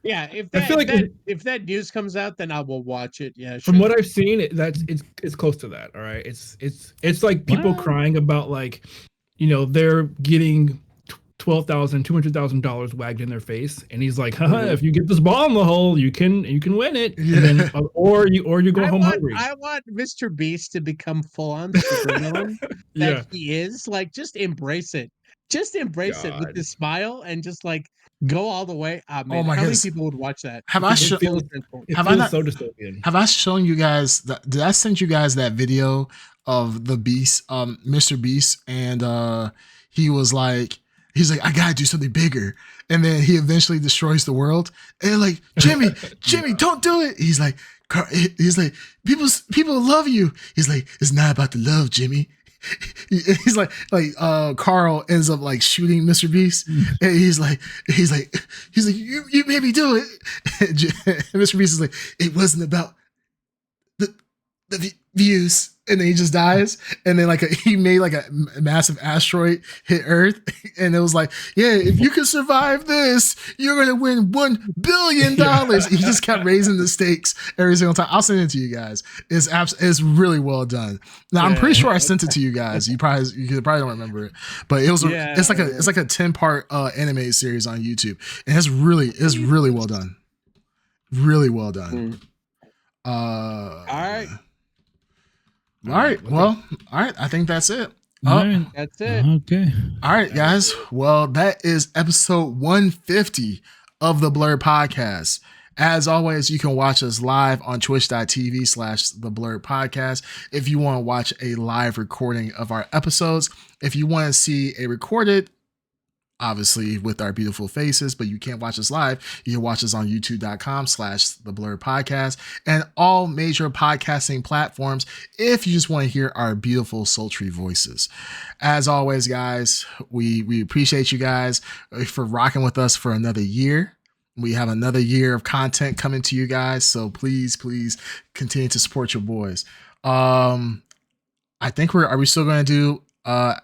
Yeah, if that news comes out, then I will watch it. Yeah, From what I've seen, it's close to that. All right, it's like people crying about they're getting $200,000 wagged in their face, and he's like, haha, if you get this ball in the hole, you can win it. Yeah. And then, or you go home hungry. I want Mr. Beast to become full on supervillain that he is. Just embrace it. Just embrace it with this smile and just go all the way. Man, oh my how goodness. many people would watch that? Have I so dystopian. Have I shown you guys did I send you guys that video of the Beast, Mr. Beast, and he's like, I gotta do something bigger, and then he eventually destroys the world, and Jimmy, don't do it. He's like, people love you. He's like, it's not about the love, Jimmy. He's like Carl ends up shooting Mr. Beast, and he's like you made me do it. And Mr. Beast is like, it wasn't about the views, and then he just dies, and then he made a massive asteroid hit Earth, and it was if you can survive this, you're gonna win $1 billion. He just kept raising the stakes every single time. I'll send it to you guys. It's really well done. Now I'm pretty sure I sent it to you guys. You probably don't remember it, but it was it's like a 10-part anime series on YouTube, and it's really well done. Really well done. All right. All right. Well, all right. I think that's it. That's it. Okay. All right, guys. Well, that is episode 150 of the Blrd Podcast. As always, you can watch us live on twitch.tv/the Blrd Podcast. If you want to watch a live recording of our episodes, if you want to see a recorded, obviously with our beautiful faces, but you can't watch us live, you can watch us on youtube.com/the Blrd Podcast and all major podcasting platforms if you just want to hear our beautiful sultry voices. As always, guys, we appreciate you guys for rocking with us for another year. We have another year of content coming to you guys, so please continue to support your boys. I think are we still going to do a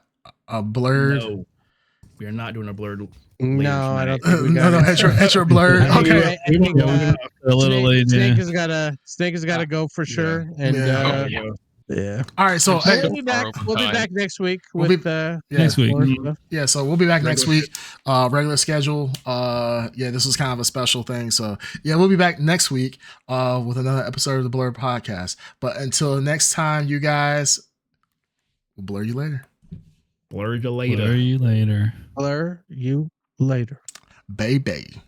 Blrd? No. We are not doing a Blrd. No, I don't think we got extra Blrd. Okay, I think, a little late. Snake has got to go for sure. And yeah. All right, so we'll be back next week with next week. Yeah, so we'll be back next week. Regular schedule. This was kind of a special thing. So we'll be back next week with another episode of the Blrd Podcast. But until next time, you guys, we'll blur you later. Blur you later. Blur you later. Baby.